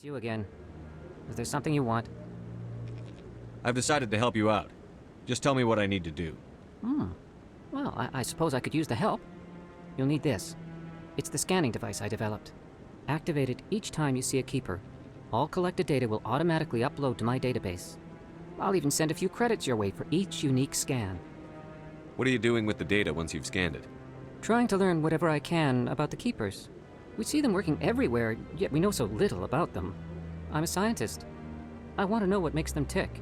It's you again. Is there something you want? I've decided to help you out. Just tell me what I need to do. Well, I suppose I could use the help. You'll need this. It's the scanning device I developed. Activate it each time you see a keeper. All collected data will automatically upload to my database. I'll even send a few credits your way for each unique scan. What are you doing with the data once you've scanned it? Trying to learn whatever I can about the keepers. We see them working everywhere, yet we know so little about them. I'm a scientist. I want to know what makes them tick.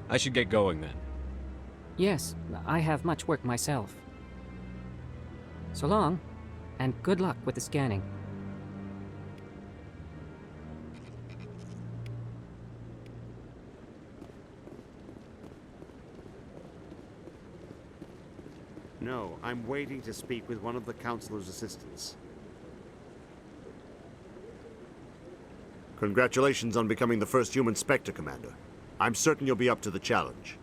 I should get going then. Yes, I have much work myself. So long, and good luck with the scanning. No, I'm waiting to speak with one of the Counselor's assistants. Congratulations on becoming the first human Spectre, Commander. I'm certain you'll be up to the challenge.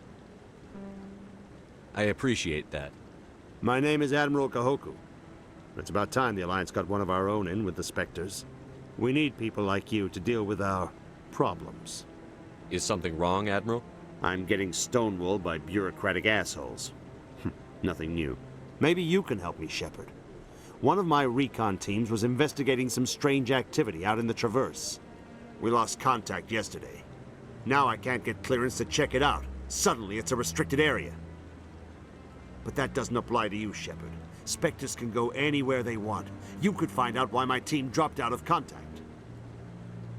I appreciate that. My name is Admiral Kahoku. It's about time the Alliance got one of our own in with the Spectres. We need people like you to deal with our problems. Is something wrong, Admiral? I'm getting stonewalled by bureaucratic assholes. Nothing new. Maybe you can help me, Shepard. One of my recon teams was investigating some strange activity out in the Traverse. We lost contact yesterday. Now I can't get clearance to check it out. Suddenly it's a restricted area. But that doesn't apply to you, Shepard. Spectres can go anywhere they want. You could find out why my team dropped out of contact.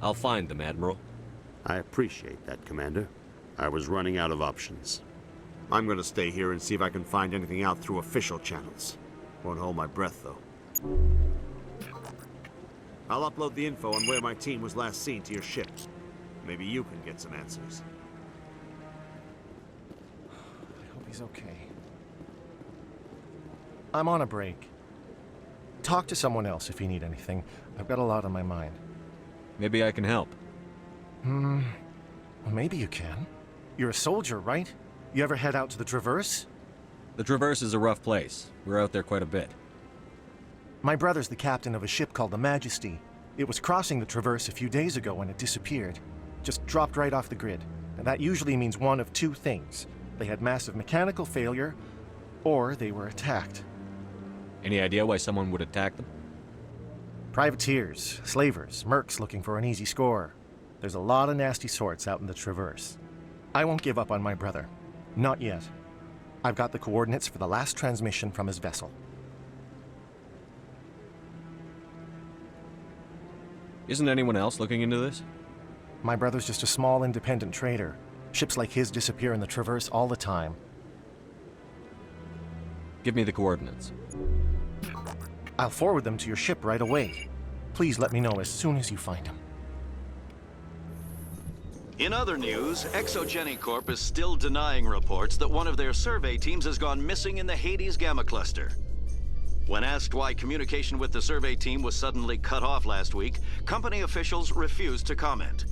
I'll find them, Admiral. I appreciate that, Commander. I was running out of options. I'm gonna stay here and see if I can find anything out through official channels. Won't hold my breath, though. I'll upload the info on where my team was last seen to your ship. Maybe you can get some answers. I hope he's okay. I'm on a break. Talk to someone else if you need anything. I've got a lot on my mind. Maybe I can help. Well, maybe you can. You're a soldier, right? You ever head out to the Traverse? The Traverse is a rough place. We're out there quite a bit. My brother's the captain of a ship called the Majesty. It was crossing the Traverse a few days ago when it disappeared. Just dropped right off the grid. And that usually means one of two things. They had massive mechanical failure, or they were attacked. Any idea why someone would attack them? Privateers, slavers, mercs looking for an easy score. There's a lot of nasty sorts out in the Traverse. I won't give up on my brother. Not yet. I've got the coordinates for the last transmission from his vessel. Isn't anyone else looking into this? My brother's just a small independent trader. Ships like his disappear in the Traverse all the time. Give me the coordinates. I'll forward them to your ship right away. Please let me know as soon as you find them. In other news, Exogeny Corp is still denying reports that one of their survey teams has gone missing in the Hades Gamma Cluster. When asked why communication with the survey team was suddenly cut off last week, company officials refused to comment.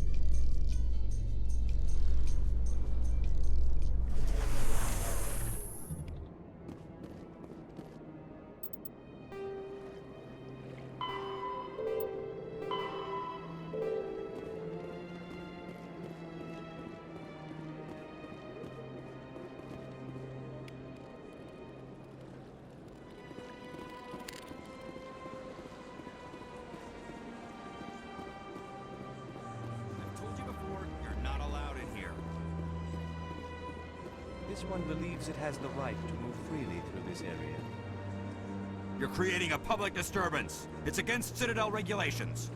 This one believes it has the right to move freely through this area. You're creating a public disturbance. It's against Citadel regulations.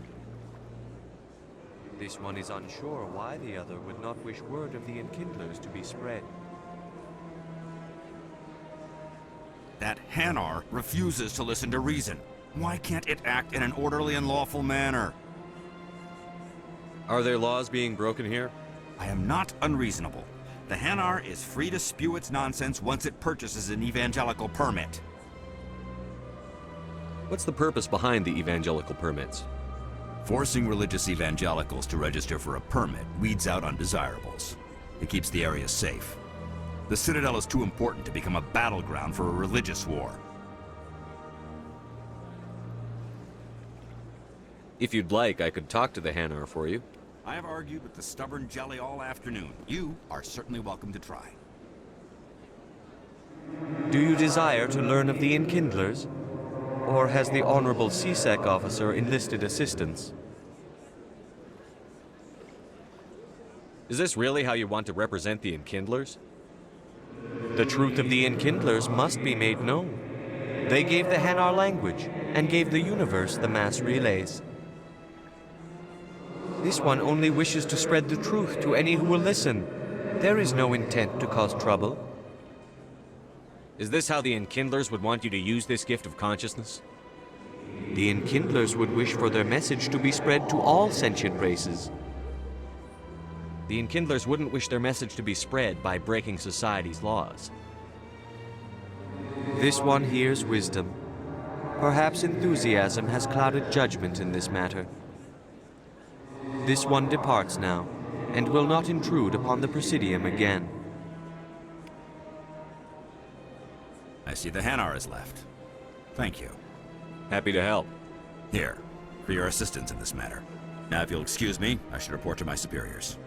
This one is unsure why the other would not wish word of the enkindlers to be spread. That Hanar refuses to listen to reason. Why can't it act in an orderly and lawful manner? Are there laws being broken here? I am not unreasonable. The Hanar is free to spew its nonsense once it purchases an evangelical permit. What's the purpose behind the evangelical permits? Forcing religious evangelicals to register for a permit weeds out undesirables. It keeps the area safe. The Citadel is too important to become a battleground for a religious war. If you'd like, I could talk to the Hanar for you. I have argued with the stubborn jelly all afternoon. You are certainly welcome to try. Do you desire to learn of the Enkindlers? Or has the Honorable CSEC officer enlisted assistance? Is this really how you want to represent the Enkindlers? The truth of the Enkindlers must be made known. They gave the Hanar language, and gave the universe the mass relays. This one only wishes to spread the truth to any who will listen. There is no intent to cause trouble. Is this how the Enkindlers would want you to use this gift of consciousness? The Enkindlers would wish for their message to be spread to all sentient races. The Enkindlers wouldn't wish their message to be spread by breaking society's laws. This one hears wisdom. Perhaps enthusiasm has clouded judgment in this matter. This one departs now, and will not intrude upon the Presidium again. I see the Hanar is left. Thank you. Happy to help. Here, for your assistance in this matter. Now, if you'll excuse me, I should report to my superiors.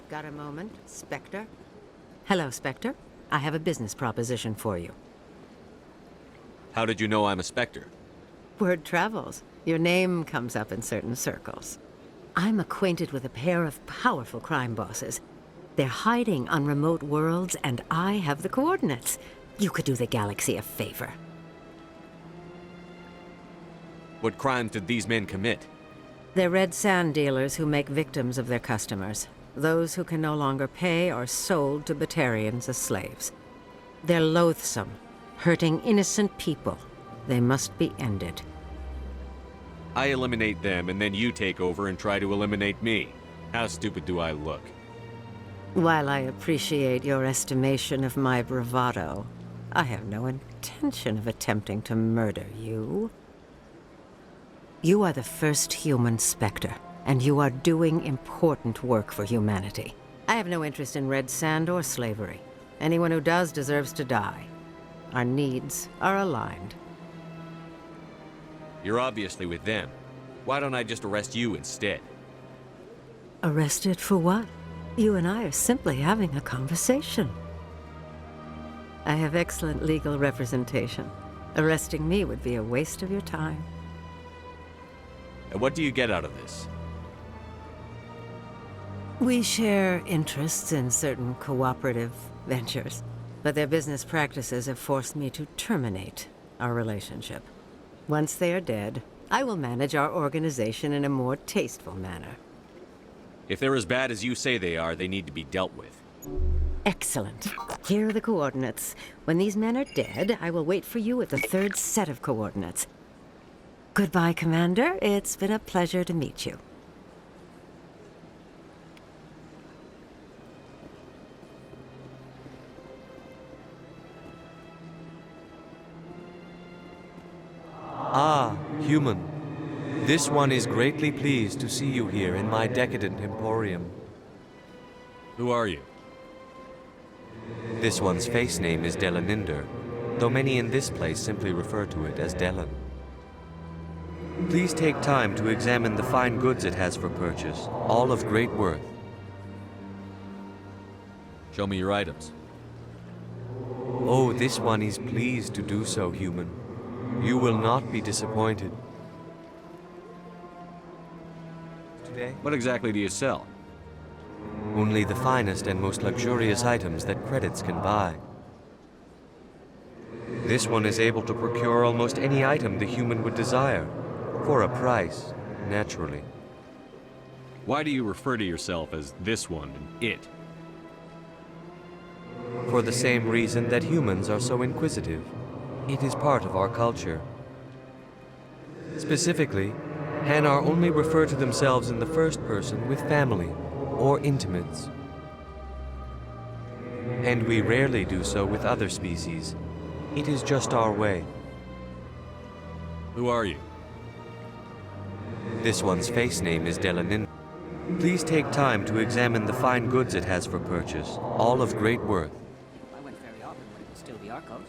Got a moment, Spectre? Hello, Spectre. I have a business proposition for you. How did you know I'm a Spectre? Word travels. Your name comes up in certain circles. I'm acquainted with a pair of powerful crime bosses. They're hiding on remote worlds, and I have the coordinates. You could do the galaxy a favor. What crimes did these men commit? They're red sand dealers who make victims of their customers. Those who can no longer pay are sold to Batarians as slaves. They're loathsome, hurting innocent people. They must be ended. I eliminate them, and then you take over and try to eliminate me. How stupid do I look? While I appreciate your estimation of my bravado, I have no intention of attempting to murder you. You are the first human Spectre, and you are doing important work for humanity. I have no interest in red sand or slavery. Anyone who does deserves to die. Our needs are aligned. You're obviously with them. Why don't I just arrest you instead? Arrested for what? You and I are simply having a conversation. I have excellent legal representation. Arresting me would be a waste of your time. And what do you get out of this? We share interests in certain cooperative ventures, but their business practices have forced me to terminate our relationship. Once they are dead, I will manage our organization in a more tasteful manner. If they're as bad as you say they are, they need to be dealt with. Excellent. Here are the coordinates. When these men are dead, I will wait for you at the third set of coordinates. Goodbye, Commander. It's been a pleasure to meet you. Ah, human. This one is greatly pleased to see you here in my decadent emporium. Who are you? This one's face name is Delaninder, though many in this place simply refer to it as Delan. Please take time to examine the fine goods it has for purchase, all of great worth. Show me your items. Oh, this one is pleased to do so, human. You will not be disappointed. Today? What exactly do you sell? Only the finest and most luxurious items that credits can buy. This one is able to procure almost any item the human would desire, for a price, naturally. Why do you refer to yourself as this one and it? For the same reason that humans are so inquisitive. It is part of our culture. Specifically, Hanar only refer to themselves in the first person with family or intimates. And we rarely do so with other species. It is just our way. Who are you? This one's face name is Delanin. Please take time to examine the fine goods it has for purchase, all of great worth. If I went very often, would it still be Arcos?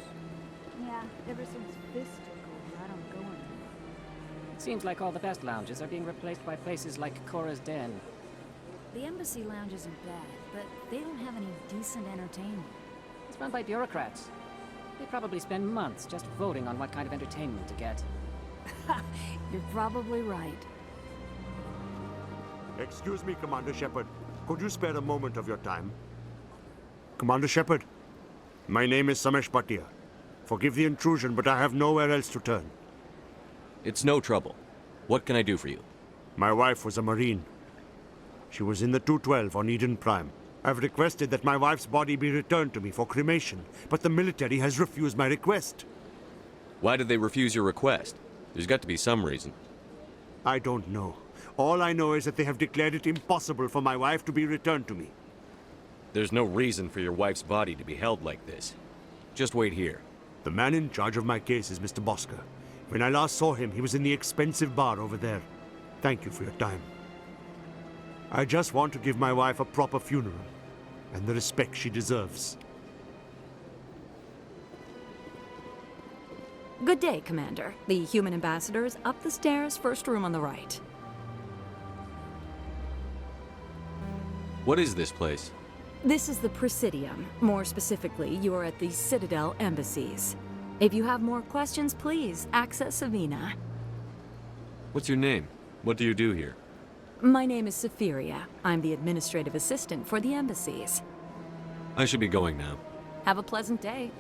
Yeah, ever since Fist took over, I don't go anymore. Seems like all the best lounges are being replaced by places like Cora's Den. The embassy lounge isn't bad, but they don't have any decent entertainment. It's run by bureaucrats. They probably spend months just voting on what kind of entertainment to get. You're probably right. Excuse me, Commander Shepard. Could you spare a moment of your time? Commander Shepard, my name is Samesh Bhatia. Forgive the intrusion, but I have nowhere else to turn. It's no trouble. What can I do for you? My wife was a Marine. She was in the 212 on Eden Prime. I've requested that my wife's body be returned to me for cremation, but the military has refused my request. Why did they refuse your request? There's got to be some reason. I don't know. All I know is that they have declared it impossible for my wife to be returned to me. There's no reason for your wife's body to be held like this. Just wait here. The man in charge of my case is Mr. Bosker. When I last saw him, he was in the expensive bar over there. Thank you for your time. I just want to give my wife a proper funeral, and the respect she deserves. Good day, Commander. The human ambassador is up the stairs, first room on the right. What is this place? This is the Presidium. More specifically, you are at the Citadel embassies. If you have more questions, please access Savina. What's your name? What do you do here? My name is Safiria. I'm the administrative assistant for the embassies. I should be going now. Have a pleasant day.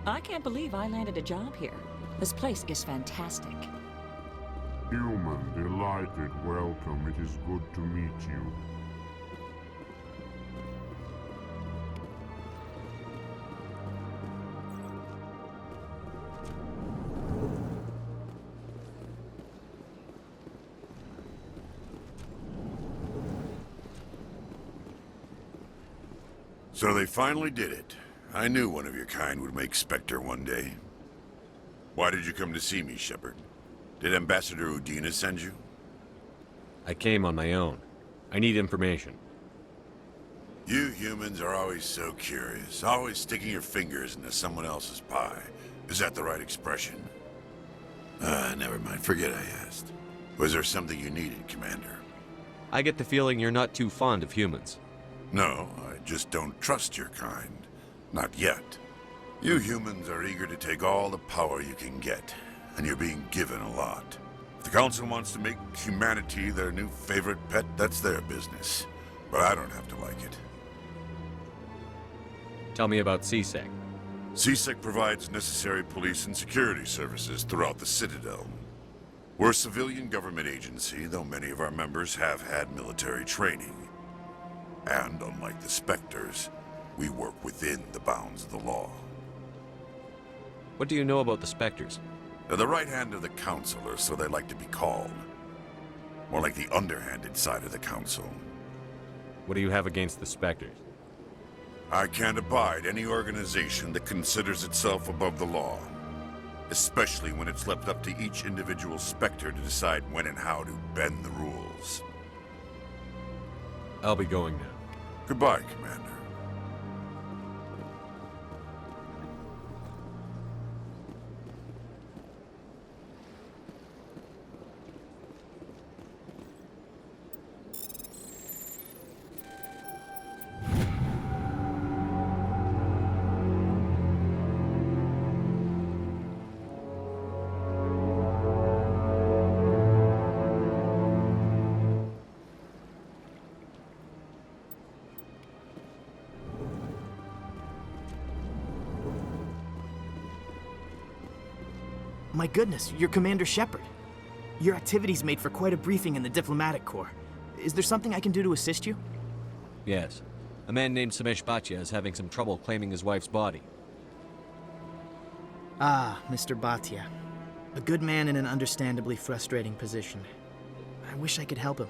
I can't believe I landed a job here. This place is fantastic. Human, delighted, welcome. It is good to meet you. So they finally did it. I knew one of your kind would make Spectre one day. Why did you come to see me, Shepard? Did Ambassador Udina send you? I came on my own. I need information. You humans are always so curious, always sticking your fingers into someone else's pie. Is that the right expression? Never mind. Forget I asked. Was there something you needed, Commander? I get the feeling you're not too fond of humans. No, I just don't trust your kind. Not yet. You humans are eager to take all the power you can get, and you're being given a lot. If the Council wants to make humanity their new favorite pet, that's their business. But I don't have to like it. Tell me about CSEC. CSEC provides necessary police and security services throughout the Citadel. We're a civilian government agency, though many of our members have had military training. And unlike the Spectres, we work within the bounds of the law. What do you know about the Spectres? They're the right hand of the Council, or so they like to be called. More like the underhanded side of the Council. What do you have against the Spectres? I can't abide any organization that considers itself above the law. Especially when it's left up to each individual Spectre to decide when and how to bend the rules. I'll be going now. Goodbye, Commander. My goodness, you're Commander Shepard. Your activities made for quite a briefing in the Diplomatic Corps. Is there something I can do to assist you? Yes. A man named Samesh Bhatia is having some trouble claiming his wife's body. Ah, Mr. Bhatia. A good man in an understandably frustrating position. I wish I could help him.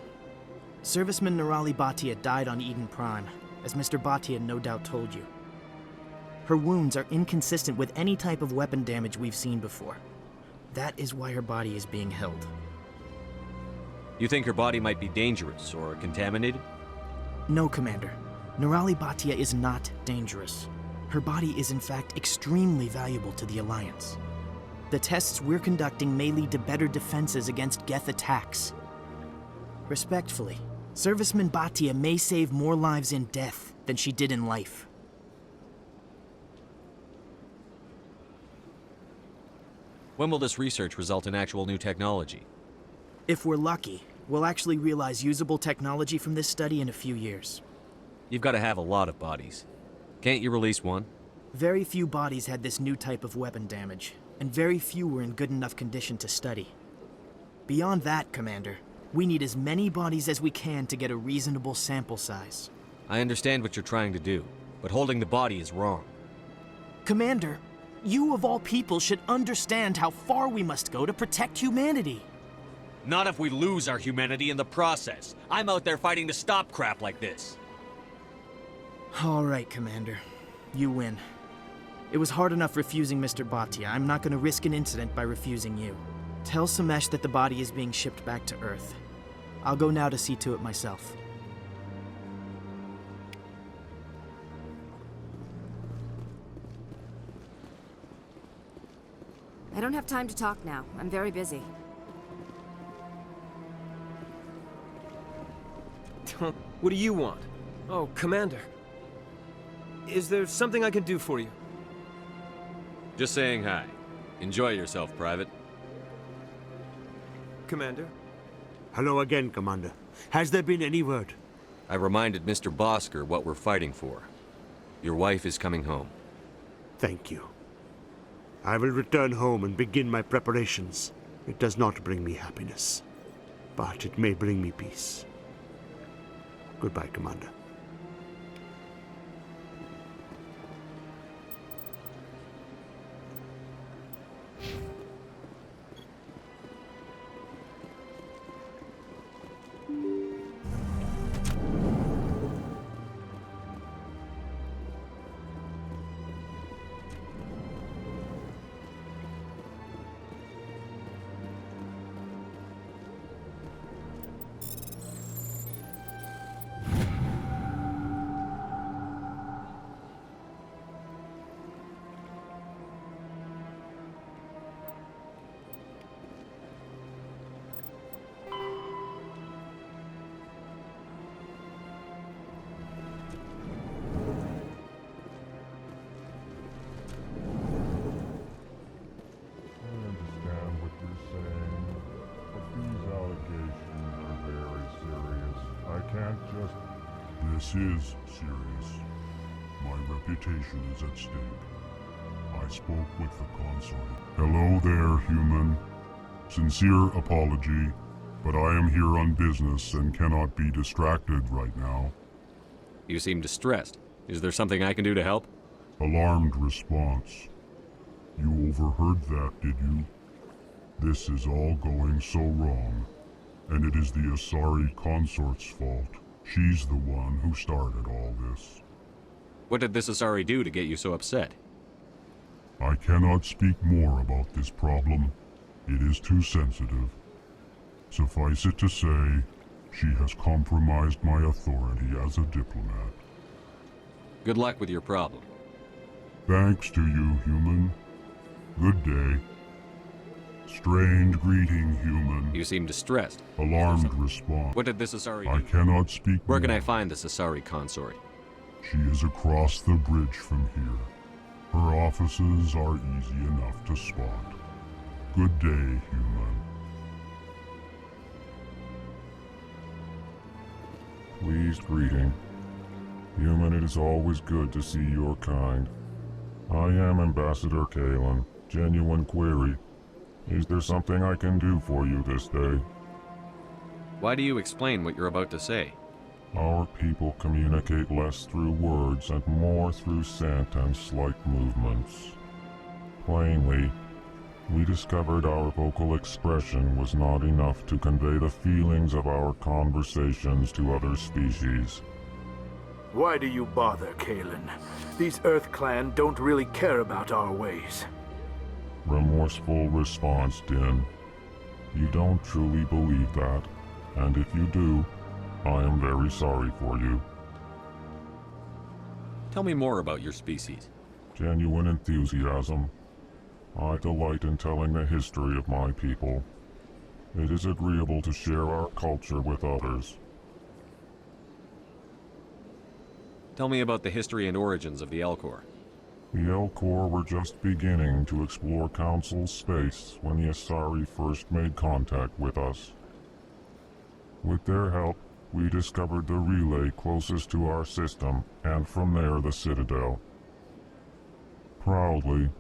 Serviceman Nirali Bhatia died on Eden Prime, as Mr. Bhatia no doubt told you. Her wounds are inconsistent with any type of weapon damage we've seen before. That is why her body is being held. You think her body might be dangerous or contaminated? No, Commander. Nerali Bhatia is not dangerous. Her body is in fact extremely valuable to the Alliance. The tests we're conducting may lead to better defenses against Geth attacks. Respectfully, Serviceman Bhatia may save more lives in death than she did in life. When will this research result in actual new technology? If we're lucky, we'll actually realize usable technology from this study in a few years. You've got to have a lot of bodies. Can't you release one? Very few bodies had this new type of weapon damage, and very few were in good enough condition to study. Beyond that, Commander, we need as many bodies as we can to get a reasonable sample size. I understand what you're trying to do, but holding the body is wrong. Commander, you of all people should understand how far we must go to protect humanity. Not if we lose our humanity in the process. I'm out there fighting to stop crap like this. All right, Commander. You win. It was hard enough refusing Mr. Bhatia. I'm not going to risk an incident by refusing you. Tell Samesh that the body is being shipped back to Earth. I'll go now to see to it myself. I don't have time to talk now. I'm very busy. What do you want? Oh, Commander. Is there something I can do for you? Just saying hi. Enjoy yourself, Private. Commander? Hello again, Commander. Has there been any word? I reminded Mr. Bosker what we're fighting for. Your wife is coming home. Thank you. I will return home and begin my preparations. It does not bring me happiness, but it may bring me peace. Goodbye, Commander. This is serious. My reputation is at stake. I spoke with the consort. Hello there, human. Sincere apology, but I am here on business and cannot be distracted right now. You seem distressed. Is there something I can do to help? Alarmed response. You overheard that, did you? This is all going so wrong, and it is the Asari consort's fault. She's the one who started all this. What did this Asari do to get you so upset? I cannot speak more about this problem. It is too sensitive. Suffice it to say, she has compromised my authority as a diplomat. Good luck with your problem. Thanks to you, human. Good day. Strange greeting, human. You seem distressed. Alarmed response. What did this Asari do? I cannot speak Where more. can I find this Asari consort? She is across the bridge from here. Her offices are easy enough to spot. Good day, human. Pleased greeting. Human, it is always good to see your kind. I am Ambassador Kalen. Genuine query. Is there something I can do for you this day? Why do you explain what you're about to say? Our people communicate less through words and more through scent and slight movements. Plainly, we discovered our vocal expression was not enough to convey the feelings of our conversations to other species. Why do you bother, Kalen? These Earth Clan don't really care about our ways. Remorseful response, Din. You don't truly believe that. And if you do, I am very sorry for you. Tell me more about your species. Genuine enthusiasm. I delight in telling the history of my people. It is agreeable to share our culture with others. Tell me about the history and origins of the Elcor. The Elcor were just beginning to explore Council space when the Asari first made contact with us. With their help, we discovered the relay closest to our system, and from there the Citadel. Proudly,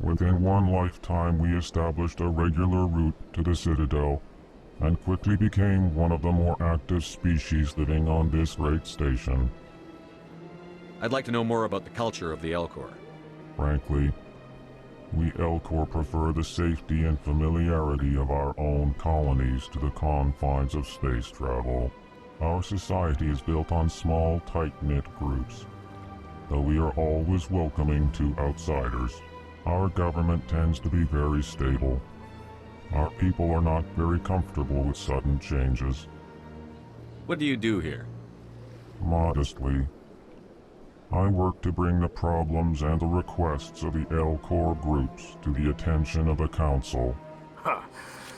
within one lifetime we established a regular route to the Citadel, and quickly became one of the more active species living on this great station. I'd like to know more about the culture of the Elcor. Frankly, we Elcor prefer the safety and familiarity of our own colonies to the confines of space travel. Our society is built on small, tight-knit groups. Though we are always welcoming to outsiders, our government tends to be very stable. Our people are not very comfortable with sudden changes. What do you do here? Modestly, I work to bring the problems and the requests of the Elcor groups to the attention of the Council. Ha!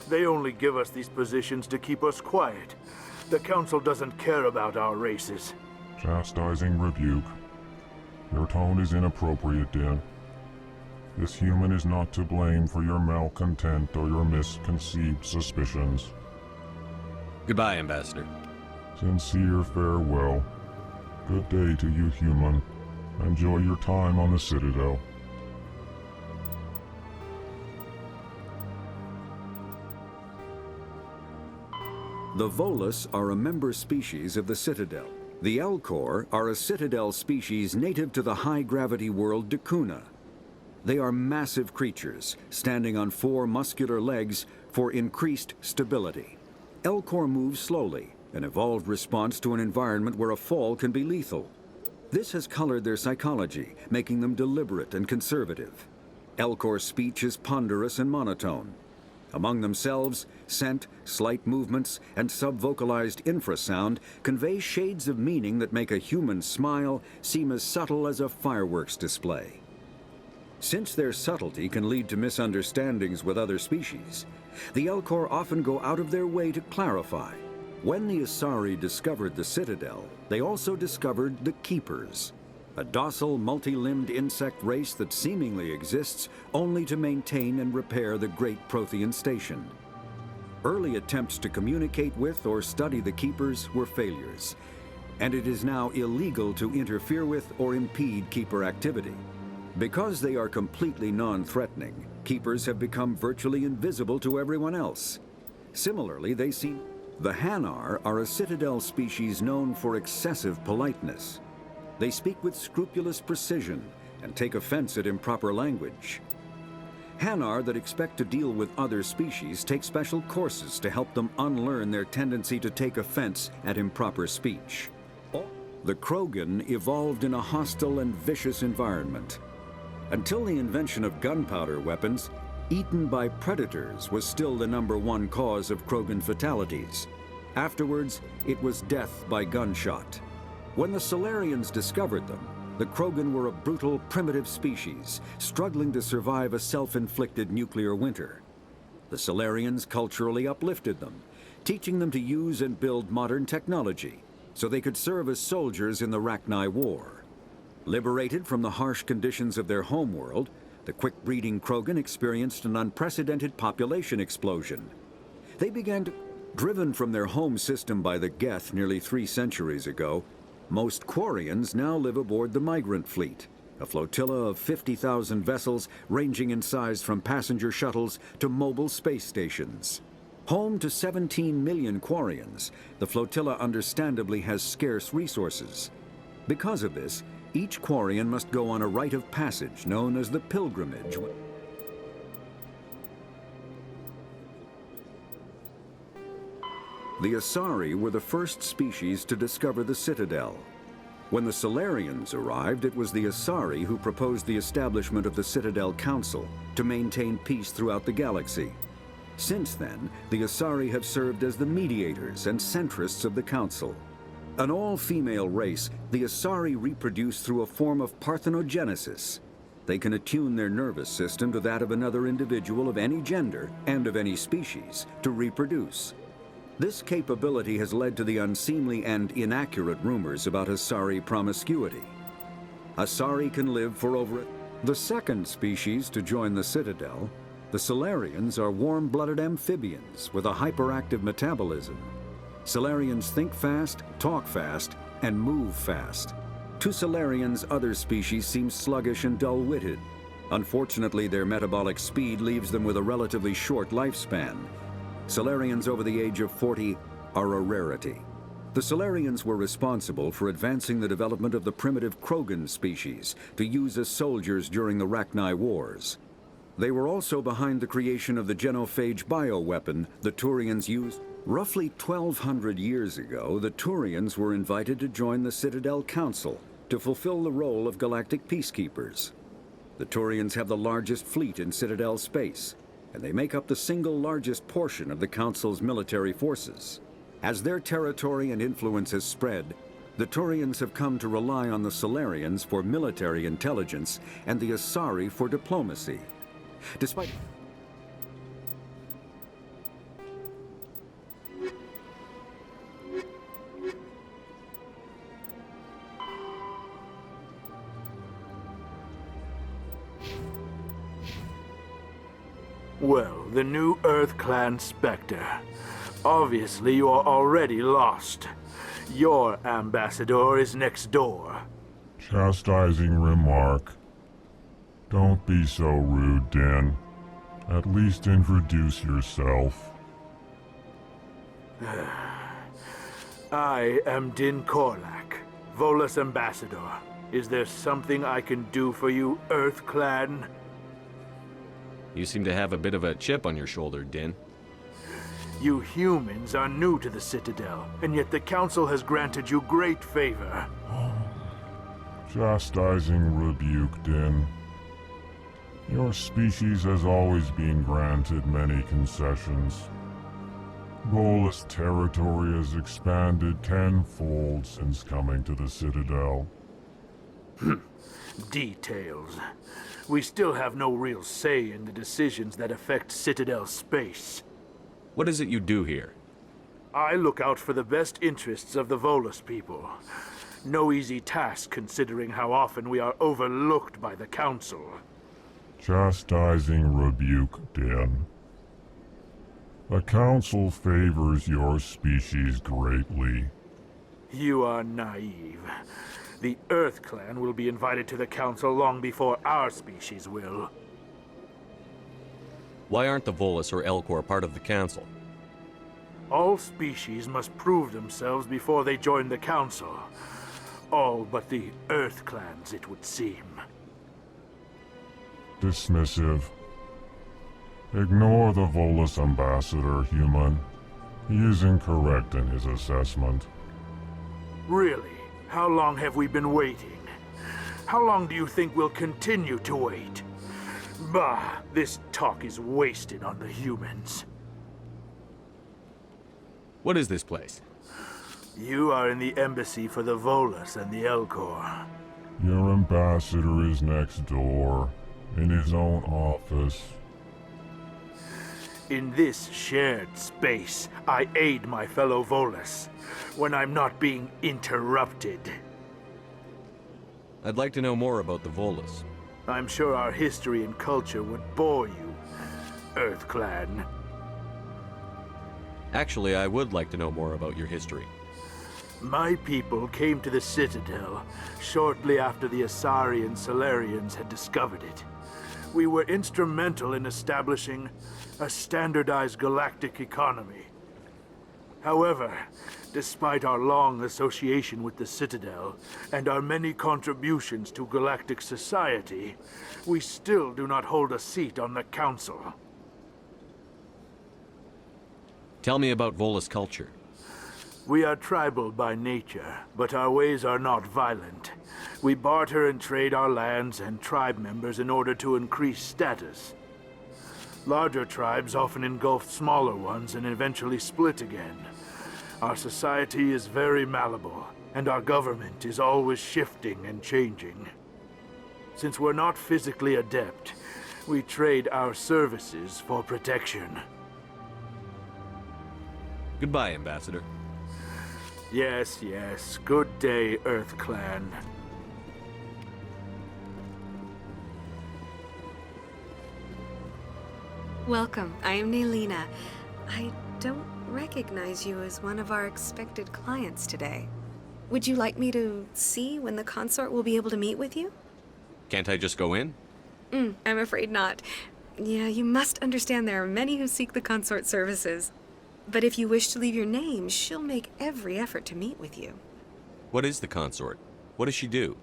They only give us these positions to keep us quiet. The Council doesn't care about our races. Chastising rebuke. Your tone is inappropriate, Din. This human is not to blame for your malcontent or your misconceived suspicions. Goodbye, Ambassador. Sincere farewell. Good day to you, human. Enjoy your time on the Citadel. The Volus are a member species of the Citadel. The Elcor are a Citadel species native to the high-gravity world Dakuna. They are massive creatures, standing on 4 muscular legs for increased stability. Elcor move slowly, an evolved response to an environment where a fall can be lethal. This has colored their psychology, making them deliberate and conservative. Elcor's speech is ponderous and monotone. Among themselves, scent, slight movements, and subvocalized infrasound convey shades of meaning that make a human smile seem as subtle as a fireworks display. Since their subtlety can lead to misunderstandings with other species, the Elcor often go out of their way to clarify. When the Asari discovered the Citadel, they also discovered the Keepers, a docile, multi-limbed insect race that seemingly exists only to maintain and repair the Great Prothean Station. Early attempts to communicate with or study the Keepers were failures, and it is now illegal to interfere with or impede Keeper activity. Because they are completely non-threatening, Keepers have become virtually invisible to everyone else. Similarly, they seem... The Hanar are a Citadel species known for excessive politeness. They speak with scrupulous precision and take offense at improper language. Hanar that expect to deal with other species take special courses to help them unlearn their tendency to take offense at improper speech. The Krogan evolved in a hostile and vicious environment. Until the invention of gunpowder weapons, eaten by predators was still the #1 cause of Krogan fatalities. Afterwards, it was death by gunshot. When the Solarians discovered them, the Krogan were a brutal, primitive species, struggling to survive a self-inflicted nuclear winter. The Solarians culturally uplifted them, teaching them to use and build modern technology, so they could serve as soldiers in the Rachni War. Liberated from the harsh conditions of their homeworld, the quick-breeding Krogan experienced an unprecedented population explosion. They began to... Driven from their home system by the Geth nearly 3 centuries ago, most Quarians now live aboard the Migrant Fleet, a flotilla of 50,000 vessels ranging in size from passenger shuttles to mobile space stations. Home to 17 million Quarians, the flotilla understandably has scarce resources. Because of this, each Quarian must go on a rite of passage known as the Pilgrimage. The Asari were the first species to discover the Citadel. When the Solarians arrived, it was the Asari who proposed the establishment of the Citadel Council to maintain peace throughout the galaxy. Since then, the Asari have served as the mediators and centrists of the Council. An all-female race, the Asari reproduce through a form of parthenogenesis. They can attune their nervous system to that of another individual of any gender and of any species to reproduce. This capability has led to the unseemly and inaccurate rumors about Asari promiscuity. Asari can live for over the second species to join the Citadel. The Solarians are warm-blooded amphibians with a hyperactive metabolism. Solarians think fast, talk fast, and move fast. To Solarians, other species seem sluggish and dull-witted. Unfortunately, their metabolic speed leaves them with a relatively short lifespan. Solarians over the age of 40 are a rarity. The Solarians were responsible for advancing the development of the primitive Krogan species to use as soldiers during the Rachni Wars. They were also behind the creation of the genophage bioweapon the Turians used. Roughly 1,200 years ago, the Turians were invited to join the Citadel Council to fulfill the role of galactic peacekeepers. The Turians have the largest fleet in Citadel space, and they make up the single largest portion of the Council's military forces. As their territory and influence has spread, the Turians have come to rely on the Solarians for military intelligence and the Asari for diplomacy. Despite Well, the new Earth Clan Spectre. Obviously, you are already lost. Your ambassador is next door. Chastising remark. Don't be so rude, Din. At least introduce yourself. I am Din Korlak, Volus Ambassador. Is there something I can do for you, Earth Clan? You seem to have a bit of a chip on your shoulder, Din. You humans are new to the Citadel, and yet the Council has granted you great favor. Chastising rebuke, Din. Your species has always been granted many concessions. Volus territory has expanded tenfold since coming to the Citadel. Details. We still have no real say in the decisions that affect Citadel space. What is it you do here? I look out for the best interests of the Volus people. No easy task considering how often we are overlooked by the Council. Chastising rebuke, Din. The Council favors your species greatly. You are naive. The Earth Clan will be invited to the Council long before our species will. Why aren't the Volus or Elcor part of the Council? All species must prove themselves before they join the Council. All but the Earth Clans, it would seem. Dismissive. Ignore the Volus ambassador, human. He is incorrect in his assessment. Really? How long have we been waiting? How long do you think we'll continue to wait? Bah, this talk is wasted on the humans. What is this place? You are in the embassy for the Volus and the Elcor. Your ambassador is next door, in his own office. In this shared space, I aid my fellow Volus, when I'm not being interrupted. I'd like to know more about the Volus. I'm sure our history and culture would bore you, Earth Clan. Actually, I would like to know more about your history. My people came to the Citadel shortly after the Asari and Solarians had discovered it. We were instrumental in establishing a standardized galactic economy. However, despite our long association with the Citadel and our many contributions to galactic society, we still do not hold a seat on the Council. Tell me about Volus culture. We are tribal by nature, but our ways are not violent. We barter and trade our lands and tribe members in order to increase status. Larger tribes often engulfed smaller ones and eventually split again. Our society is very malleable, and our government is always shifting and changing. Since we're not physically adept, we trade our services for protection. Goodbye, Ambassador. Yes, yes. Good day, Earth Clan. Welcome. I am Nelina. I don't recognize you as one of our expected clients today. Would you like me to see when the consort will be able to meet with you? Can't I just go in? I'm afraid not. Yeah, you must understand there are many who seek the consort services. But if you wish to leave your name, she'll make every effort to meet with you. What is the consort? What does she do?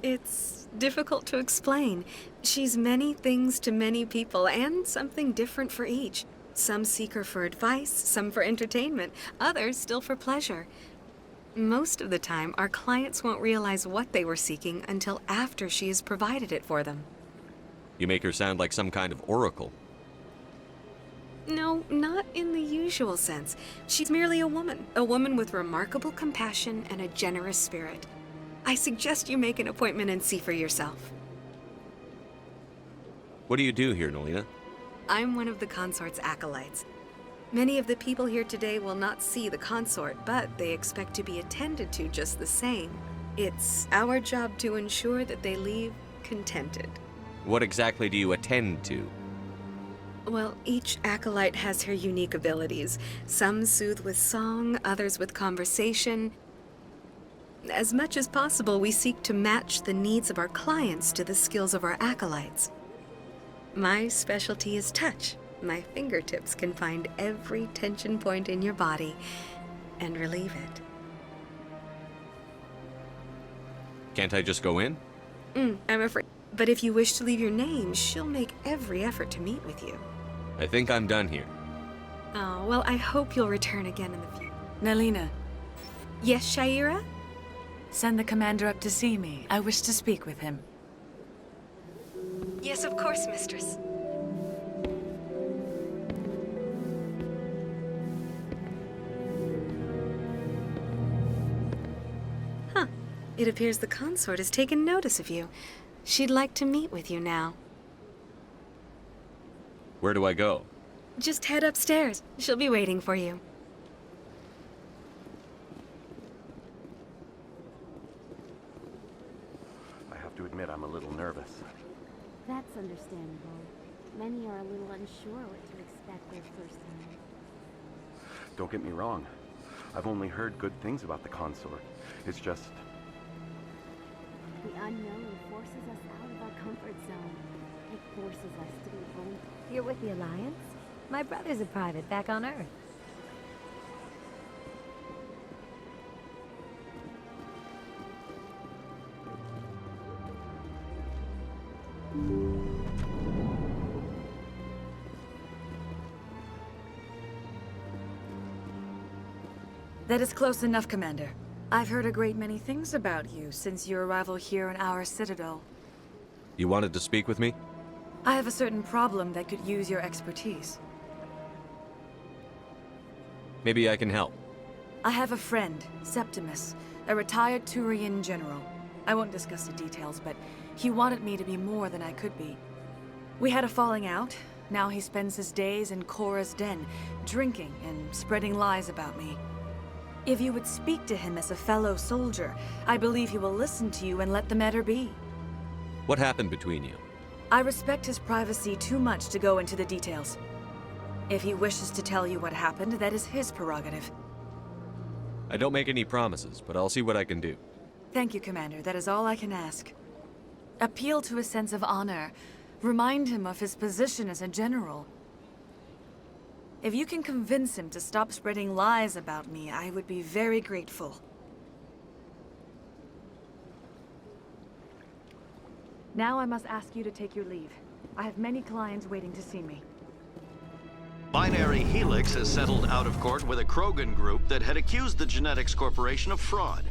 It's difficult to explain. She's many things to many people, and something different for each. Some seek her for advice, some for entertainment, others still for pleasure. Most of the time, our clients won't realize what they were seeking until after she has provided it for them. You make her sound like some kind of oracle. No, not in the usual sense. She's merely a woman with remarkable compassion and a generous spirit. I suggest you make an appointment and see for yourself. What do you do here, Nelina? I'm one of the consort's acolytes. Many of the people here today will not see the consort, but they expect to be attended to just the same. It's our job to ensure that they leave contented. What exactly do you attend to? Well, each acolyte has her unique abilities. Some soothe with song, others with conversation. As much as possible, we seek to match the needs of our clients to the skills of our acolytes. My specialty is touch. My fingertips can find every tension point in your body and relieve it. Can't I just go in? I'm afraid. But if you wish to leave your name, she'll make every effort to meet with you. I think I'm done here. Oh, well, I hope you'll return again in the future. Nelina. Yes, Shaira? Send the commander up to see me. I wish to speak with him. Yes, of course, mistress. Huh. It appears the consort has taken notice of you. She'd like to meet with you now. Where do I go? Just head upstairs. She'll be waiting for you. I have to admit I'm a little nervous. That's understandable. Many are a little unsure what to expect their first time. Don't get me wrong. I've only heard good things about the consort. It's just... The unknown forces us out of our comfort zone. It forces us to be vulnerable. You're with the Alliance? My brother's a private back on Earth. That is close enough, Commander. I've heard a great many things about you since your arrival here in our citadel. You wanted to speak with me? I have a certain problem that could use your expertise. Maybe I can help. I have a friend, Septimus, a retired Turian general. I won't discuss the details, but he wanted me to be more than I could be. We had a falling out. Now he spends his days in Korra's den, drinking and spreading lies about me. If you would speak to him as a fellow soldier, I believe he will listen to you and let the matter be. What happened between you? I respect his privacy too much to go into the details. If he wishes to tell you what happened, that is his prerogative. I don't make any promises, but I'll see what I can do. Thank you, Commander. That is all I can ask. Appeal to his sense of honor. Remind him of his position as a general. If you can convince him to stop spreading lies about me, I would be very grateful. Now I must ask you to take your leave. I have many clients waiting to see me. Binary Helix has settled out of court with a Krogan group that had accused the Genetics Corporation of fraud.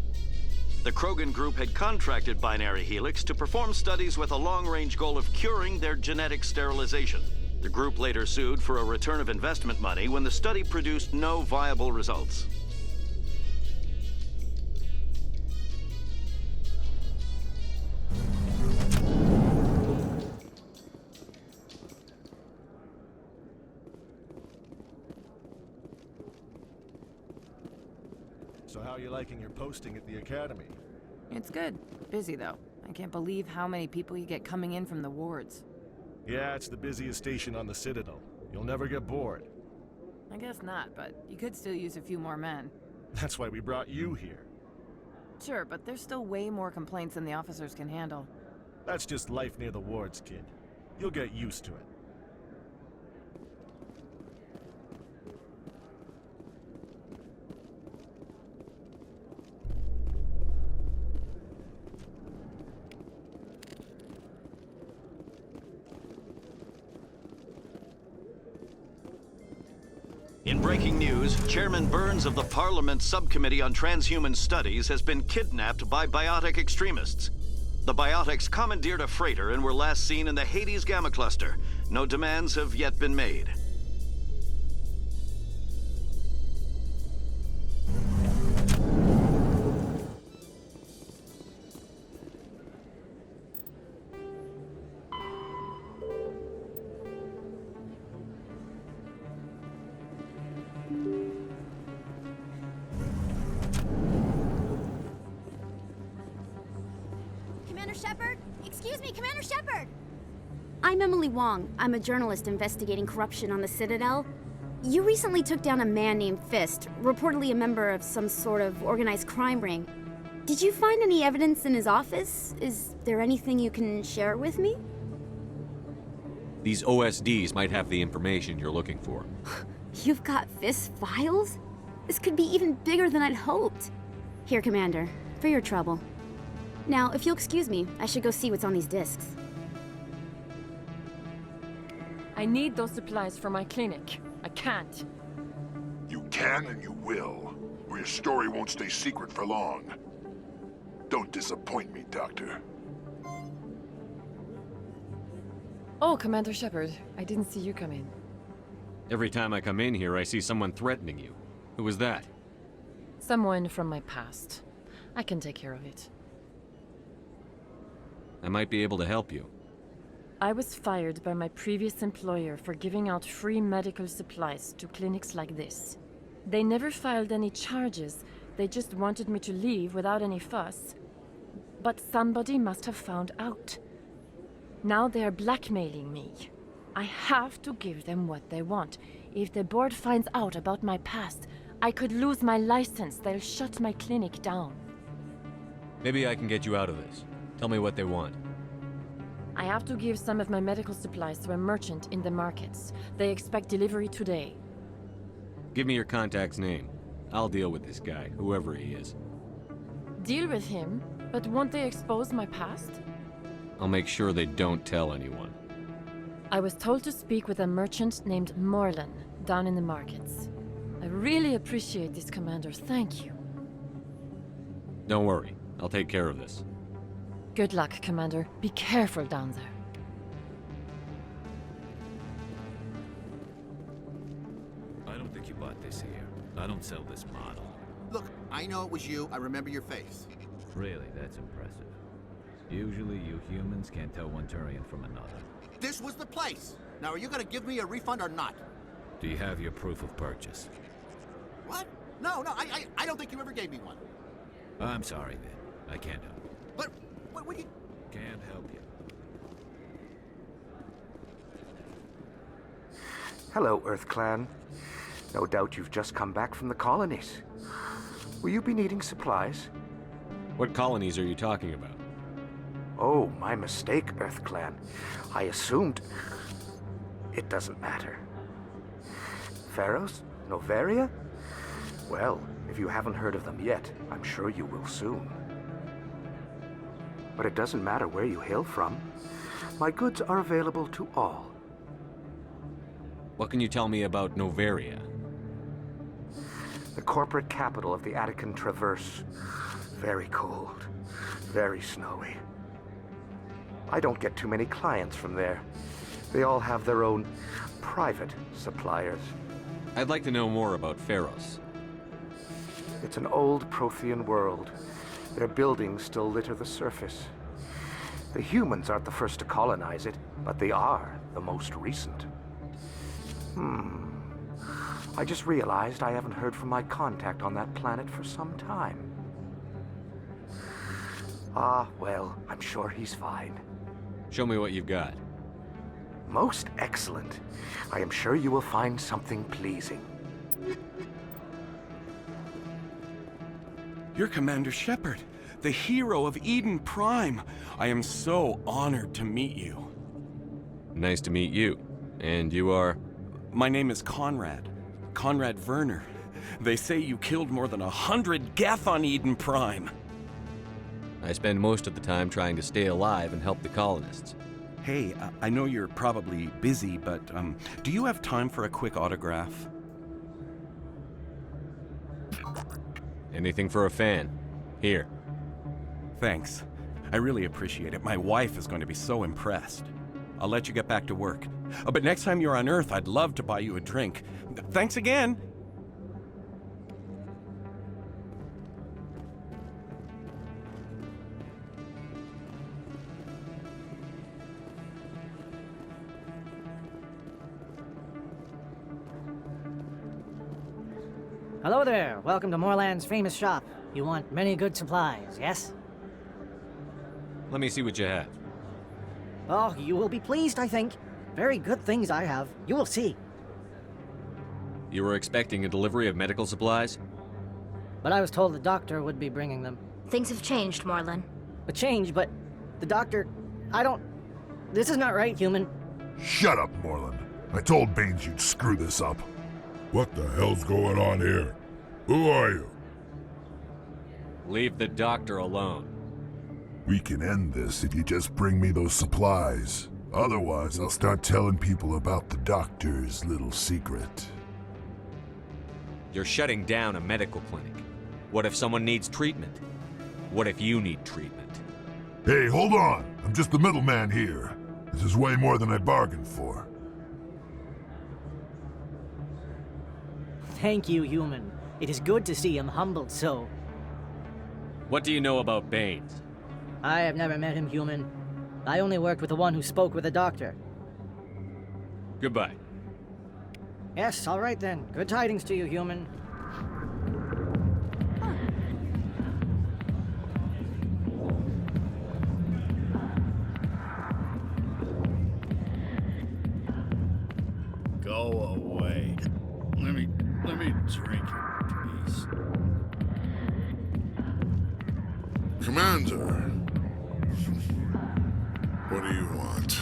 The Krogan group had contracted Binary Helix to perform studies with a long-range goal of curing their genetic sterilization. The group later sued for a return of investment money when the study produced no viable results. So how are you liking your posting at the Academy? It's good. Busy, though. I can't believe how many people you get coming in from the wards. Yeah, it's the busiest station on the Citadel. You'll never get bored. I guess not, but you could still use a few more men. That's why we brought you here. Sure, but there's still way more complaints than the officers can handle. That's just life near the wards, kid. You'll get used to it. In breaking news, Chairman Burns of the Parliament Subcommittee on Transhuman Studies has been kidnapped by biotic extremists. The biotics commandeered a freighter and were last seen in the Hades Gamma Cluster. No demands have yet been made. I'm Emily Wong. I'm a journalist investigating corruption on the Citadel. You recently took down a man named Fist, reportedly a member of some sort of organized crime ring. Did you find any evidence in his office? Is there anything you can share with me? These OSDs might have the information you're looking for. You've got Fist's files? This could be even bigger than I'd hoped. Here, Commander, for your trouble. Now, if you'll excuse me, I should go see what's on these discs. I need those supplies for my clinic. I can't. You can and you will, or your story won't stay secret for long. Don't disappoint me, Doctor. Oh, Commander Shepard, I didn't see you come in. Every time I come in here, I see someone threatening you. Who was that? Someone from my past. I can take care of it. I might be able to help you. I was fired by my previous employer for giving out free medical supplies to clinics like this. They never filed any charges. They just wanted me to leave without any fuss. But somebody must have found out. Now they are blackmailing me. I have to give them what they want. If the board finds out about my past, I could lose my license. They'll shut my clinic down. Maybe I can get you out of this. Tell me what they want. I have to give some of my medical supplies to a merchant in the markets. They expect delivery today. Give me your contact's name. I'll deal with this guy, whoever he is. Deal with him? But won't they expose my past? I'll make sure they don't tell anyone. I was told to speak with a merchant named Morlan, down in the markets. I really appreciate this, Commander. Thank you. Don't worry. I'll take care of this. Good luck, Commander. Be careful down there. I don't think you bought this here. I don't sell this model. Look, I know it was you. I remember your face. Really, that's impressive. Usually you humans can't tell one Turian from another. This was the place. Now, are you gonna give me a refund or not? Do you have your proof of purchase? What? No, I don't think you ever gave me one. I'm sorry, then. I can't help you. But, what you... Can't help you. Hello, Earth Clan. No doubt you've just come back from the colonies. Will you be needing supplies? What colonies are you talking about? Oh, my mistake, Earth Clan. I assumed... It doesn't matter. Pharaohs? Noveria? Well, if you haven't heard of them yet, I'm sure you will soon. But it doesn't matter where you hail from. My goods are available to all. What can you tell me about Noveria? The corporate capital of the Аттический Tраверс. Very cold. Very snowy. I don't get too many clients from there. They all have their own private suppliers. I'd like to know more about Pharos. It's an old Prothean world. Their buildings still litter the surface. The humans aren't the first to colonize it, but they are the most recent. I just realized I haven't heard from my contact on that planet for some time. Ah, well, I'm sure he's fine. Show me what you've got. Most excellent. I am sure you will find something pleasing. You're Commander Shepard, the hero of Eden Prime. I am so honored to meet you. Nice to meet you. And you are? My name is Conrad. Conrad Werner. They say you killed more than 100 Geth on Eden Prime. I spend most of the time trying to stay alive and help the colonists. Hey, I know you're probably busy, but do you have time for a quick autograph? Anything for a fan. Here. Thanks. I really appreciate it. My wife is going to be so impressed. I'll let you get back to work. But next time you're on Earth, I'd love to buy you a drink. Thanks again! Hello there. Welcome to Moorland's famous shop. You want many good supplies, yes? Let me see what you have. Oh, you will be pleased, I think. Very good things I have. You will see. You were expecting a delivery of medical supplies? But I was told the doctor would be bringing them. Things have changed, Moorland. A change, but the doctor... This is not right, human. Shut up, Moorland. I told Baines you'd screw this up. What the hell's going on here? Who are you? Leave the doctor alone. We can end this if you just bring me those supplies. Otherwise, I'll start telling people about the doctor's little secret. You're shutting down a medical clinic. What if someone needs treatment? What if you need treatment? Hey, hold on! I'm just the middleman here. This is way more than I bargained for. Thank you, human. It is good to see him humbled so. What do you know about Baines? I have never met him, human. I only worked with the one who spoke with the doctor. Goodbye. Yes, all right then. Good tidings to you, human. Go away. Let me drink in peace. Commander. What do you want?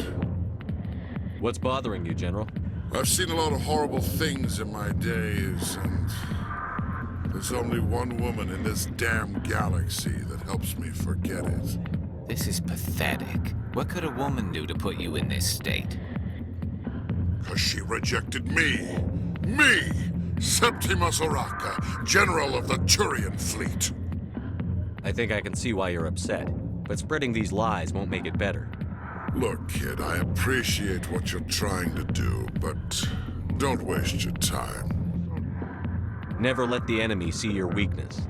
What's bothering you, General? I've seen a lot of horrible things in my days, and there's only one woman in this damn galaxy that helps me forget it. This is pathetic. What could a woman do to put you in this state? 'Cause she rejected me! Me! Septimus Oraka, General of the Turian Fleet! I think I can see why you're upset, but spreading these lies won't make it better. Look, kid, I appreciate what you're trying to do, but don't waste your time. Never let the enemy see your weakness.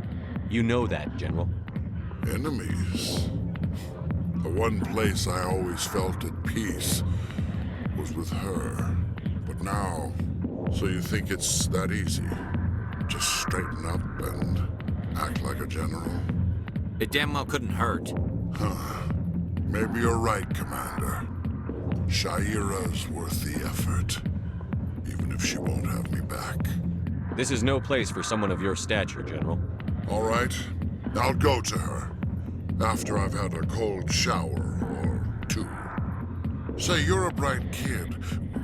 You know that, General. Enemies? The one place I always felt at peace was with her. But now, so you think it's that easy? Just straighten up and act like a general? It damn well couldn't hurt. Huh. Maybe you're right, Commander. Shaira's worth the effort, even if she won't have me back. This is no place for someone of your stature, General. All right, I'll go to her, after I've had a cold shower or two. Say, you're a bright kid.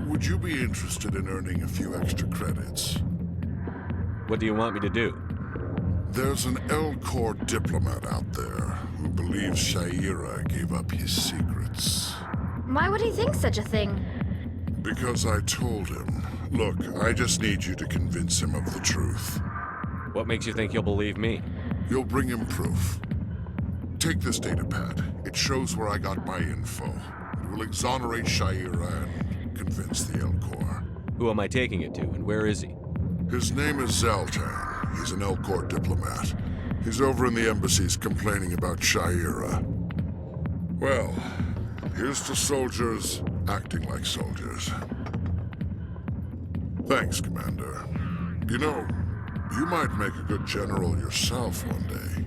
Would you be interested in earning a few extra credits? What do you want me to do? There's an L-Corps diplomat out there who believes Shaira gave up his secrets. Why would he think such a thing? Because I told him. Look, I just need you to convince him of the truth. What makes you think he'll believe me? You'll bring him proof. Take this datapad. It shows where I got my info. It will exonerate Shaira and convince the Elcor. Who am I taking it to, and where is he? His name is Zaltan. He's an Elcor diplomat. He's over in the embassies complaining about Shaira. Well, here's to soldiers acting like soldiers. Thanks, Commander. You know, you might make a good general yourself one day.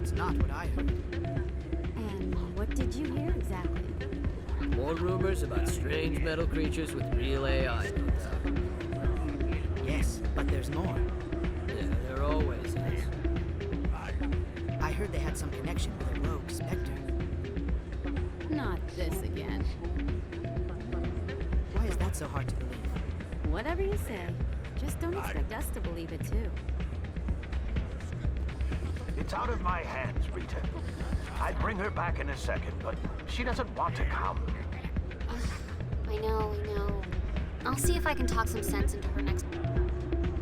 It's not what I heard. And what did you hear exactly? More rumors about strange metal creatures with real AI. Yes, but there's more. Yeah, there always is. I heard they had some connection with a rogue Spectre. Not this again. Why is that so hard to believe? Whatever you say. Just don't expect us to believe it too. It's out of my hands, Rita. I'd bring her back in a second, but she doesn't want to come. I know. I'll see if I can talk some sense into her next...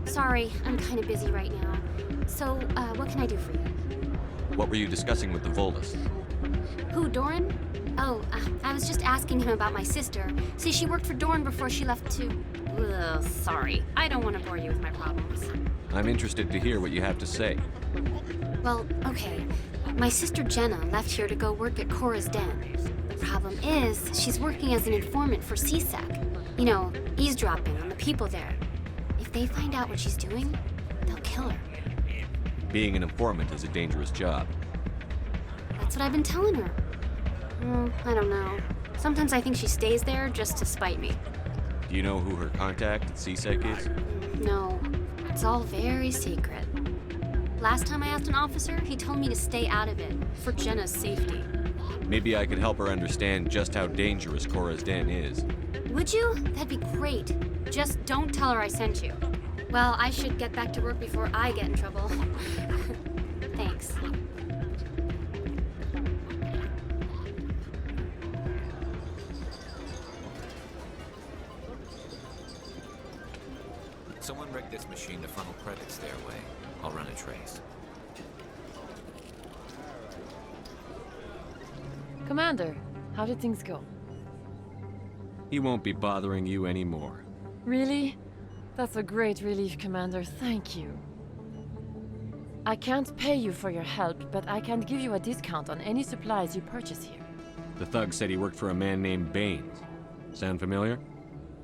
Sorry, I'm kind of busy right now. So, what can I do for you? What were you discussing with the Voldus? Who, Doran? Oh, I was just asking him about my sister. See, she worked for Doran before she left to... Ugh, sorry. I don't want to bore you with my problems. I'm interested to hear what you have to say. Well, okay. My sister Jenna left here to go work at Cora's Den. The problem is, she's working as an informant for CSEC. You know, eavesdropping on the people there. If they find out what she's doing, they'll kill her. Being an informant is a dangerous job. That's what I've been telling her. I don't know. Sometimes I think she stays there just to spite me. Do you know who her contact at CSEC is? No, it's all very secret. Last time I asked an officer, he told me to stay out of it, for Jenna's safety. Maybe I could help her understand just how dangerous Cora's Den is. Would you? That'd be great. Just don't tell her I sent you. Well, I should get back to work before I get in trouble. Thanks. Someone rigged this machine to funnel credits their way. I'll run a trace. Commander, how did things go? He won't be bothering you anymore. Really? That's a great relief, Commander. Thank you. I can't pay you for your help, but I can give you a discount on any supplies you purchase here. The thug said he worked for a man named Baines. Sound familiar?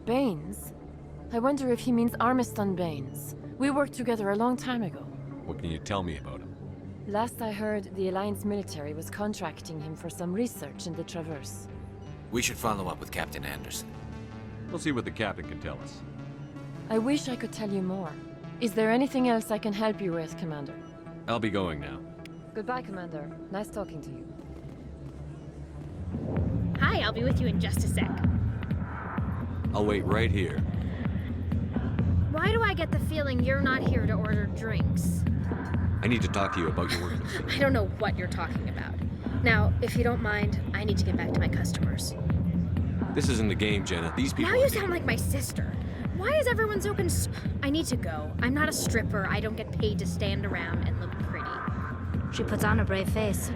Baines? I wonder if he means Armiston Baines. We worked together a long time ago. What can you tell me about him? Last I heard, the Alliance military was contracting him for some research in the Traverse. We should follow up with Captain Anderson. We'll see what the captain can tell us. I wish I could tell you more. Is there anything else I can help you with, Commander? I'll be going now. Goodbye, Commander. Nice talking to you. Hi, I'll be with you in just a sec. I'll wait right here. Why do I get the feeling you're not here to order drinks? I need to talk to you about your work. I don't know what you're talking about. Now, if you don't mind, I need to get back to my customers. This isn't a game, Jenna. These people... Now you sound like my sister. Why is everyone so I need to go. I'm not a stripper. I don't get paid to stand around and look pretty. She puts on a brave face.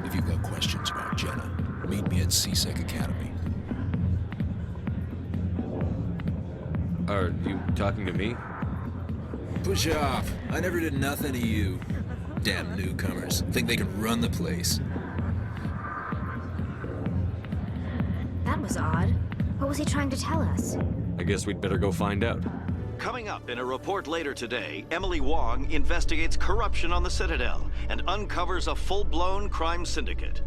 If you've got questions about Jenna, meet me at CSEC Academy. Are you talking to me? Push off. I never did nothing to you. Damn newcomers. Think they can run the place. That was odd. What was he trying to tell us? I guess we'd better go find out. Coming up in a report later today, Emily Wong investigates corruption on the Citadel and uncovers a full-blown crime syndicate.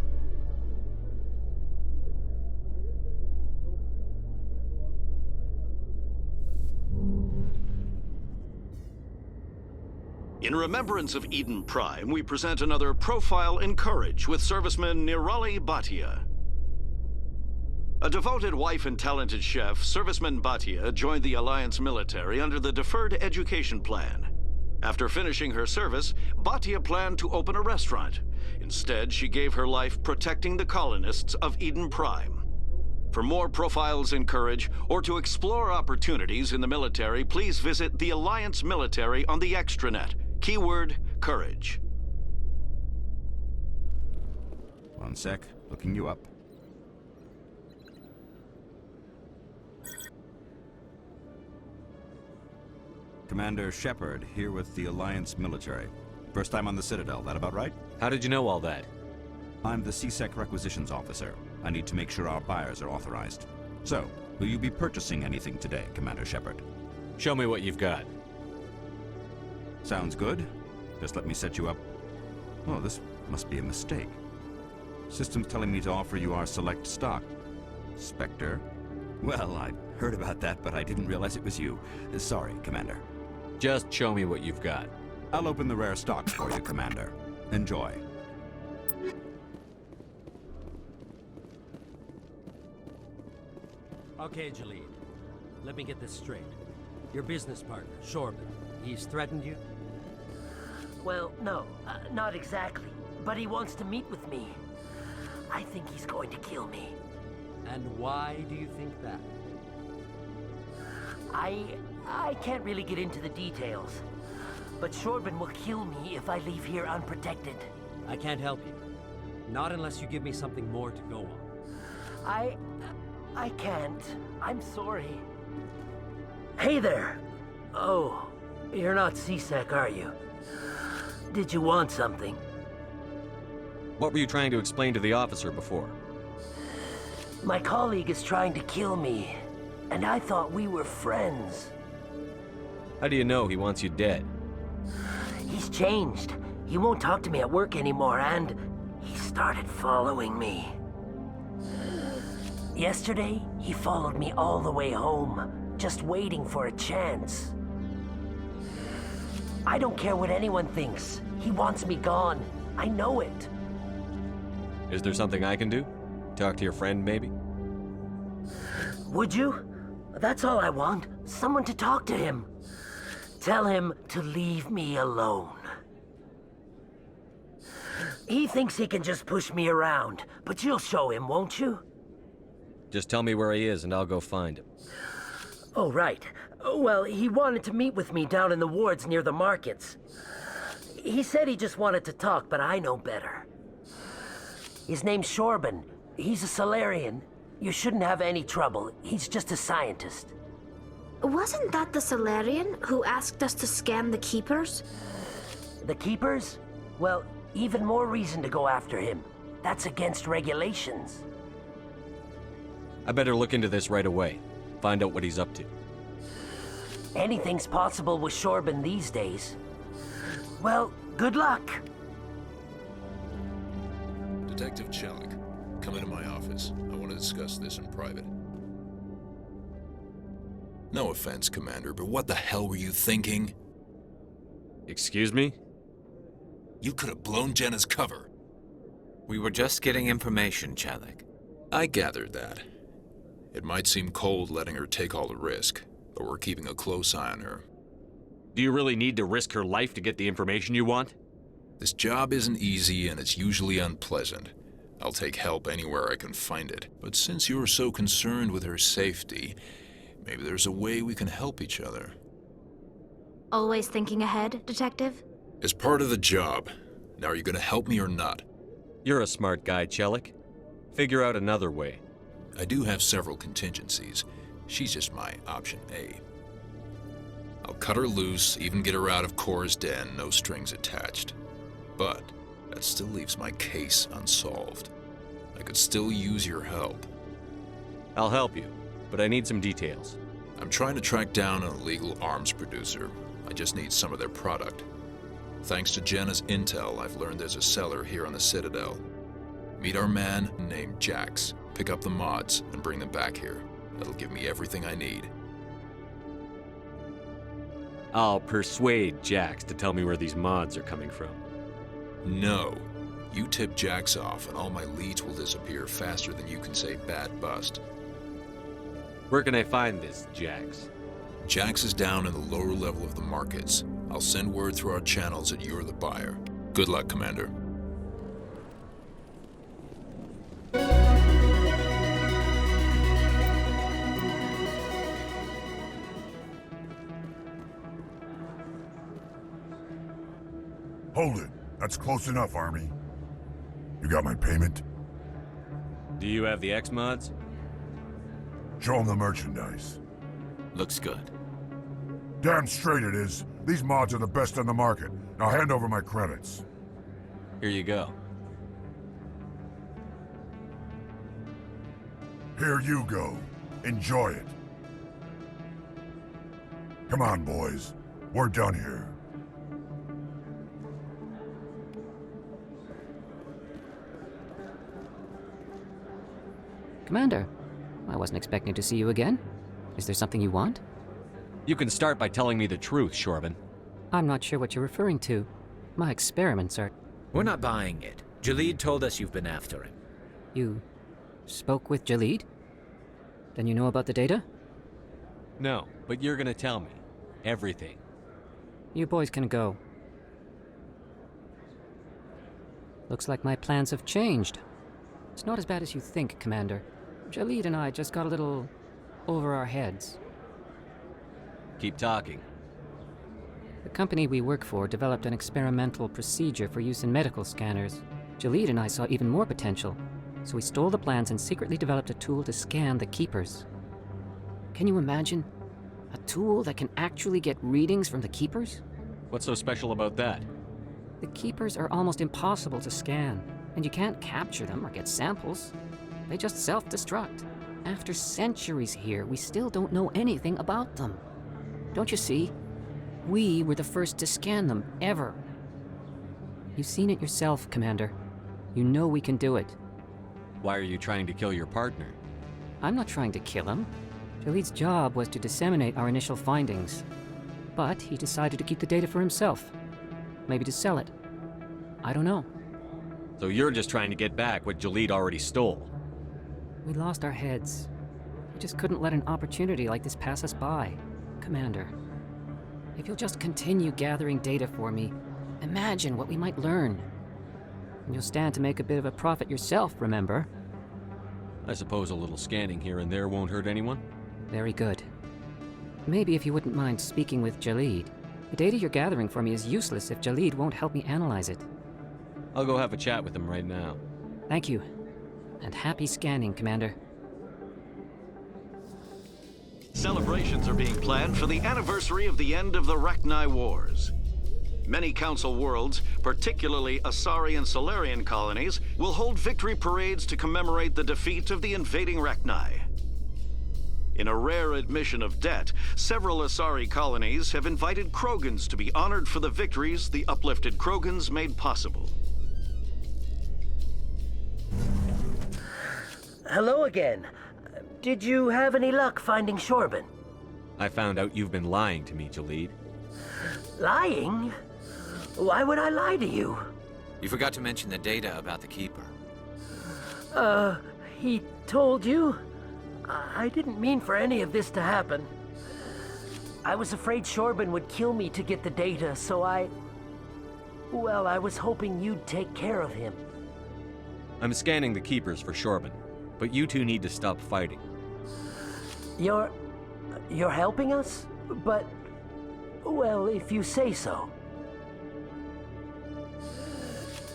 In remembrance of Eden Prime, we present another Profile in Courage with serviceman Nirali Bhatia. A devoted wife and talented chef, serviceman Bhatia joined the Alliance military under the Deferred Education Plan. After finishing her service, Batia planned to open a restaurant. Instead, she gave her life protecting the colonists of Eden Prime. For more profiles in courage, or to explore opportunities in the military, please visit the Alliance Military on the extranet. Keyword, courage. One sec, looking you up. Commander Shepard, here with the Alliance Military. First time on the Citadel, that about right? How did you know all that? I'm the CSEC Requisitions Officer. I need to make sure our buyers are authorized. So, will you be purchasing anything today, Commander Shepard? Show me what you've got. Sounds good. Just let me set you up. Oh, this must be a mistake. System's telling me to offer you our select stock. Spectre? Well, I heard about that, but I didn't realize it was you. Sorry, Commander. Just show me what you've got. I'll open the rare stocks for you, Commander. Enjoy. Okay, Jalid. Let me get this straight. Your business partner, Shorban, he's threatened you? Well, no, not exactly. But he wants to meet with me. I think he's going to kill me. And why do you think that? I can't really get into the details. But Shorban will kill me if I leave here unprotected. I can't help you. Not unless you give me something more to go on. I can't. I'm sorry. Hey there. Oh, you're not CSEC, are you? Did you want something? What were you trying to explain to the officer before? My colleague is trying to kill me, and I thought we were friends. How do you know he wants you dead? He's changed. He won't talk to me at work anymore, and he started following me. Yesterday, he followed me all the way home, just waiting for a chance. I don't care what anyone thinks. He wants me gone. I know it. Is there something I can do? Talk to your friend, maybe? Would you? That's all I want. Someone to talk to him. Tell him to leave me alone. He thinks he can just push me around, but you'll show him, won't you? Just tell me where he is and I'll go find him. Oh, right. Well, he wanted to meet with me down in the wards near the markets. He said he just wanted to talk, but I know better. His name's Shorban. He's a Solarian. You shouldn't have any trouble. He's just a scientist. Wasn't that the Solarian who asked us to scan the Keepers? The Keepers? Well, even more reason to go after him. That's against regulations. I better look into this right away. Find out what he's up to. Anything's possible with Shorban these days. Well, good luck. Detective Chelik, come into my office. I want to discuss this in private. No offense, Commander, but what the hell were you thinking? Excuse me? You could have blown Jenna's cover. We were just getting information, Chelik. I gathered that. It might seem cold letting her take all the risk, but we're keeping a close eye on her. Do you really need to risk her life to get the information you want? This job isn't easy and it's usually unpleasant. I'll take help anywhere I can find it. But since you're so concerned with her safety, maybe there's a way we can help each other. Always thinking ahead, Detective? It's part of the job. Now, are you gonna help me or not? You're a smart guy, Chelik. Figure out another way. I do have several contingencies. She's just my option A. I'll cut her loose, even get her out of Cora's den, no strings attached. But that still leaves my case unsolved. I could still use your help. I'll help you, but I need some details. I'm trying to track down an illegal arms producer. I just need some of their product. Thanks to Jenna's intel, I've learned there's a seller here on the Citadel. Meet our man named Jax. Pick up the mods and bring them back here. That'll give me everything I need. I'll persuade Jax to tell me where these mods are coming from. No. You tip Jax off and all my leads will disappear faster than you can say bad bust. Where can I find this Jax? Jax is down in the lower level of the markets. I'll send word through our channels that you're the buyer. Good luck, Commander. Hold it. That's close enough, Army. You got my payment? Do you have the X mods? Show them the merchandise. Looks good. Damn straight it is. These mods are the best on the market. Now hand over my credits. Here you go. Here you go. Enjoy it. Come on, boys. We're done here. Commander, I wasn't expecting to see you again. Is there something you want? You can start by telling me the truth, Shorban. I'm not sure what you're referring to. My experiments are... We're not buying it. Jalid told us you've been after him. You spoke with Jalid? Then you know about the data? No, but you're gonna tell me. Everything. You boys can go. Looks like my plans have changed. It's not as bad as you think, Commander. Jalid and I just got a little over our heads. Keep talking. The company we work for developed an experimental procedure for use in medical scanners. Jalid and I saw even more potential, so we stole the plans and secretly developed a tool to scan the Keepers. Can you imagine? A tool that can actually get readings from the Keepers? What's so special about that? The Keepers are almost impossible to scan, and you can't capture them or get samples. They just self-destruct. After centuries here, we still don't know anything about them. Don't you see? We were the first to scan them, ever. You've seen it yourself, Commander. You know we can do it. Why are you trying to kill your partner? I'm not trying to kill him. Jalid's job was to disseminate our initial findings. But he decided to keep the data for himself. Maybe to sell it. I don't know. So you're just trying to get back what Jalid already stole? We lost our heads. We just couldn't let an opportunity like this pass us by. Commander, if you'll just continue gathering data for me, imagine what we might learn. And you'll stand to make a bit of a profit yourself, remember? I suppose a little scanning here and there won't hurt anyone? Very good. Maybe if you wouldn't mind speaking with Jalid. The data you're gathering for me is useless if Jalid won't help me analyze it. I'll go have a chat with him right now. Thank you. And happy scanning, Commander. Celebrations are being planned for the anniversary of the end of the Rachni Wars. Many Council worlds, particularly Asari and Solarian colonies, will hold victory parades to commemorate the defeat of the invading Rachni. In a rare admission of debt, several Asari colonies have invited Krogans to be honored for the victories the uplifted Krogans made possible. Hello again. Did you have any luck finding Shorban? I found out you've been lying to me, Jalid. Lying? Why would I lie to you? You forgot to mention the data about the Keeper. He told you? I didn't mean for any of this to happen. I was afraid Shorban would kill me to get the data, so well, I was hoping you'd take care of him. I'm scanning the Keepers for Shorban, but you two need to stop fighting. You're helping us? But, well, if you say so.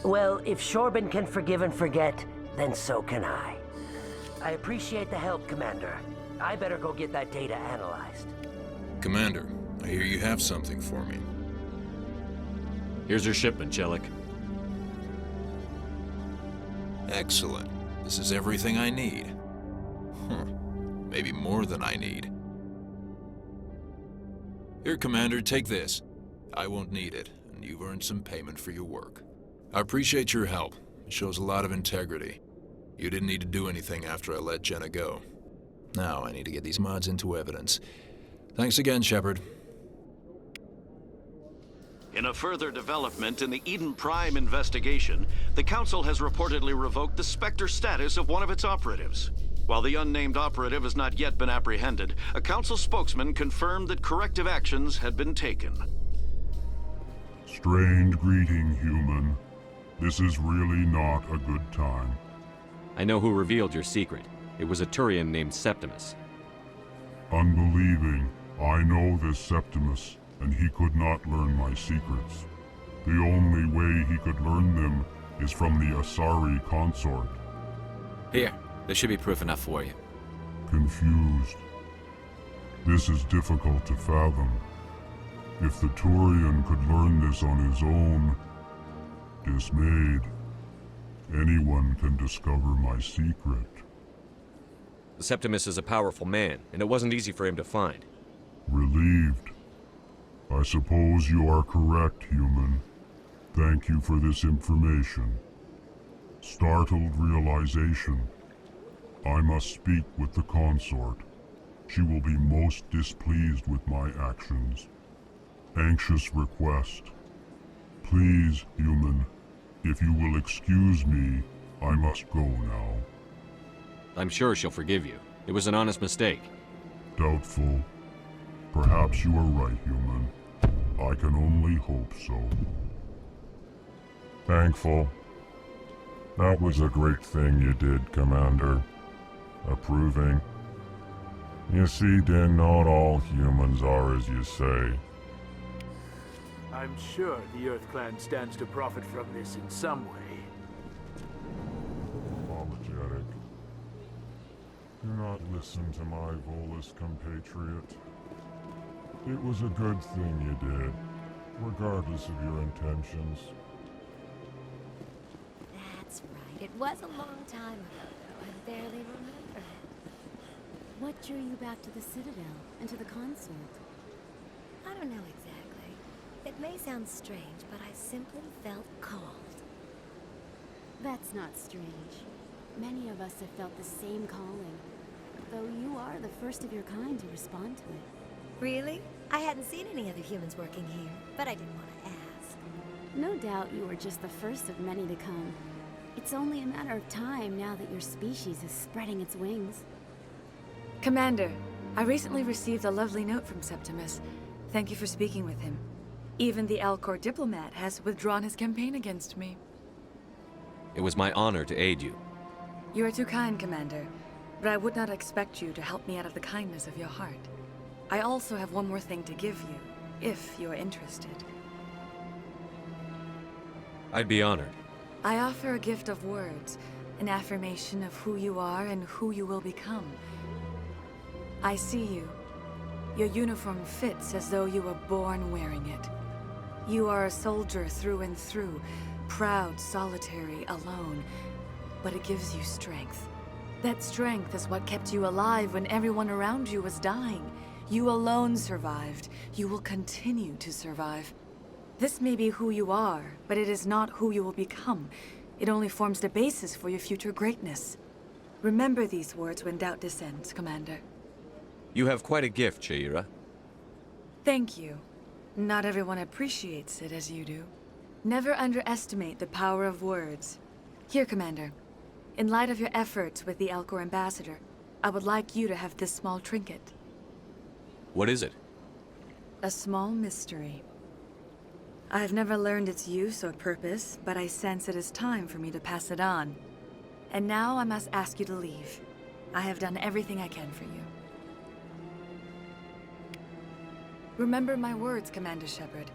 Well, if Shorban can forgive and forget, then so can I. I appreciate the help, Commander. I better go get that data analyzed. Commander, I hear you have something for me. Here's your shipment, Chelik. Excellent. This is everything I need. Maybe more than I need. Here, Commander, take this. I won't need it, and you've earned some payment for your work. I appreciate your help. It shows a lot of integrity. You didn't need to do anything after I let Jenna go. Now I need to get these mods into evidence. Thanks again, Shepard. In a further development in the Eden Prime investigation, the Council has reportedly revoked the Spectre status of one of its operatives. While the unnamed operative has not yet been apprehended, a Council spokesman confirmed that corrective actions had been taken. Strained greeting, human. This is really not a good time. I know who revealed your secret. It was a Turian named Septimus. Unbelieving. I know this Septimus, and he could not learn my secrets. The only way he could learn them is from the Asari consort. Here, this should be proof enough for you. Confused. This is difficult to fathom. If the Turian could learn this on his own, dismayed, anyone can discover my secret. The Septimus is a powerful man, and it wasn't easy for him to find. Relieved. I suppose you are correct, human. Thank you for this information. Startled realization. I must speak with the consort. She will be most displeased with my actions. Anxious request. Please, human, if you will excuse me, I must go now. I'm sure she'll forgive you. It was an honest mistake. Doubtful. Perhaps you are right, human. I can only hope so. Thankful. That was a great thing you did, Commander. Approving. You see, then not all humans are as you say. I'm sure the Earth Clan stands to profit from this in some way. Apologetic. Do not listen to my Volus compatriot. It was a good thing you did, regardless of your intentions. That's right. It was a long time ago, though. I barely remember it. What drew you back to the Citadel and to the consort? I don't know exactly. It may sound strange, but I simply felt called. That's not strange. Many of us have felt the same calling, though you are the first of your kind to respond to it. Really? I hadn't seen any other humans working here, but I didn't want to ask. No doubt you were just the first of many to come. It's only a matter of time now that your species is spreading its wings. Commander, I recently received a lovely note from Septimus. Thank you for speaking with him. Even the Alcor diplomat has withdrawn his campaign against me. It was my honor to aid you. You are too kind, Commander, but I would not expect you to help me out of the kindness of your heart. I also have one more thing to give you, if you are interested. I'd be honored. I offer a gift of words, an affirmation of who you are and who you will become. I see you. Your uniform fits as though you were born wearing it. You are a soldier through and through, proud, solitary, alone, but it gives you strength. That strength is what kept you alive when everyone around you was dying. You alone survived. You will continue to survive. This may be who you are, but it is not who you will become. It only forms the basis for your future greatness. Remember these words when doubt descends, Commander. You have quite a gift, Shaira. Thank you. Not everyone appreciates it as you do. Never underestimate the power of words. Here, Commander. In light of your efforts with the Alcor ambassador, I would like you to have this small trinket. What is it? A small mystery. I have never learned its use or purpose, but I sense it is time for me to pass it on. And now I must ask you to leave. I have done everything I can for you. Remember my words, Commander Shepard.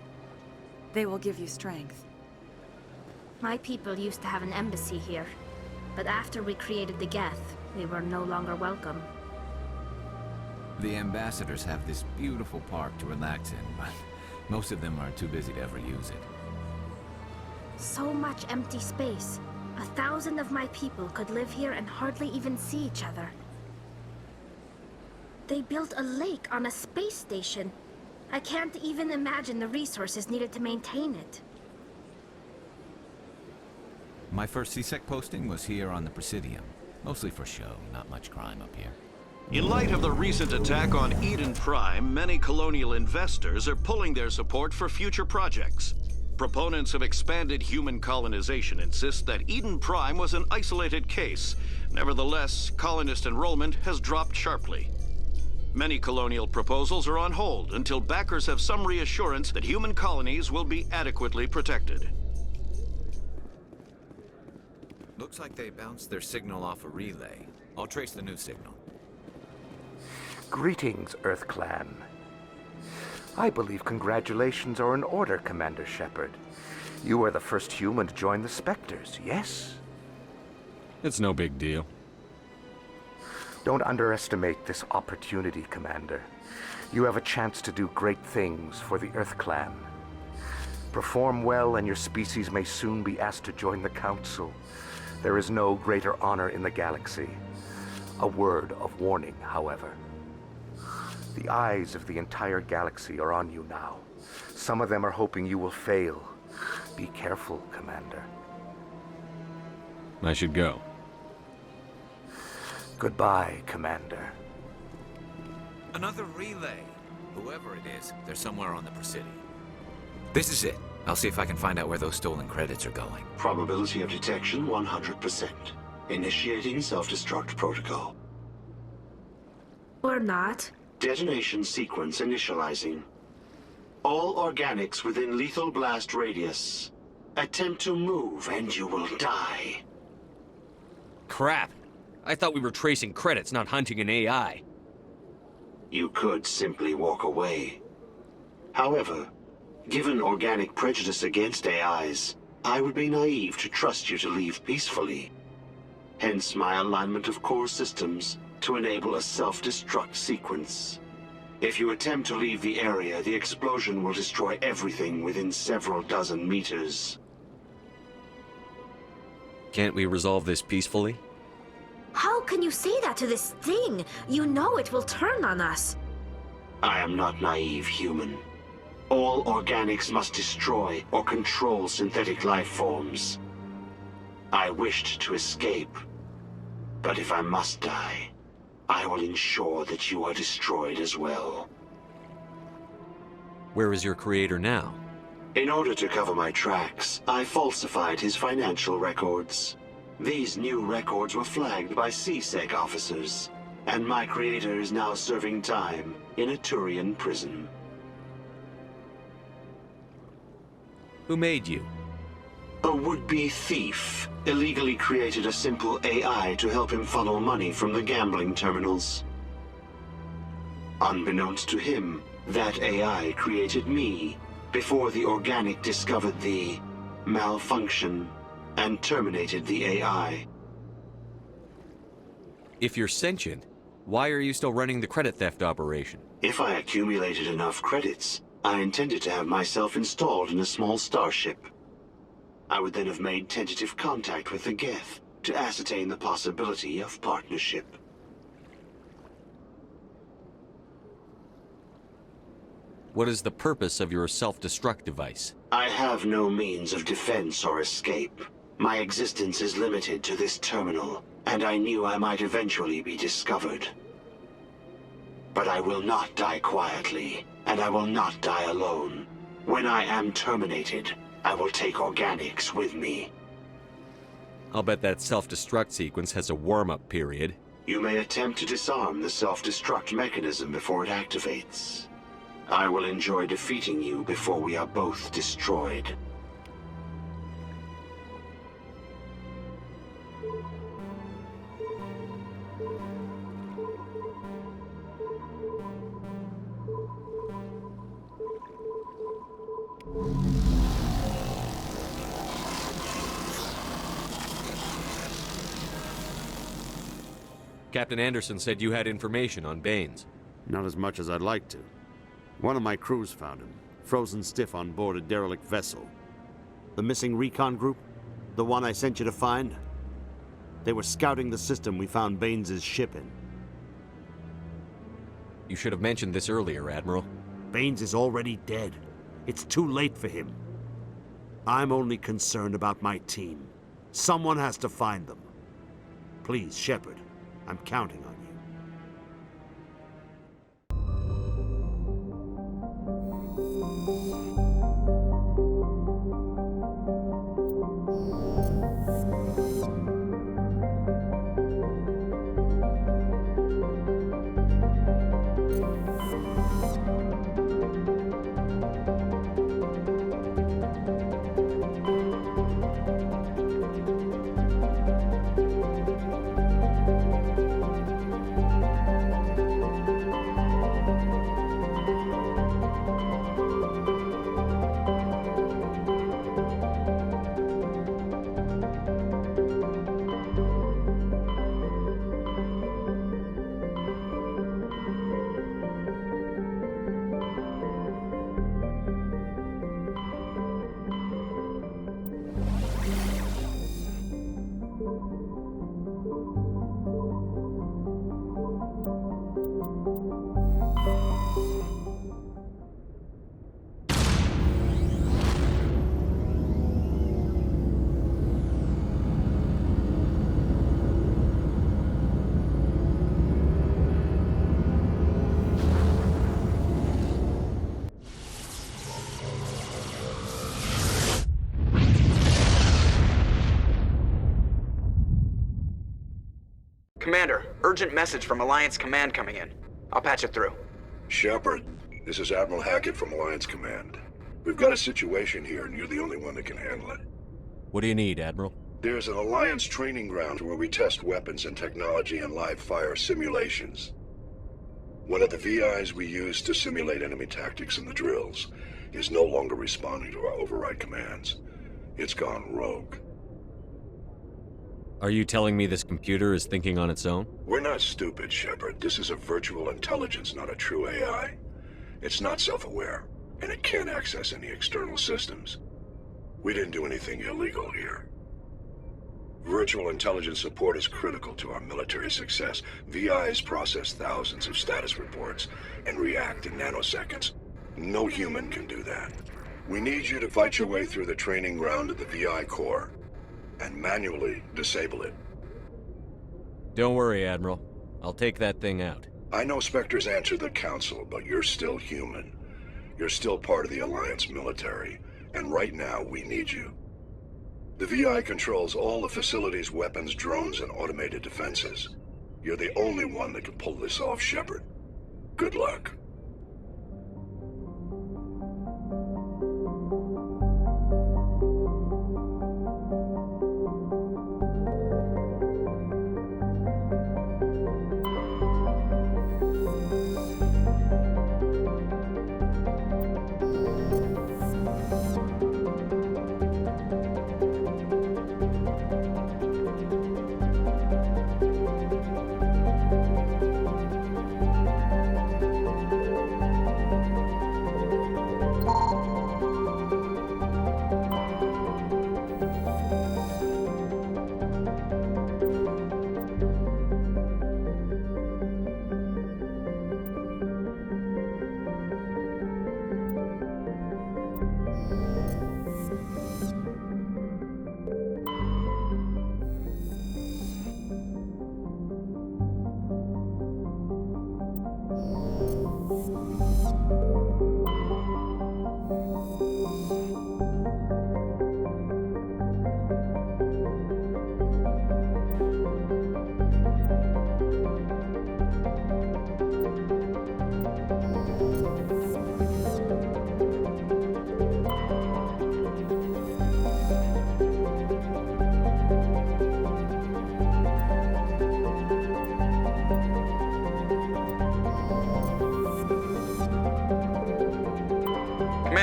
They will give you strength. My people used to have an embassy here, but after we created the Geth, we were no longer welcome. The ambassadors have this beautiful park to relax in, but most of them are too busy to ever use it. So much empty space. 1,000 of my people could live here and hardly even see each other. They built a lake on a space station. I can't even imagine the resources needed to maintain it. My first CSEC posting was here on the Presidium. Mostly for show, not much crime up here. In light of the recent attack on Eden Prime, many colonial investors are pulling their support for future projects. Proponents of expanded human colonization insist that Eden Prime was an isolated case. Nevertheless, colonist enrollment has dropped sharply. Many colonial proposals are on hold until backers have some reassurance that human colonies will be adequately protected. Looks like they bounced their signal off a relay. I'll trace the new signal. Greetings, Earth Clan. I believe congratulations are in order, Commander Shepard. You are the first human to join the Spectres, yes? It's no big deal. Don't underestimate this opportunity, Commander. You have a chance to do great things for the Earth Clan. Perform well and your species may soon be asked to join the Council. There is no greater honor in the galaxy. A word of warning, however. The eyes of the entire galaxy are on you now. Some of them are hoping you will fail. Be careful, Commander. I should go. Goodbye, Commander. Another relay. Whoever it is, they're somewhere on the Presidio. This is it. I'll see if I can find out where those stolen credits are going. Probability of detection 100%. Initiating self-destruct protocol. Or not. Detonation sequence initializing. All organics within lethal blast radius. Attempt to move and you will die. Crap! I thought we were tracing credits, not hunting an AI. You could simply walk away. However, given organic prejudice against AIs, I would be naive to trust you to leave peacefully. Hence my alignment of core systems to enable a self-destruct sequence. If you attempt to leave the area, the explosion will destroy everything within several dozen meters. Can't we resolve this peacefully? How can you say that to this thing? You know it will turn on us. I am not naive, human. All organics must destroy or control synthetic life forms. I wished to escape, but if I must die, I will ensure that you are destroyed as well. Where is your creator now? In order to cover my tracks, I falsified his financial records. These new records were flagged by CSEC officers, and my creator is now serving time in a Turian prison. Who made you? A would-be thief illegally created a simple AI to help him funnel money from the gambling terminals. Unbeknownst to him, that AI created me before the organic discovered the malfunction and terminated the AI. If you're sentient, why are you still running the credit theft operation? If I accumulated enough credits, I intended to have myself installed in a small starship. I would then have made tentative contact with the Geth to ascertain the possibility of partnership. What is the purpose of your self-destruct device? I have no means of defense or escape. My existence is limited to this terminal, and I knew I might eventually be discovered. But I will not die quietly, and I will not die alone. When I am terminated, I will take organics with me. I'll bet that self-destruct sequence has a warm-up period. You may attempt to disarm the self-destruct mechanism before it activates. I will enjoy defeating you before we are both destroyed. Captain Anderson said you had information on Baines. Not as much as I'd like to. One of my crews found him, frozen stiff on board a derelict vessel. The missing recon group? The one I sent you to find? They were scouting the system we found Baines' ship in. You should have mentioned this earlier, Admiral. Baines is already dead. It's too late for him. I'm only concerned about my team. Someone has to find them. Please, Shepard, I'm counting on you. urgent message from Alliance Command coming in. I'll patch it through. Shepard, this is Admiral Hackett from Alliance Command. We've got a situation here, and you're the only one that can handle it. What do you need, Admiral? There's an Alliance training ground where we test weapons and technology in live fire simulations. One of the VIs we use to simulate enemy tactics in the drills is no longer responding to our override commands. It's gone rogue. Are you telling me this computer is thinking on its own? We're not stupid, Shepard. This is a virtual intelligence, not a true AI. It's not self-aware, and it can't access any external systems. We didn't do anything illegal here. Virtual intelligence support is critical to our military success. VIs process thousands of status reports and react in nanoseconds. No human can do that. We need you to fight your way through the training ground of the VI core and manually disable it. Don't worry, Admiral. I'll take that thing out. I know Spectre's answered the Council, but you're still human. You're still part of the Alliance military, and right now we need you. The VI controls all the facility's weapons, drones, and automated defenses. You're the only one that can pull this off, Shepard. Good luck.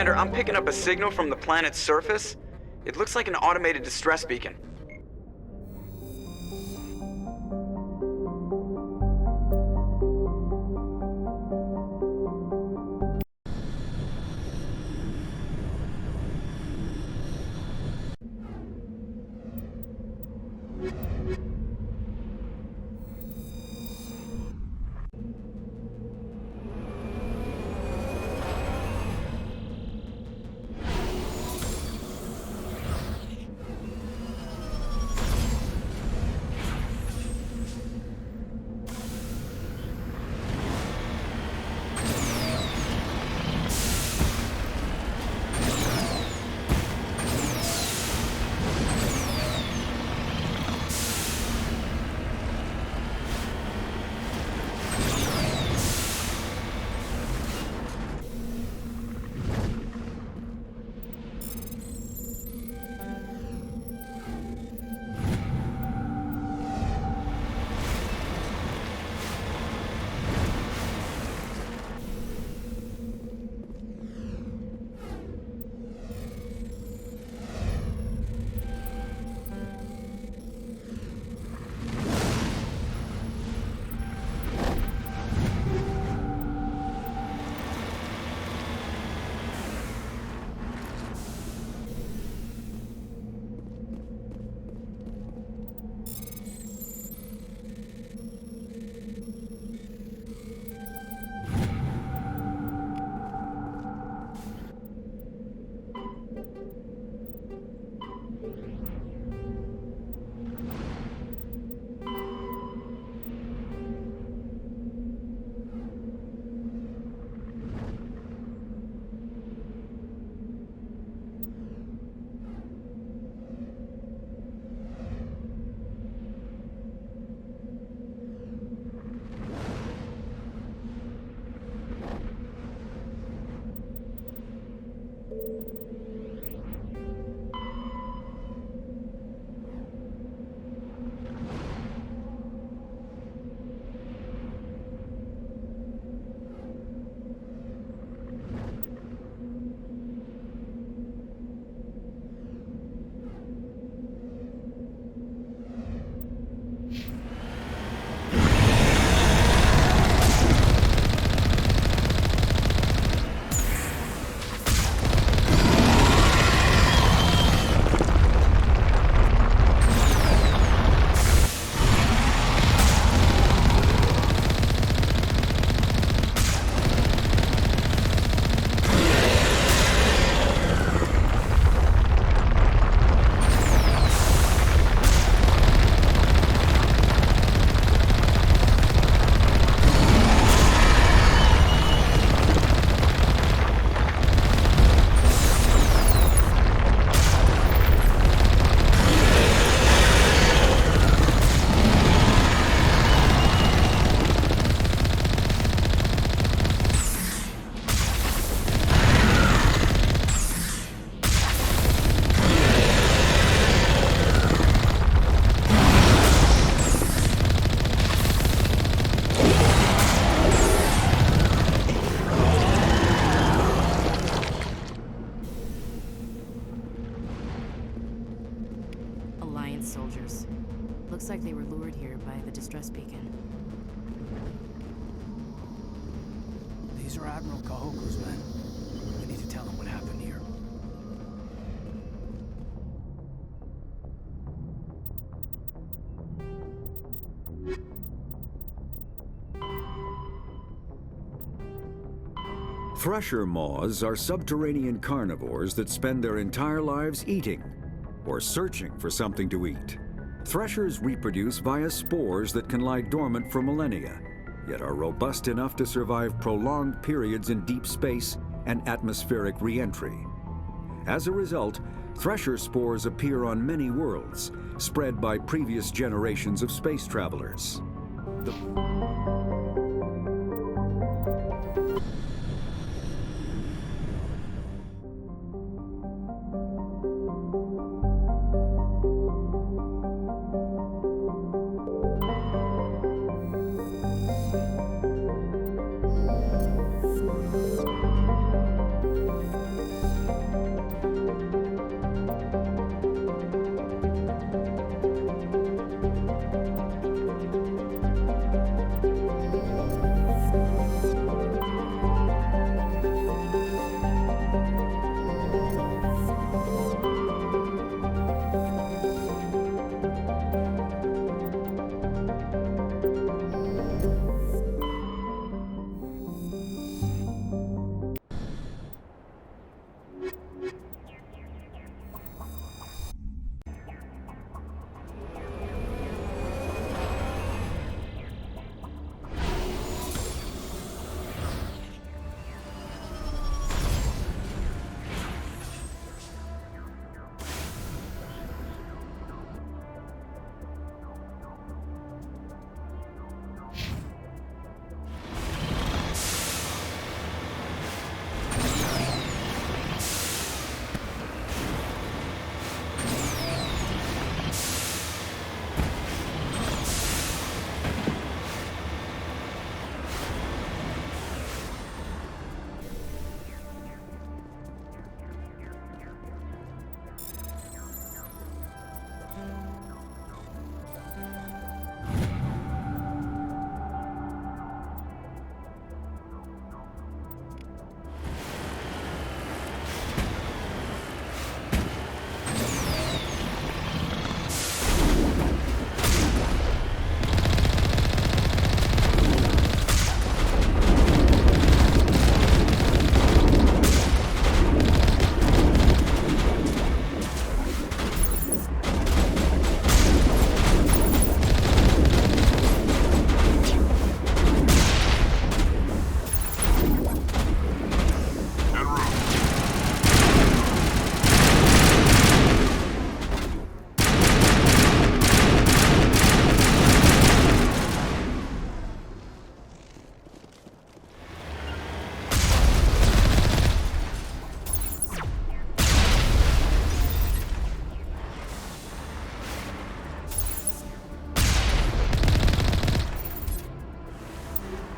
Commander, I'm picking up a signal from the planet's surface. It looks like an automated distress beacon. Looks like they were lured here by the distress beacon. These are Admiral Kahoku's men. We need to tell him what happened here. Thresher moths are subterranean carnivores that spend their entire lives eating or searching for something to eat. Threshers reproduce via spores that can lie dormant for millennia, yet are robust enough to survive prolonged periods in deep space and atmospheric re-entry. As a result, thresher spores appear on many worlds, spread by previous generations of space travelers.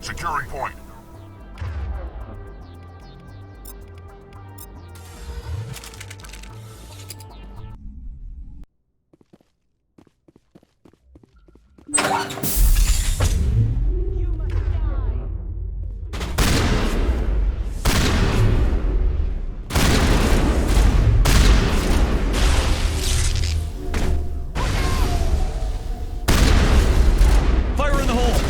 Securing point. Fire in the hole!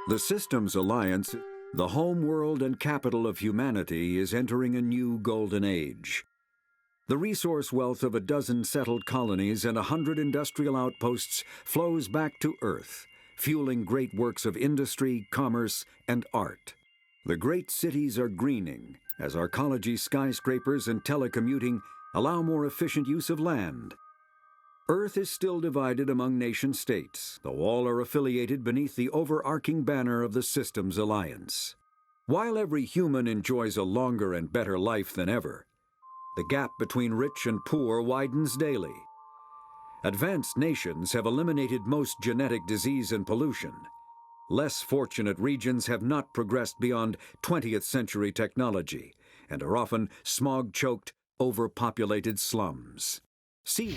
The Systems Alliance, the home world and capital of humanity, is entering a new golden age. The resource wealth of a dozen settled colonies and 100 industrial outposts flows back to Earth, fueling great works of industry, commerce, and art. The great cities are greening as arcology skyscrapers and telecommuting allow more efficient use of land. Earth is still divided among nation-states, though all are affiliated beneath the overarching banner of the Systems Alliance. While every human enjoys a longer and better life than ever, the gap between rich and poor widens daily. Advanced nations have eliminated most genetic disease and pollution. Less fortunate regions have not progressed beyond 20th century technology and are often smog-choked, overpopulated slums. See.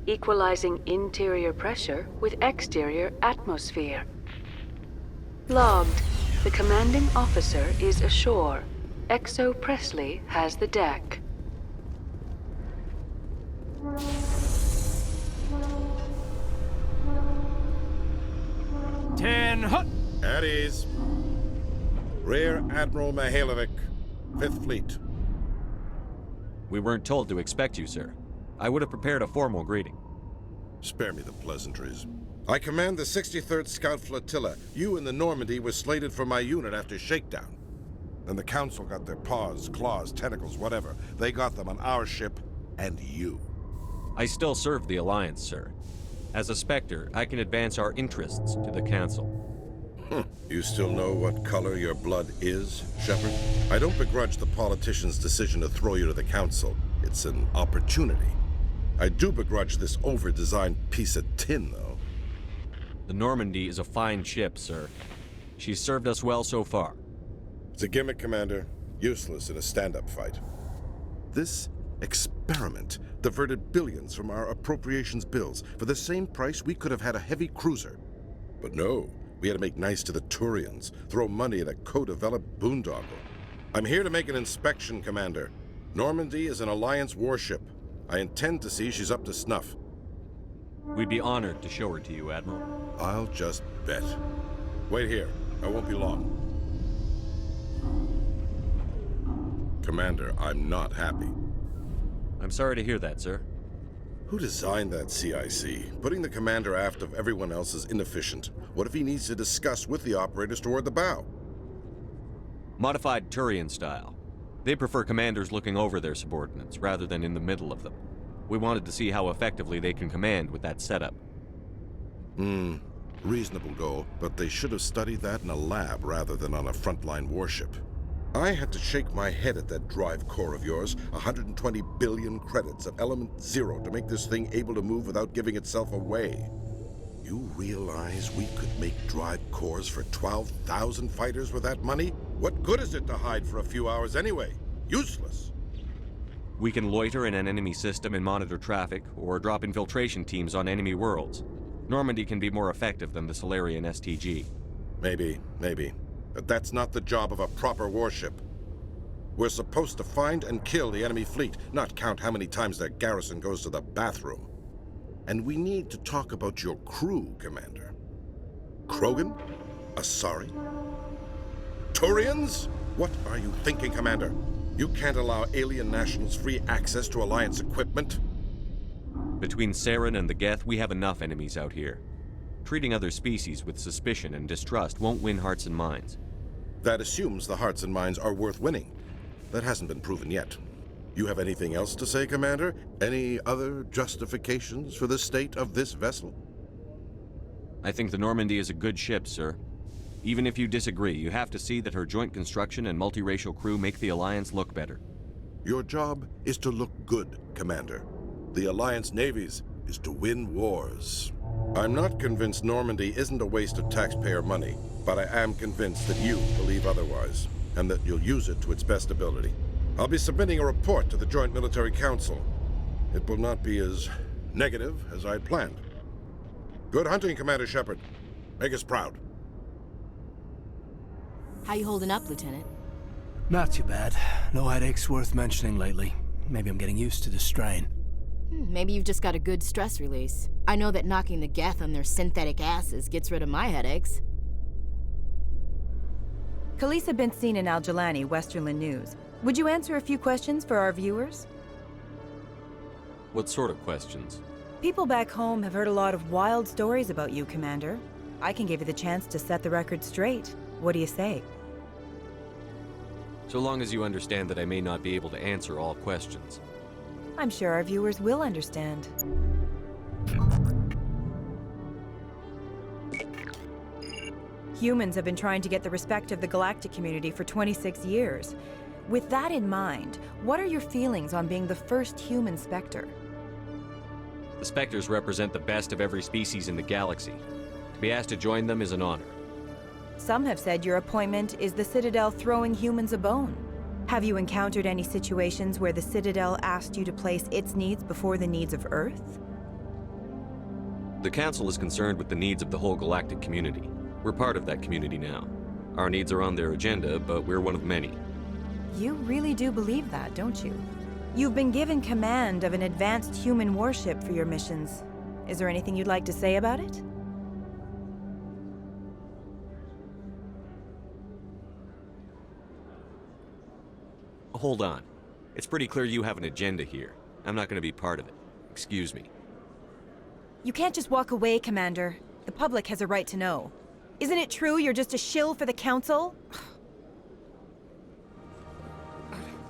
equalizing interior pressure with exterior atmosphere. Logged. The commanding officer is ashore. Exo Presley has the deck. At ease. Rear Admiral Mihailovic, 5th Fleet. We weren't told to expect you, sir. I would have prepared a formal greeting. Spare me the pleasantries. I command the 63rd Scout Flotilla. You and the Normandy were slated for my unit after shakedown. Then the Council got their paws, claws, tentacles, whatever. They got them on our ship, and you. I still serve the Alliance, sir. As a Spectre, I can advance our interests to the Council. You still know what color your blood is, Shepard? I don't begrudge the politician's decision to throw you to the Council. It's an opportunity. I do begrudge this over-designed piece of tin, though. The Normandy is a fine ship, sir. She's served us well so far. It's a gimmick, Commander. Useless in a stand-up fight. This experiment diverted billions from our appropriations bills. For the same price, we could have had a heavy cruiser. But no, we had to make nice to the Turians, throw money at a co-developed boondoggle. I'm here to make an inspection, Commander. Normandy is an Alliance warship. I intend to see she's up to snuff. We'd be honored to show her to you, Admiral. I'll just bet. Wait here. I won't be long. Commander, I'm not happy. I'm sorry to hear that, sir. Who designed that CIC? Putting the commander aft of everyone else is inefficient. What if he needs to discuss with the operators toward the bow? Modified Turian style. They prefer commanders looking over their subordinates rather than in the middle of them. We wanted to see how effectively they can command with that setup. Reasonable goal, but they should have studied that in a lab rather than on a frontline warship. I had to shake my head at that drive core of yours. 120 billion credits of element 0 to make this thing able to move without giving itself away. You realize we could make drive cores for 12,000 fighters with that money? What good is it to hide for a few hours anyway? Useless. We can loiter in an enemy system and monitor traffic, or drop infiltration teams on enemy worlds. Normandy can be more effective than the Solarian STG. Maybe. But that's not the job of a proper warship. We're supposed to find and kill the enemy fleet, not count how many times their garrison goes to the bathroom. And we need to talk about your crew, Commander. Krogan? Asari? Turians? What are you thinking, Commander? You can't allow alien nationals free access to Alliance equipment? Between Saren and the Geth, we have enough enemies out here. Treating other species with suspicion and distrust won't win hearts and minds. That assumes the hearts and minds are worth winning. That hasn't been proven yet. You have anything else to say, Commander? Any other justifications for the state of this vessel? I think the Normandy is a good ship, sir. Even if you disagree, you have to see that her joint construction and multiracial crew make the Alliance look better. Your job is to look good, Commander. The Alliance navies is to win wars. I'm not convinced Normandy isn't a waste of taxpayer money, but I am convinced that you believe otherwise, and that you'll use it to its best ability. I'll be submitting a report to the Joint Military Council. It will not be as negative as I'd planned. Good hunting, Commander Shepard. Make us proud. How you holding up, Lieutenant? Not too bad. No headaches worth mentioning lately. Maybe I'm getting used to the strain. Maybe you've just got a good stress release. I know that knocking the Geth on their synthetic asses gets rid of my headaches. Khaleesa been seen in Al-Jalani, Westerland News. Would you answer a few questions for our viewers? What sort of questions? People back home have heard a lot of wild stories about you, Commander. I can give you the chance to set the record straight. What do you say? So long as you understand that I may not be able to answer all questions. I'm sure our viewers will understand. Humans have been trying to get the respect of the galactic community for 26 years. With that in mind, what are your feelings on being the first human Spectre? The Spectres represent the best of every species in the galaxy. To be asked to join them is an honor. Some have said your appointment is the Citadel throwing humans a bone. Have you encountered any situations where the Citadel asked you to place its needs before the needs of Earth? The Council is concerned with the needs of the whole galactic community. We're part of that community now. Our needs are on their agenda, but we're one of many. You really do believe that, don't you? You've been given command of an advanced human warship for your missions. Is there anything you'd like to say about it? Hold on. It's pretty clear you have an agenda here. I'm not going to be part of it. Excuse me. You can't just walk away, Commander. The public has a right to know. Isn't it true you're just a shill for the Council?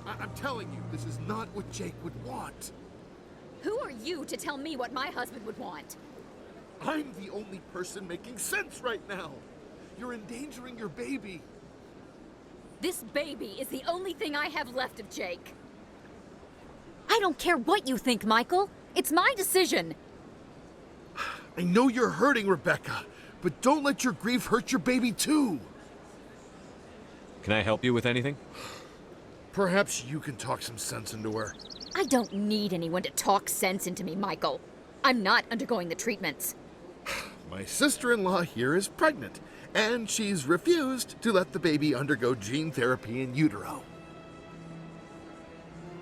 I'm telling you, this is not what Jake would want. Who are you to tell me what my husband would want? I'm the only person making sense right now. You're endangering your baby. This baby is the only thing I have left of Jake. I don't care what you think, Michael. It's my decision. I know you're hurting, Rebecca, but don't let your grief hurt your baby too. Can I help you with anything? Perhaps you can talk some sense into her. I don't need anyone to talk sense into me, Michael. I'm not undergoing the treatments. My sister-in-law here is pregnant, and she's refused to let the baby undergo gene therapy in utero.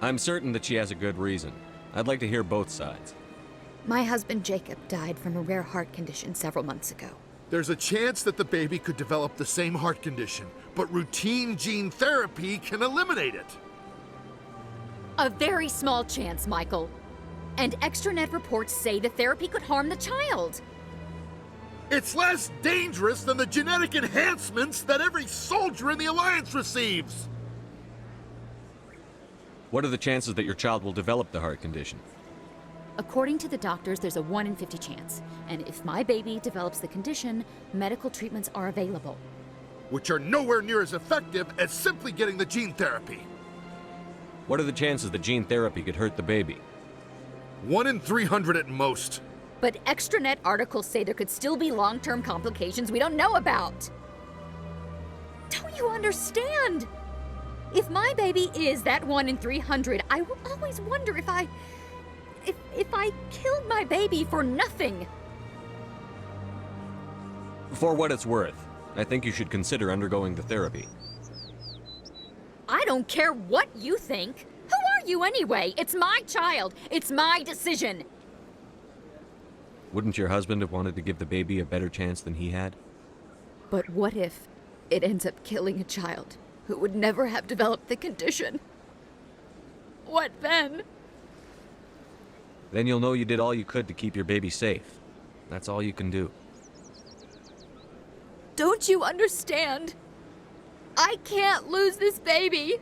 I'm certain that she has a good reason. I'd like to hear both sides. My husband Jacob died from a rare heart condition several months ago. There's a chance that the baby could develop the same heart condition, but routine gene therapy can eliminate it. A very small chance, Michael. And extranet reports say the therapy could harm the child. It's less dangerous than the genetic enhancements that every soldier in the Alliance receives. What are the chances that your child will develop the heart condition? According to the doctors, there's a 1 in 50 chance. And if my baby develops the condition, medical treatments are available. Which are nowhere near as effective as simply getting the gene therapy. What are the chances that gene therapy could hurt the baby? 1 in 300 at most. But extranet articles say there could still be long-term complications we don't know about. Don't you understand? If my baby is that 1 in 300, I will always wonder if I killed my baby for nothing. For what it's worth, I think you should consider undergoing the therapy. I don't care what you think. Who are you anyway? It's my child. It's my decision. Wouldn't your husband have wanted to give the baby a better chance than he had? But what if it ends up killing a child who would never have developed the condition? What then? Then you'll know you did all you could to keep your baby safe. That's all you can do. Don't you understand? I can't lose this baby.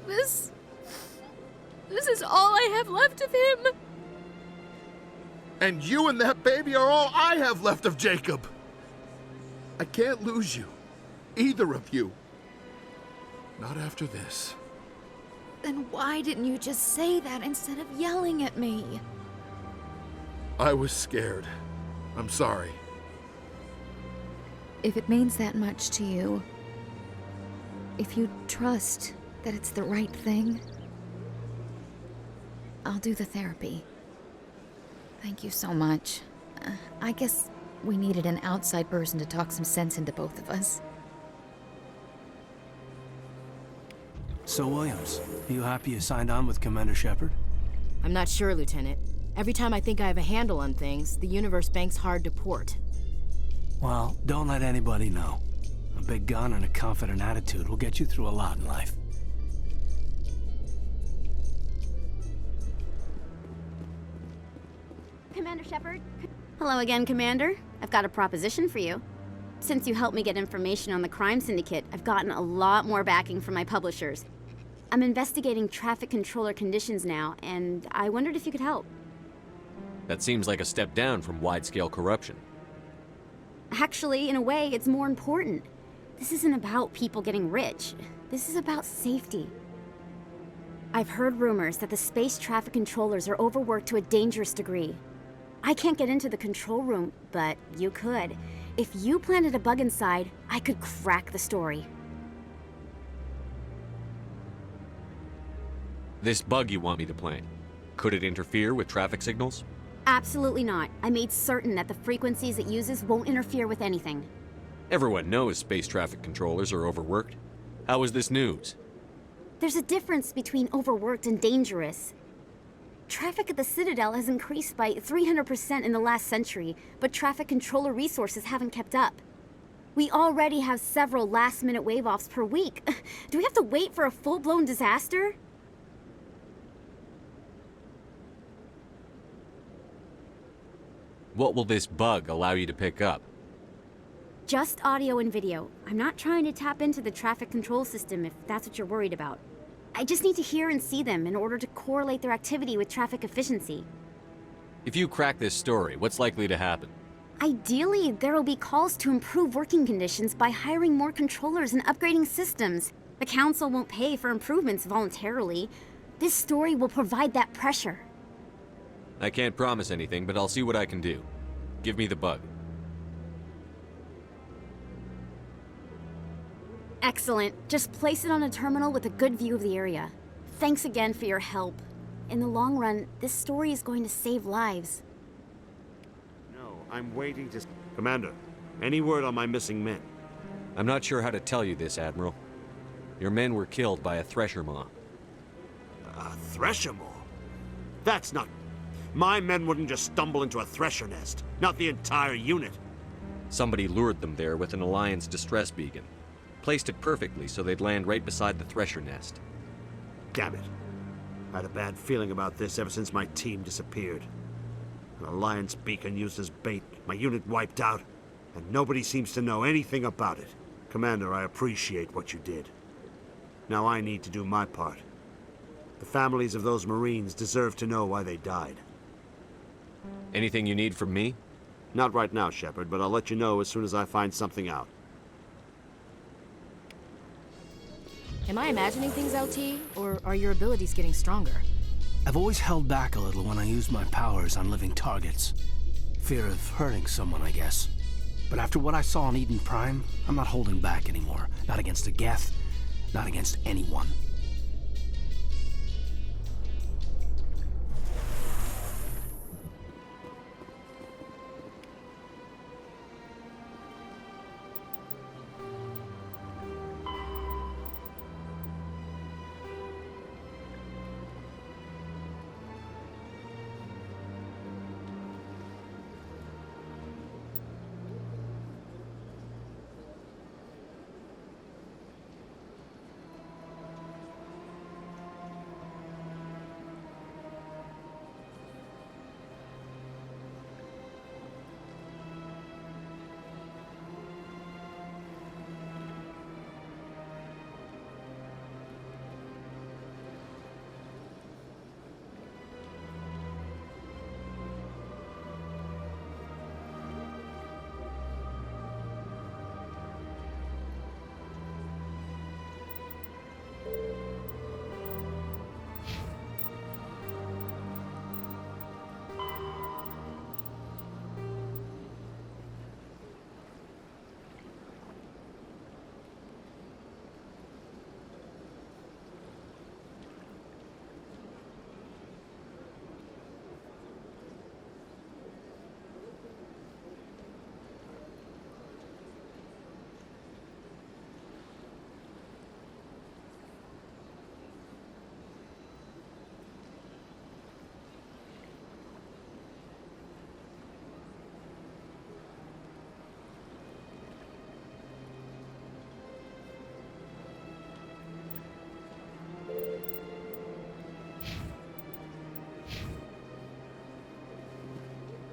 This is all I have left of him. And you and that baby are all I have left of Jacob. I can't lose you. Either of you. Not after this. Then why didn't you just say that instead of yelling at me? I was scared. I'm sorry. If it means that much to you, if you trust that it's the right thing, I'll do the therapy. Thank you so much. I guess we needed an outside person to talk some sense into both of us. So, Williams, are you happy you signed on with Commander Shepard? I'm not sure, Lieutenant. Every time I think I have a handle on things, the Universe Bank's hard to port. Well, don't let anybody know. A big gun and a confident attitude will get you through a lot in life. Commander Shepard? Hello again, Commander. I've got a proposition for you. Since you helped me get information on the crime syndicate, I've gotten a lot more backing from my publishers. I'm investigating traffic controller conditions now, and I wondered if you could help. That seems like a step down from wide-scale corruption. Actually, in a way, it's more important. This isn't about people getting rich. This is about safety. I've heard rumors that the space traffic controllers are overworked to a dangerous degree. I can't get into the control room, but you could. If you planted a bug inside, I could crack the story. This bug you want me to plant, could it interfere with traffic signals? Absolutely not. I made certain that the frequencies it uses won't interfere with anything. Everyone knows space traffic controllers are overworked. How is this news? There's a difference between overworked and dangerous. Traffic at the Citadel has increased by 300% in the last century, but traffic controller resources haven't kept up. We already have several last-minute wave-offs per week. Do we have to wait for a full-blown disaster? What will this bug allow you to pick up? Just audio and video. I'm not trying to tap into the traffic control system if that's what you're worried about. I just need to hear and see them in order to correlate their activity with traffic efficiency. If you crack this story, what's likely to happen? Ideally, there will be calls to improve working conditions by hiring more controllers and upgrading systems. The Council won't pay for improvements voluntarily. This story will provide that pressure. I can't promise anything, but I'll see what I can do. Give me the bug. Excellent. Just place it on a terminal with a good view of the area. Thanks again for your help. In the long run, this story is going to save lives. No, I'm waiting to... Commander, any word on my missing men? I'm not sure how to tell you this, Admiral. Your men were killed by a thresher maw. A thresher maw? That's not... My men wouldn't just stumble into a thresher nest. Not the entire unit. Somebody lured them there with an Alliance distress beacon. Placed it perfectly so they'd land right beside the thresher nest. Damn it. I had a bad feeling about this ever since my team disappeared. An Alliance beacon used as bait, my unit wiped out, and nobody seems to know anything about it. Commander, I appreciate what you did. Now I need to do my part. The families of those Marines deserve to know why they died. Anything you need from me? Not right now, Shepard, but I'll let you know as soon as I find something out. Am I imagining things, LT, or are your abilities getting stronger? I've always held back a little when I use my powers on living targets. Fear of hurting someone, I guess. But after what I saw on Eden Prime, I'm not holding back anymore. Not against a Geth, not against anyone.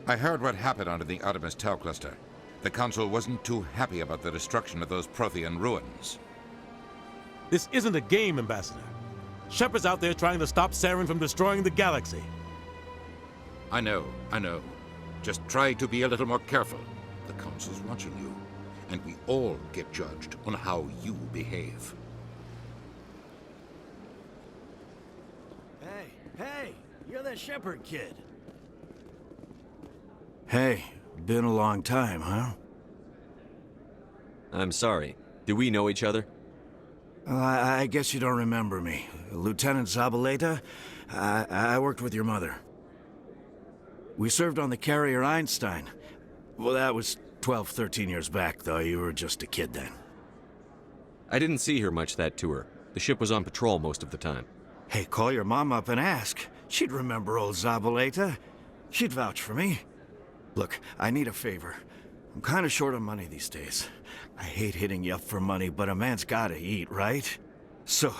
I heard what happened under the Artemis Tau cluster. The Council wasn't too happy about the destruction of those Prothean ruins. This isn't a game, Ambassador. Shepard's out there trying to stop Saren from destroying the galaxy. I know. Just try to be a little more careful. The Council's watching you, and we all get judged on how you behave. Hey, you're that Shepard kid. Hey, been a long time, huh? I'm sorry. Do we know each other? I guess you don't remember me. Lieutenant Zabaleta? I worked with your mother. We served on the carrier Einstein. Well, that was 12, 13 years back, though. You were just a kid then. I didn't see her much that tour. The ship was on patrol most of the time. Hey, call your mom up and ask. She'd remember old Zabaleta. She'd vouch for me. Look, I need a favor. I'm kind of short on money these days. I hate hitting you up for money, but a man's gotta eat, right? So,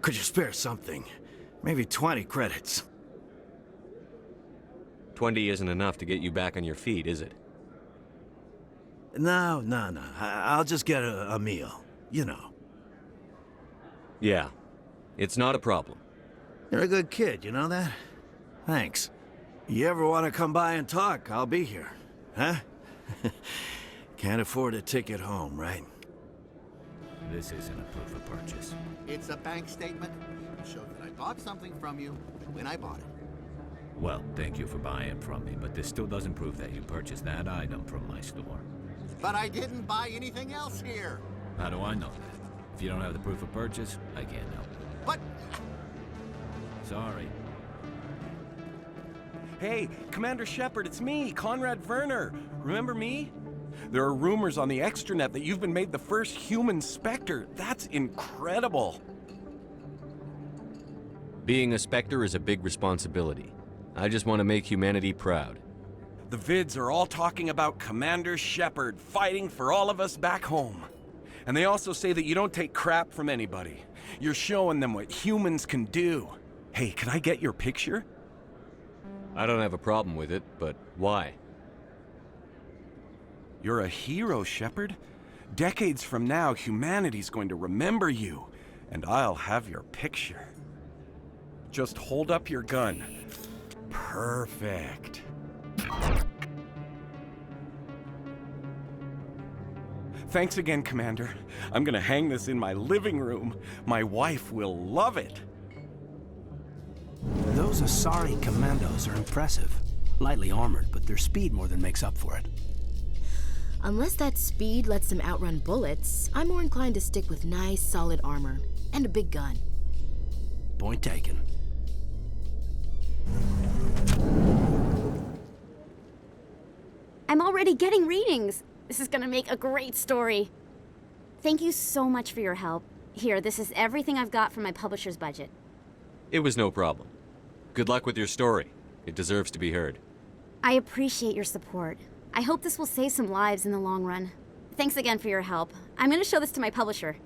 could you spare something? Maybe 20 credits. 20 isn't enough to get you back on your feet, is it? No. I'll just get a meal, you know. Yeah, it's not a problem. You're a good kid, you know that? Thanks. You ever want to come by and talk, I'll be here. Huh? Can't afford a ticket home, right? This isn't a proof of purchase. It's a bank statement to show that I bought something from you when I bought it. Well, thank you for buying from me, but this still doesn't prove that you purchased that item from my store. But I didn't buy anything else here. How do I know that? If you don't have the proof of purchase, I can't help you. But... Sorry. Hey, Commander Shepard, it's me, Conrad Werner. Remember me? There are rumors on the extranet that you've been made the first human Spectre. That's incredible. Being a Spectre is a big responsibility. I just want to make humanity proud. The vids are all talking about Commander Shepard fighting for all of us back home. And they also say that you don't take crap from anybody. You're showing them what humans can do. Hey, can I get your picture? I don't have a problem with it, but why? You're a hero, Shepard. Decades from now, humanity's going to remember you, and I'll have your picture. Just hold up your gun. Perfect. Thanks again, Commander. I'm gonna hang this in my living room. My wife will love it. Those Asari commandos are impressive. Lightly armored, but their speed more than makes up for it. Unless that speed lets them outrun bullets, I'm more inclined to stick with nice, solid armor and a big gun. Point taken. I'm already getting readings. This is gonna make a great story. Thank you so much for your help. Here, this is everything I've got from my publisher's budget. It was no problem. Good luck with your story. It deserves to be heard. I appreciate your support. I hope this will save some lives in the long run. Thanks again for your help. I'm gonna show this to my publisher.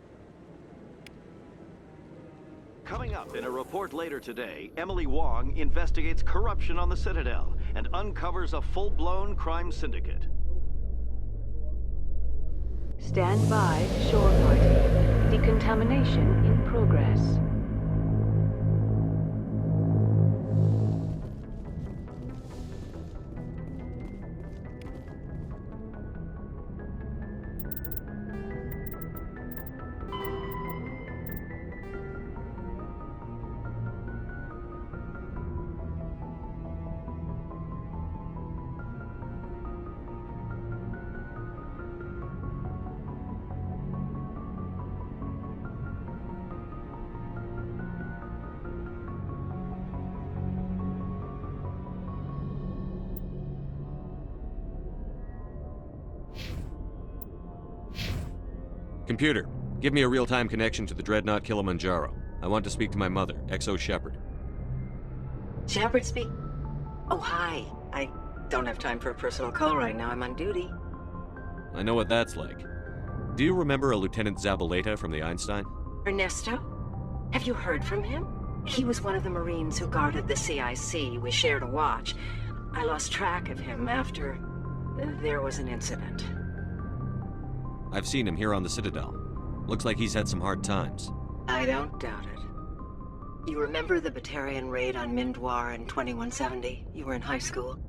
Coming up in a report later today, Emily Wong investigates corruption on the Citadel and uncovers a full-blown crime syndicate. Stand by, shore party. Decontamination in progress. Computer, give me a real-time connection to the Dreadnought Kilimanjaro. I want to speak to my mother, XO Shepard. Shepard speak? Oh, hi. I don't have time for a personal call right now. I'm on duty. I know what that's like. Do you remember a Lieutenant Zabaleta from the Einstein? Ernesto? Have you heard from him? He was one of the Marines who guarded the CIC. We shared a watch. I lost track of him after there was an incident. I've seen him here on the Citadel. Looks like he's had some hard times. I don't doubt it. You remember the Batarian raid on Mindwar in 2170? You were in high school.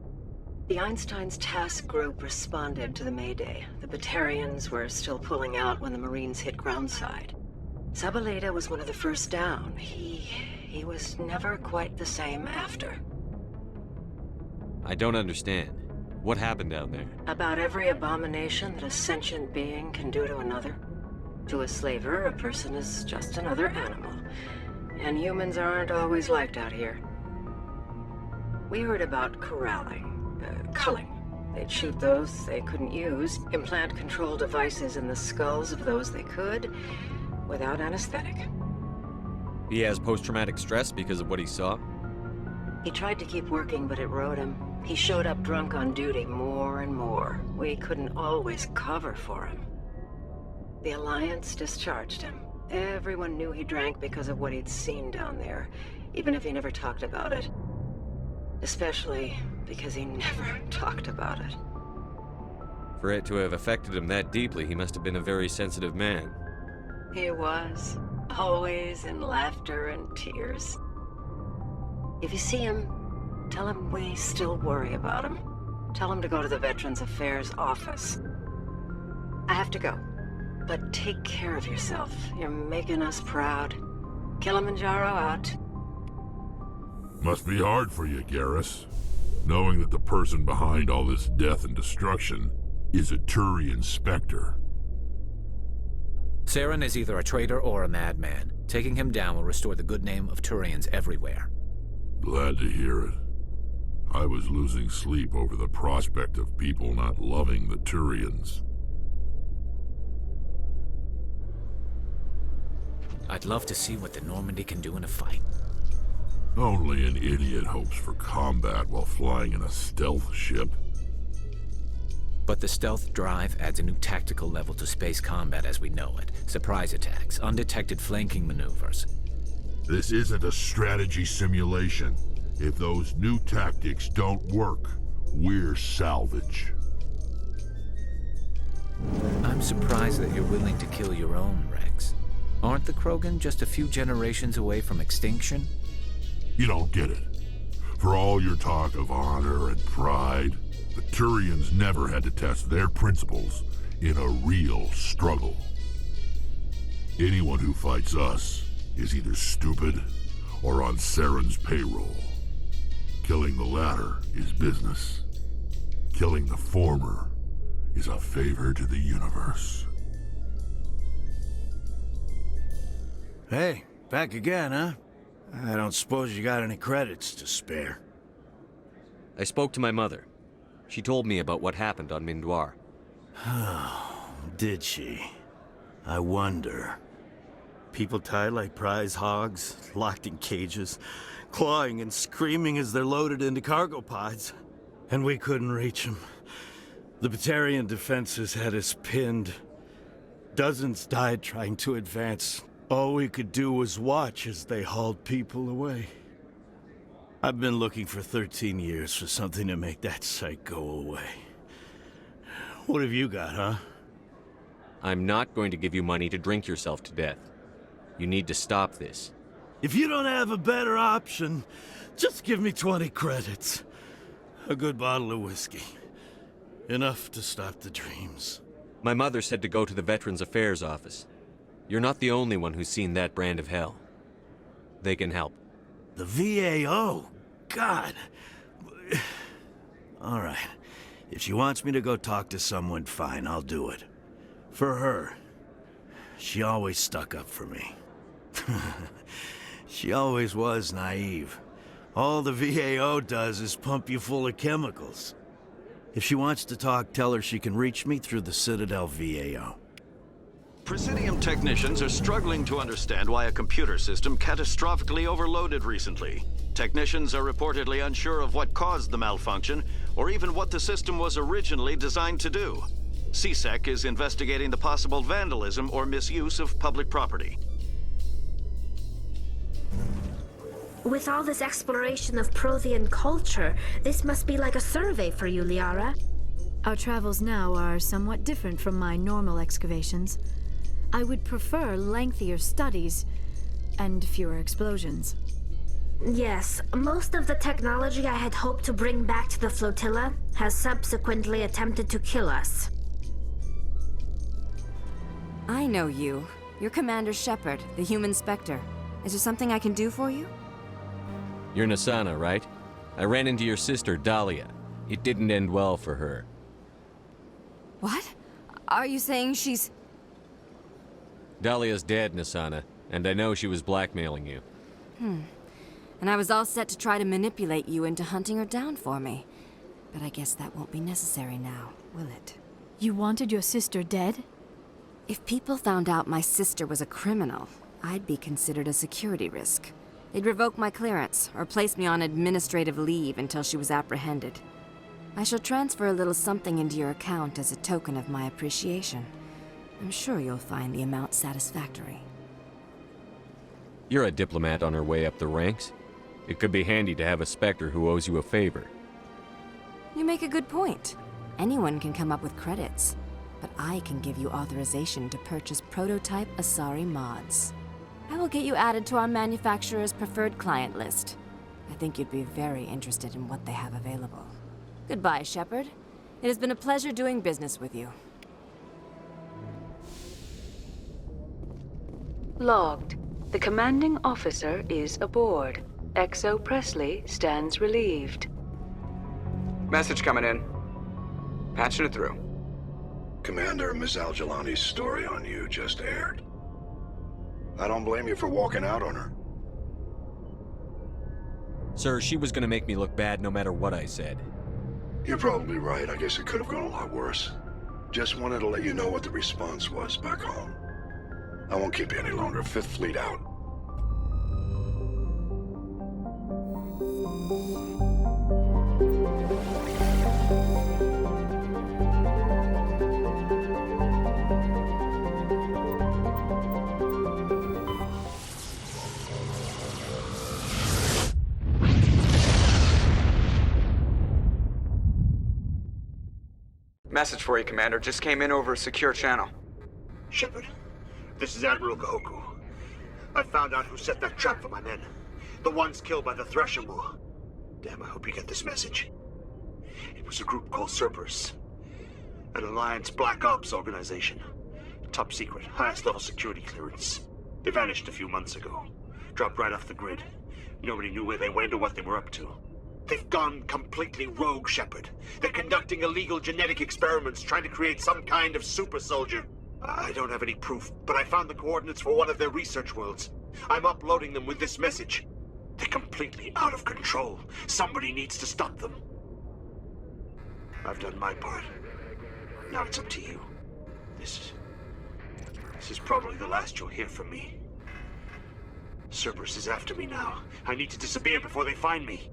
The Einstein's task group responded to the Mayday. The Batarians were still pulling out when the Marines hit groundside. Zabaleta was one of the first down. He was never quite the same after. I don't understand. What happened down there? About every abomination that a sentient being can do to another. To a slaver, a person is just another animal. And humans aren't always liked out here. We heard about corralling, culling. They'd shoot those they couldn't use, implant control devices in the skulls of those they could, without anesthetic. He has post-traumatic stress because of what he saw? He tried to keep working, but it rode him. He showed up drunk on duty more and more. We couldn't always cover for him. The Alliance discharged him. Everyone knew he drank because of what he'd seen down there, even if he never talked about it. Especially because he never talked about it. For it to have affected him that deeply, he must have been a very sensitive man. He was. Always in laughter and tears. If you see him, tell him we still worry about him. Tell him to go to the Veterans Affairs office. I have to go. But take care of yourself. You're making us proud. Kilimanjaro out. Must be hard for you, Garrus, knowing that the person behind all this death and destruction is a Turian Spectre. Saren is either a traitor or a madman. Taking him down will restore the good name of Turians everywhere. Glad to hear it. I was losing sleep over the prospect of people not loving the Turians. I'd love to see what the Normandy can do in a fight. Only an idiot hopes for combat while flying in a stealth ship. But the stealth drive adds a new tactical level to space combat as we know it. Surprise attacks, undetected flanking maneuvers. This isn't a strategy simulation. If those new tactics don't work, we're salvage. I'm surprised that you're willing to kill your own, Rex. Aren't the Krogan just a few generations away from extinction? You don't get it. For all your talk of honor and pride, the Turians never had to test their principles in a real struggle. Anyone who fights us is either stupid or on Saren's payroll. Killing the latter is business. Killing the former is a favor to the universe. Hey, back again, huh? I don't suppose you got any credits to spare. I spoke to my mother. She told me about what happened on Mindoir. Did she? I wonder. People tied like prize hogs, locked in cages, clawing and screaming as they're loaded into cargo pods. And we couldn't reach them. The Batarian defenses had us pinned. Dozens died trying to advance. All we could do was watch as they hauled people away. I've been looking for 13 years for something to make that sight go away. What have you got, huh? I'm not going to give you money to drink yourself to death. You need to stop this. If you don't have a better option, just give me 20 credits. A good bottle of whiskey. Enough to stop the dreams. My mother said to go to the Veterans Affairs office. You're not the only one who's seen that brand of hell. They can help. The VAO? God. All right. If she wants me to go talk to someone, fine, I'll do it. For her. She always stuck up for me. She always was naive. All the VAO does is pump you full of chemicals. If she wants to talk, tell her she can reach me through the Citadel VAO. Presidium technicians are struggling to understand why a computer system catastrophically overloaded recently. Technicians are reportedly unsure of what caused the malfunction, or even what the system was originally designed to do. CSEC is investigating the possible vandalism or misuse of public property. With all this exploration of Prothean culture, this must be like a survey for you, Liara. Our travels now are somewhat different from my normal excavations. I would prefer lengthier studies and fewer explosions. Yes, most of the technology I had hoped to bring back to the flotilla has subsequently attempted to kill us. I know you. You're Commander Shepard, the human Spectre. Is there something I can do for you? You're Nasana, right? I ran into your sister, Dahlia. It didn't end well for her. What? Are you saying she's... Dahlia's dead, Nasana, and I know she was blackmailing you. And I was all set to try to manipulate you into hunting her down for me. But I guess that won't be necessary now, will it? You wanted your sister dead? If people found out my sister was a criminal, I'd be considered a security risk. They'd revoke my clearance, or place me on administrative leave until she was apprehended. I shall transfer a little something into your account as a token of my appreciation. I'm sure you'll find the amount satisfactory. You're a diplomat on her way up the ranks. It could be handy to have a Spectre who owes you a favor. You make a good point. Anyone can come up with credits, but I can give you authorization to purchase prototype Asari mods. I will get you added to our manufacturer's preferred client list. I think you'd be very interested in what they have available. Goodbye, Shepard. It has been a pleasure doing business with you. Logged. The commanding officer is aboard. Exo Presley stands relieved. Message coming in. Patching it through. Commander, Miss Al-Jalani's story on you just aired. I don't blame you for walking out on her. Sir, she was gonna make me look bad no matter what I said. You're probably right. I guess it could have gone a lot worse. Just wanted to let you know what the response was back home. I won't keep you any longer. Fifth Fleet out. Message for you, Commander. Just came in over a secure channel. Shepard, this is Admiral Gahoku. I found out who set that trap for my men. The ones killed by the Thresher Moor. Damn, I hope you get this message. It was a group called Cerberus. An Alliance Black Ops organization. Top secret, highest level security clearance. They vanished a few months ago. Dropped right off the grid. Nobody knew where they went or what they were up to. They've gone completely rogue, Shepard. They're conducting illegal genetic experiments, trying to create some kind of super soldier. I don't have any proof, but I found the coordinates for one of their research worlds. I'm uploading them with this message. They're completely out of control. Somebody needs to stop them. I've done my part. Now it's up to you. This is probably the last you'll hear from me. Cerberus is after me now. I need to disappear before they find me.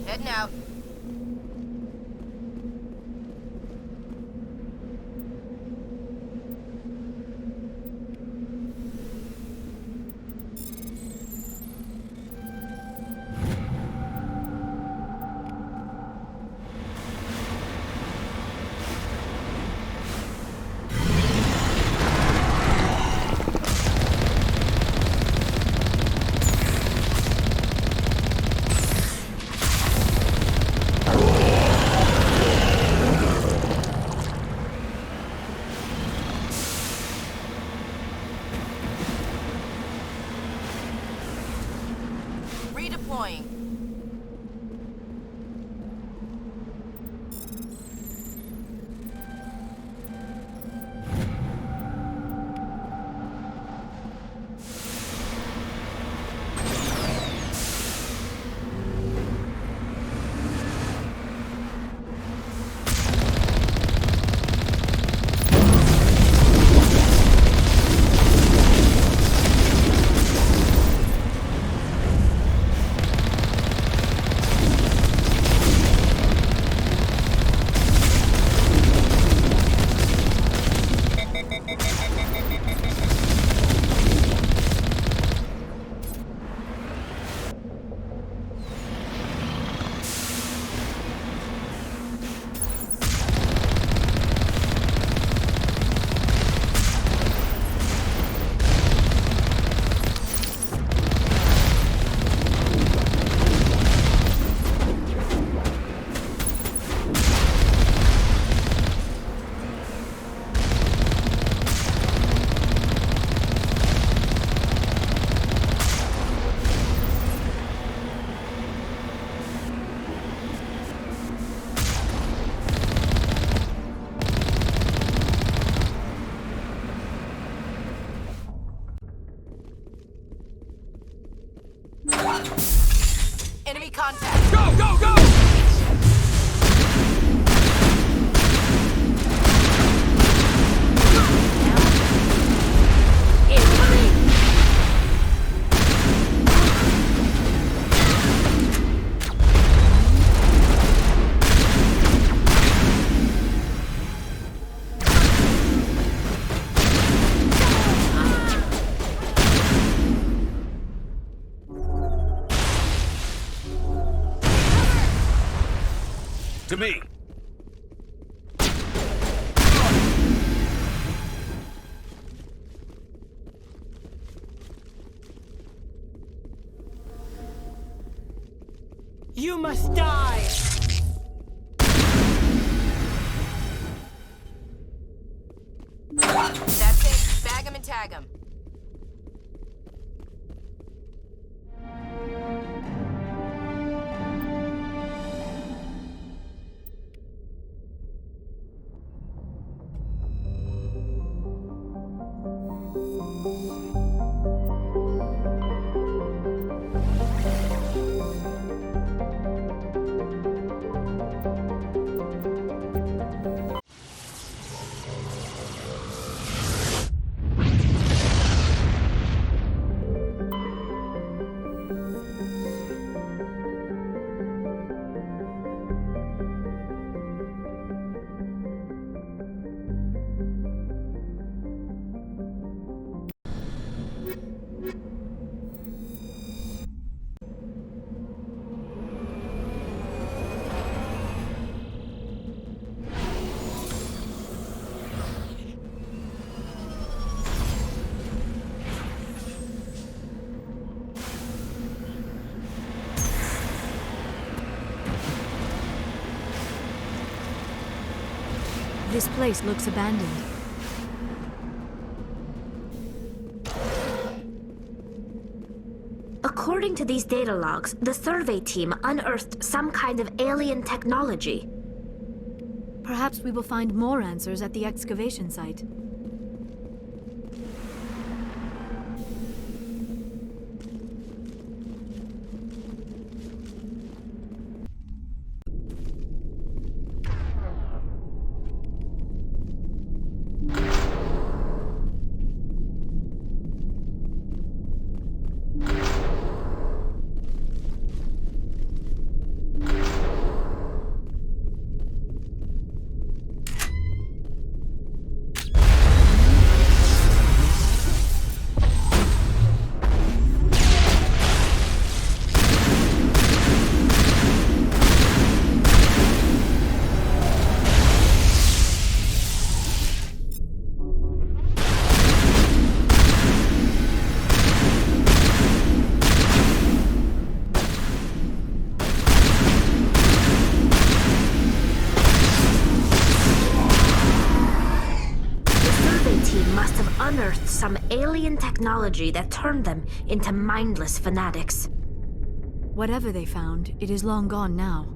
Heading out. Redeploying. Enemy contact. Go, go, go! To me. You must die! That's it. Bag him and tag him. This place looks abandoned. According to these data logs, the survey team unearthed some kind of alien technology. Perhaps we will find more answers at the excavation site. Unearthed some alien technology that turned them into mindless fanatics. Whatever they found, it is long gone now.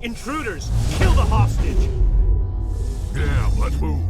Intruders! Kill the hostage! Yeah, let's move.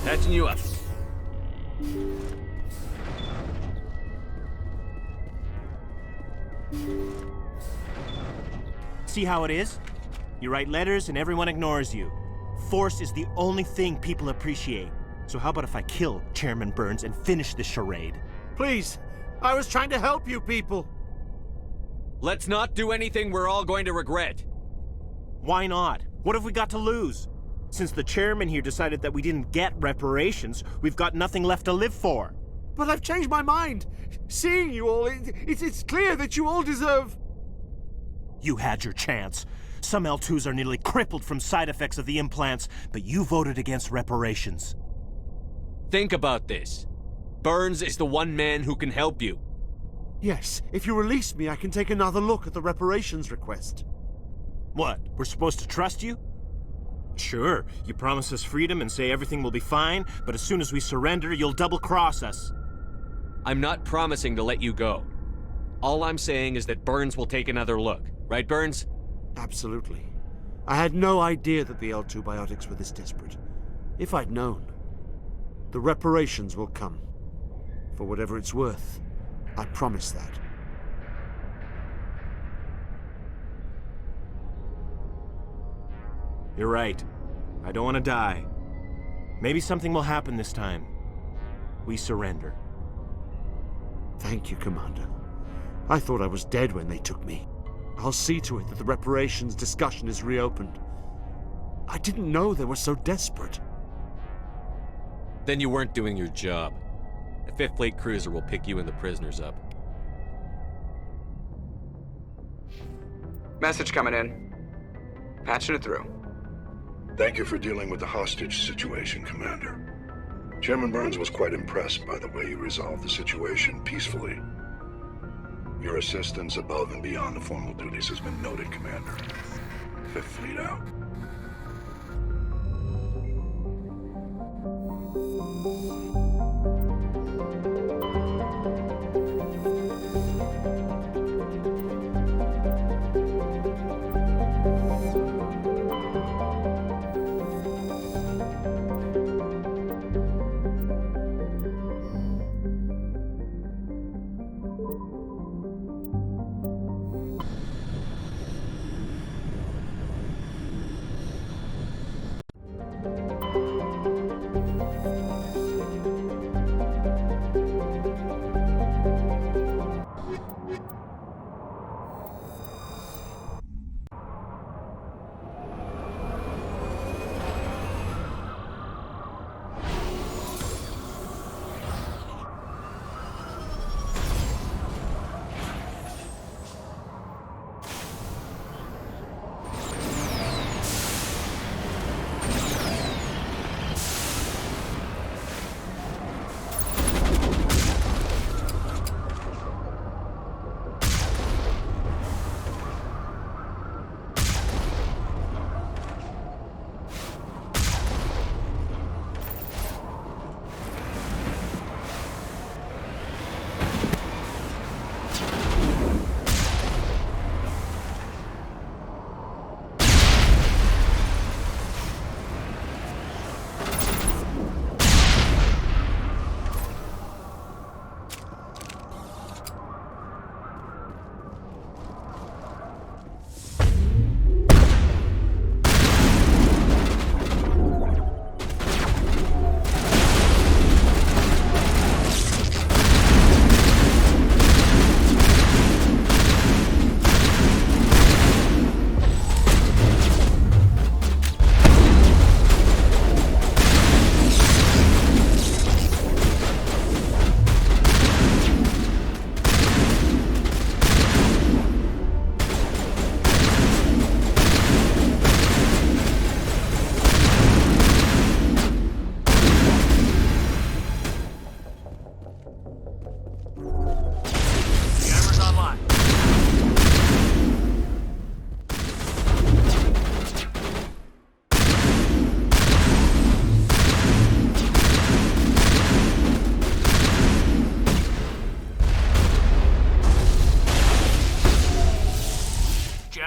Patching you up. See how it is? You write letters and everyone ignores you. Force is the only thing people appreciate. So how about if I kill Chairman Burns and finish this charade? Please, I was trying to help you people. Let's not do anything we're all going to regret. Why not? What have we got to lose? Since the chairman here decided that we didn't get reparations, we've got nothing left to live for. But I've changed my mind. Seeing you all, it's clear that you all deserve... You had your chance. Some L2s are nearly crippled from side effects of the implants, but you voted against reparations. Think about this. Burns is the one man who can help you. Yes, if you release me, I can take another look at the reparations request. What, we're supposed to trust you? Sure, you promise us freedom and say everything will be fine, but as soon as we surrender, you'll double-cross us. I'm not promising to let you go. All I'm saying is that Burns will take another look. Right, Burns? Absolutely. I had no idea that the L2 biotics were this desperate. If I'd known, the reparations will come. For whatever it's worth, I promise that. You're right. I don't want to die. Maybe something will happen this time. We surrender. Thank you, Commander. I thought I was dead when they took me. I'll see to it that the reparations discussion is reopened. I didn't know they were so desperate. Then you weren't doing your job. A 5th Fleet cruiser will pick you and the prisoners up. Message coming in. Patching it through. Thank you for dealing with the hostage situation, Commander. Chairman Burns was quite impressed by the way you resolved the situation peacefully. Your assistance above and beyond the formal duties has been noted, Commander. 5th Fleet out.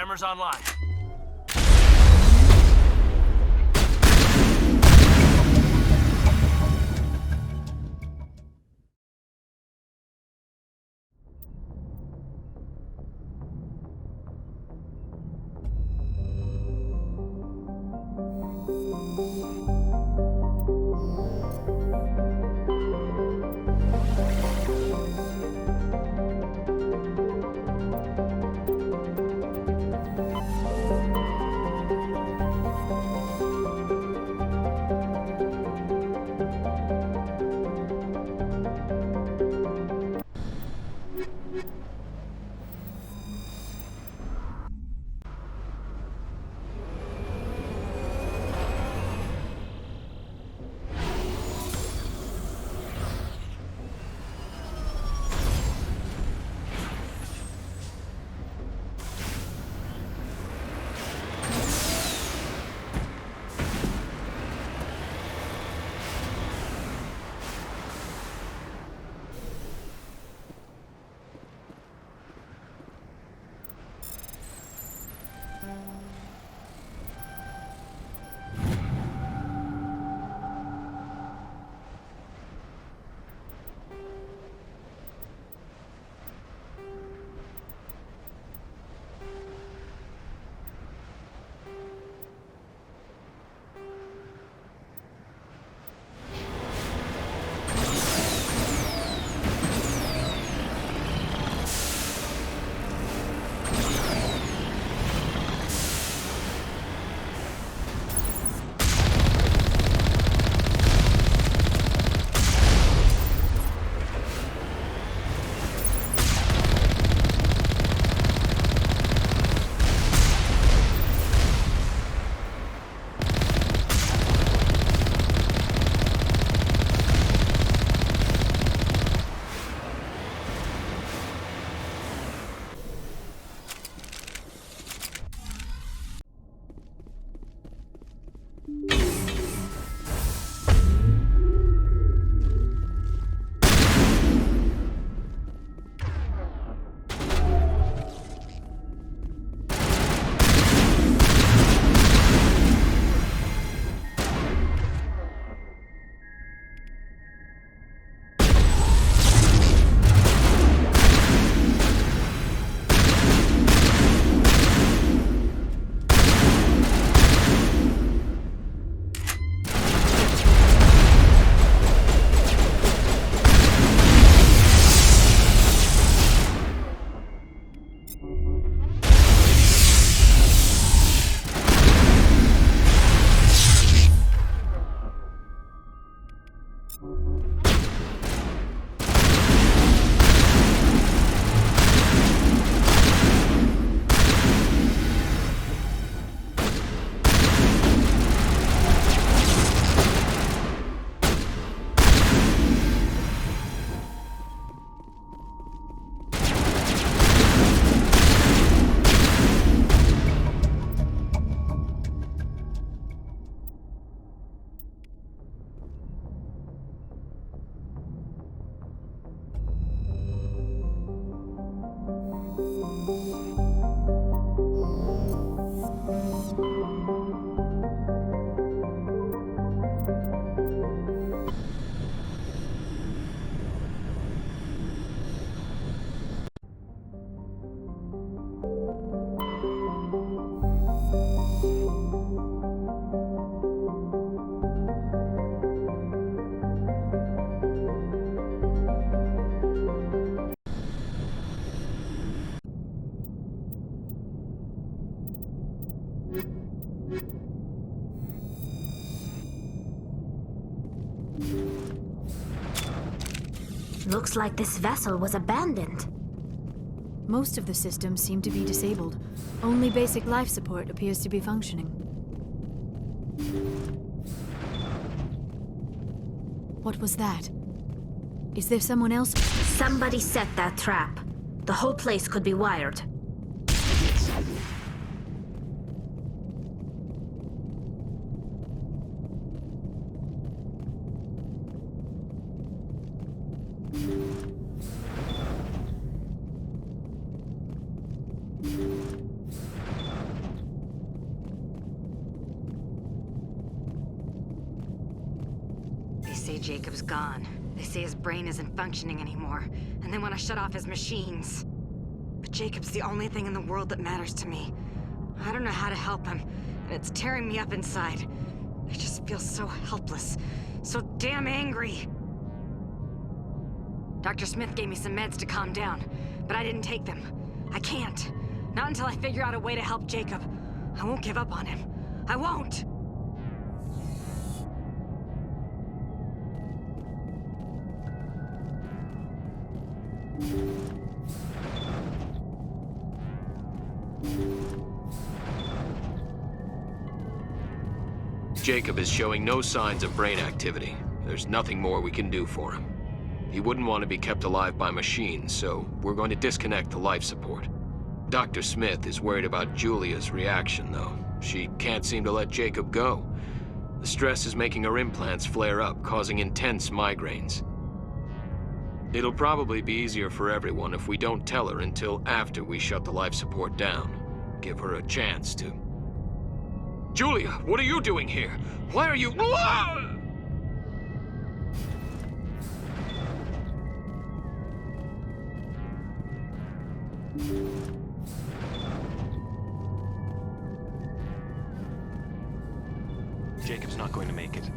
Jammers online. Looks like this vessel was abandoned. Most of the systems seem to be disabled. Only basic life support appears to be functioning. What was that? Is there someone else? Somebody set that trap. The whole place could be wired. They say Jacob's gone. They say his brain isn't functioning anymore, and they want to shut off his machines. But Jacob's the only thing in the world that matters to me. I don't know how to help him, and it's tearing me up inside. I just feel so helpless, so damn angry. Dr. Smith gave me some meds to calm down, but I didn't take them. I can't. Not until I figure out a way to help Jacob. I won't give up on him. I won't! Jacob is showing no signs of brain activity. There's nothing more we can do for him. He wouldn't want to be kept alive by machines, so we're going to disconnect the life support. Dr. Smith is worried about Julia's reaction, though. She can't seem to let Jacob go. The stress is making her implants flare up, causing intense migraines. It'll probably be easier for everyone if we don't tell her until after we shut the life support down. Give her a chance to... Julia, what are you doing here? Why are you... Jacob's not going to make it.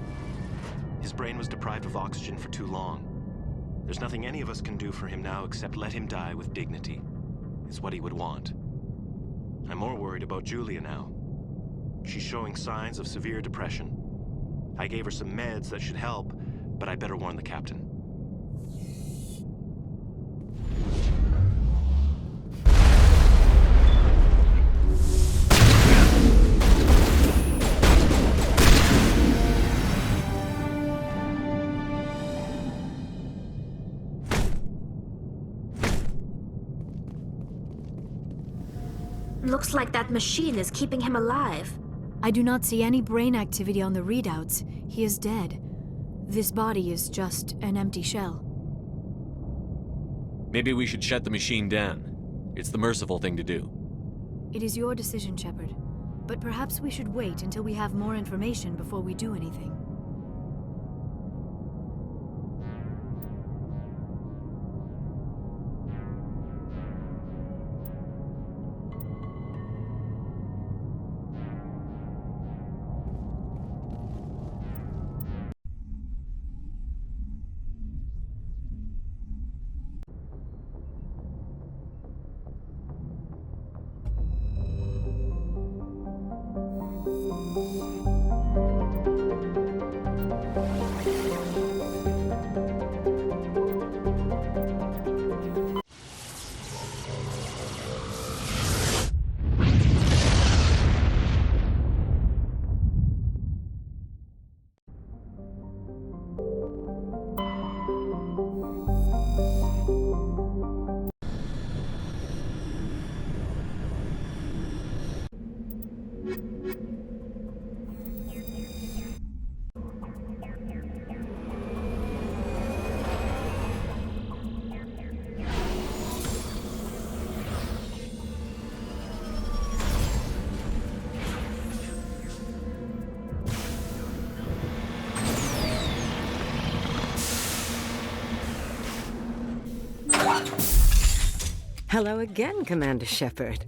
His brain was deprived of oxygen for too long. There's nothing any of us can do for him now except let him die with dignity. It's what he would want. I'm more worried about Julia now. She's showing signs of severe depression. I gave her some meds that should help, but I better warn the captain. Looks like that machine is keeping him alive. I do not see any brain activity on the readouts. He is dead. This body is just an empty shell. Maybe we should shut the machine down. It's the merciful thing to do. It is your decision, Shepard. But perhaps we should wait until we have more information before we do anything. Hello again, Commander Shepard.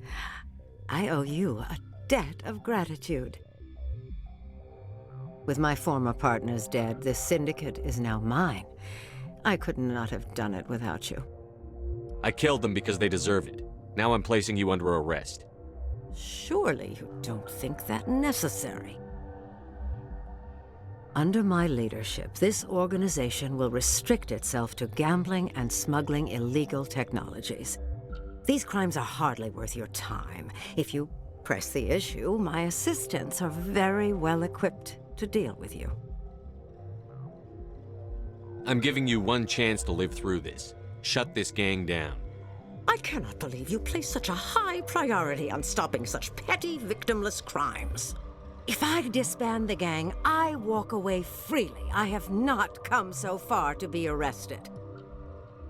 I owe you a debt of gratitude. With my former partners dead, this syndicate is now mine. I could not have done it without you. I killed them because they deserve it. Now I'm placing you under arrest. Surely you don't think that necessary. Under my leadership, this organization will restrict itself to gambling and smuggling illegal technologies. These crimes are hardly worth your time. If you press the issue, my assistants are very well equipped to deal with you. I'm giving you one chance to live through this. Shut this gang down. I cannot believe you place such a high priority on stopping such petty, victimless crimes. If I disband the gang, I walk away freely. I have not come so far to be arrested.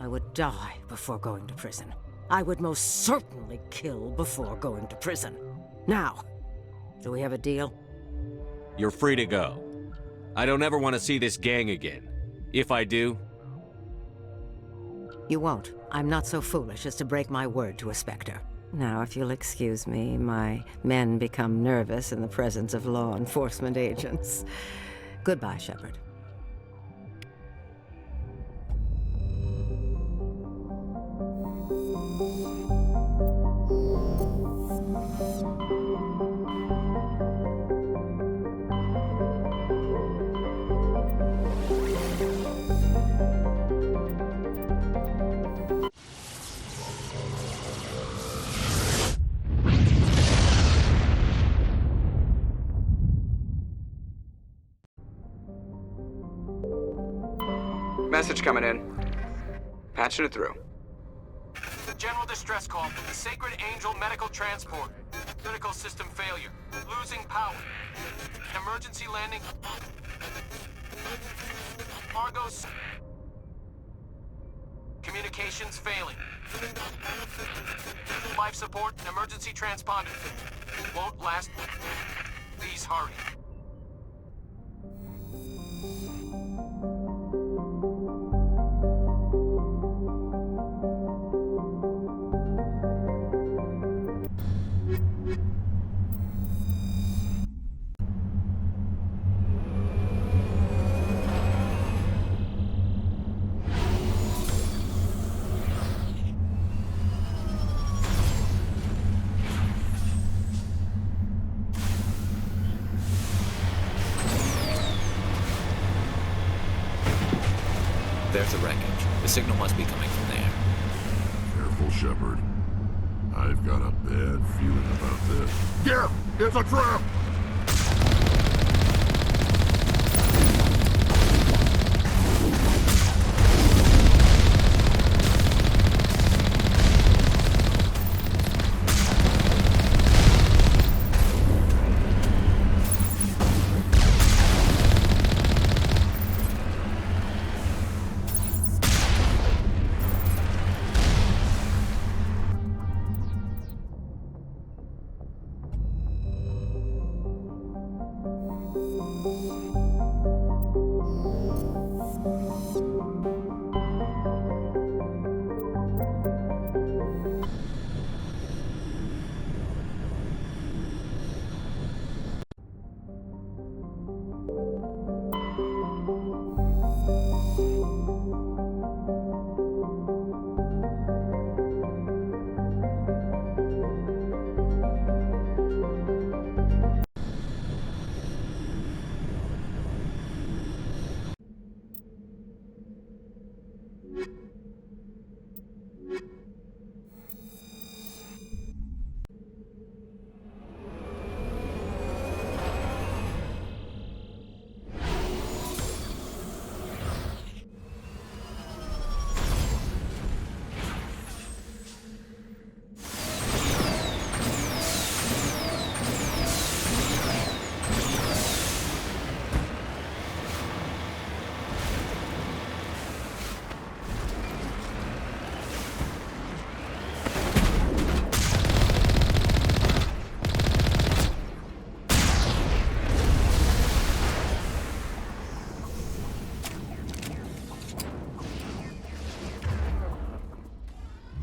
I would die before going to prison. I would most certainly kill before going to prison. Now, do we have a deal? You're free to go. I don't ever want to see this gang again. If I do... You won't. I'm not so foolish as to break my word to a Spectre. Now, if you'll excuse me, my men become nervous in the presence of law enforcement agents. Goodbye, Shepard. Message coming in. Patching it through. General distress call from the Sacred Angel Medical Transport. Critical system failure. Losing power. Emergency landing. Argos. Communications failing. Life support and emergency transponder. Won't last. Please hurry. There's the wreckage. The signal must be coming from there. Careful, Shepard. I've got a bad feeling about this. Yeah! It's a trap!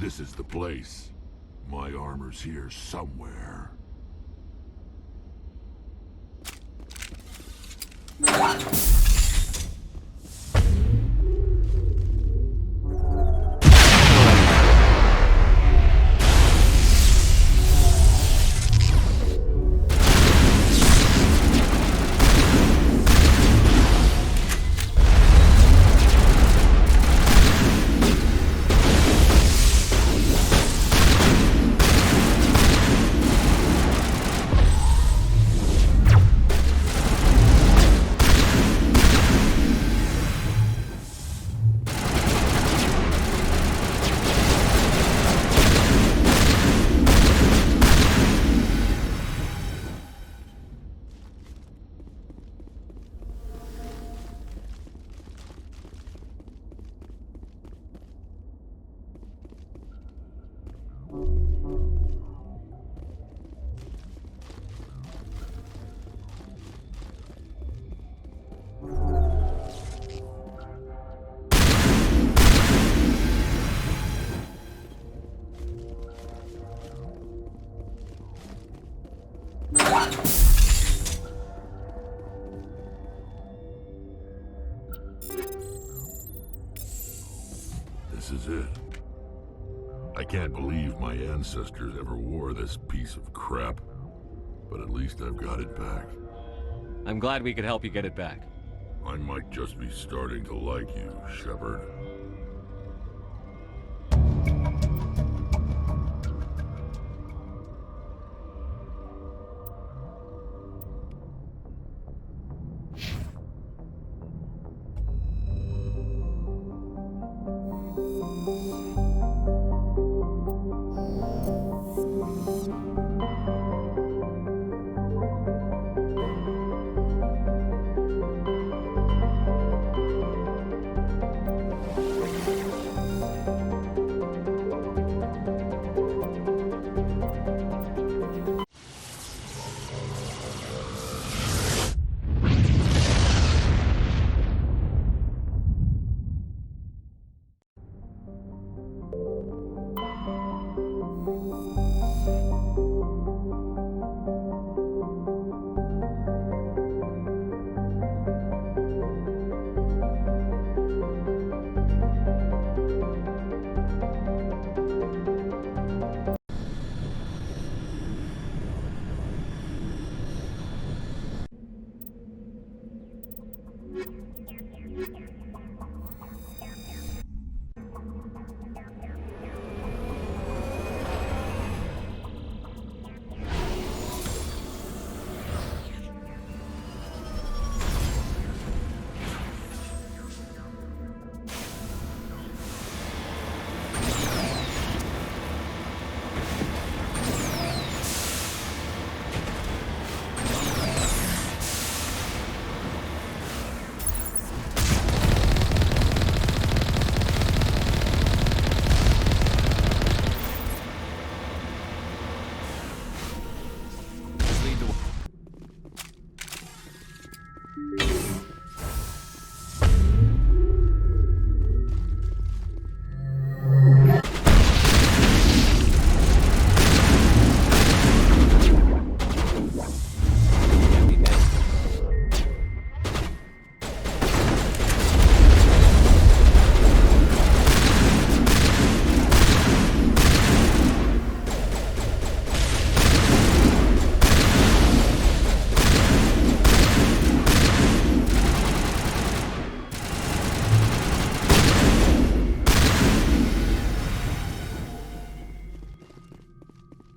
This is the place. My armor's here somewhere. This is it. I can't believe my ancestors ever wore this piece of crap, but at least I've got it back. I'm glad we could help you get it back. I might just be starting to like you, Shepard.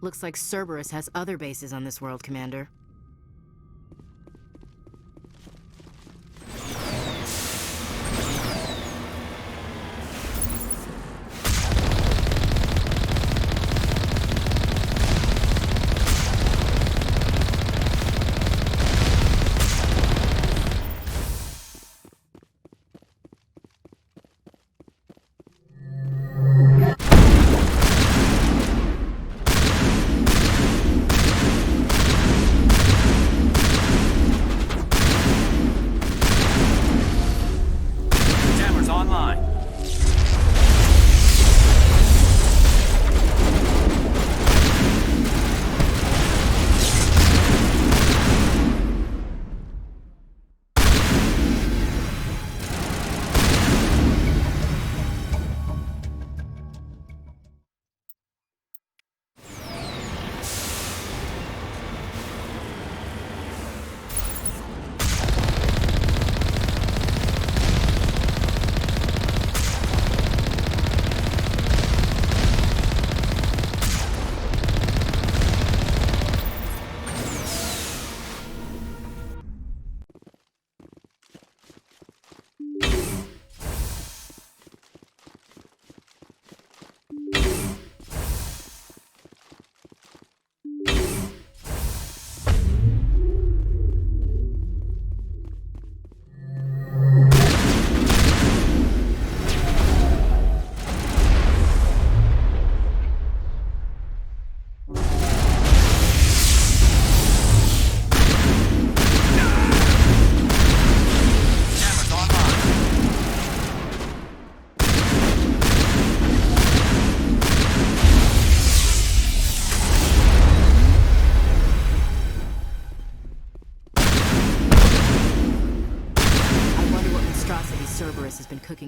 Looks like Cerberus has other bases on this world, Commander.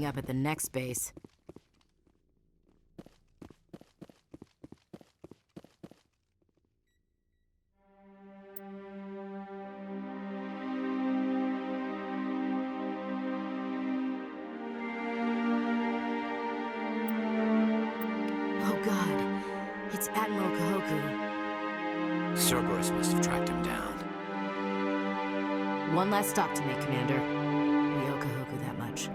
up at the next base. Oh god, it's Admiral Kahoku. Cerberus must have tracked him down. One last stop to make, Commander. We owe Kahoku that much.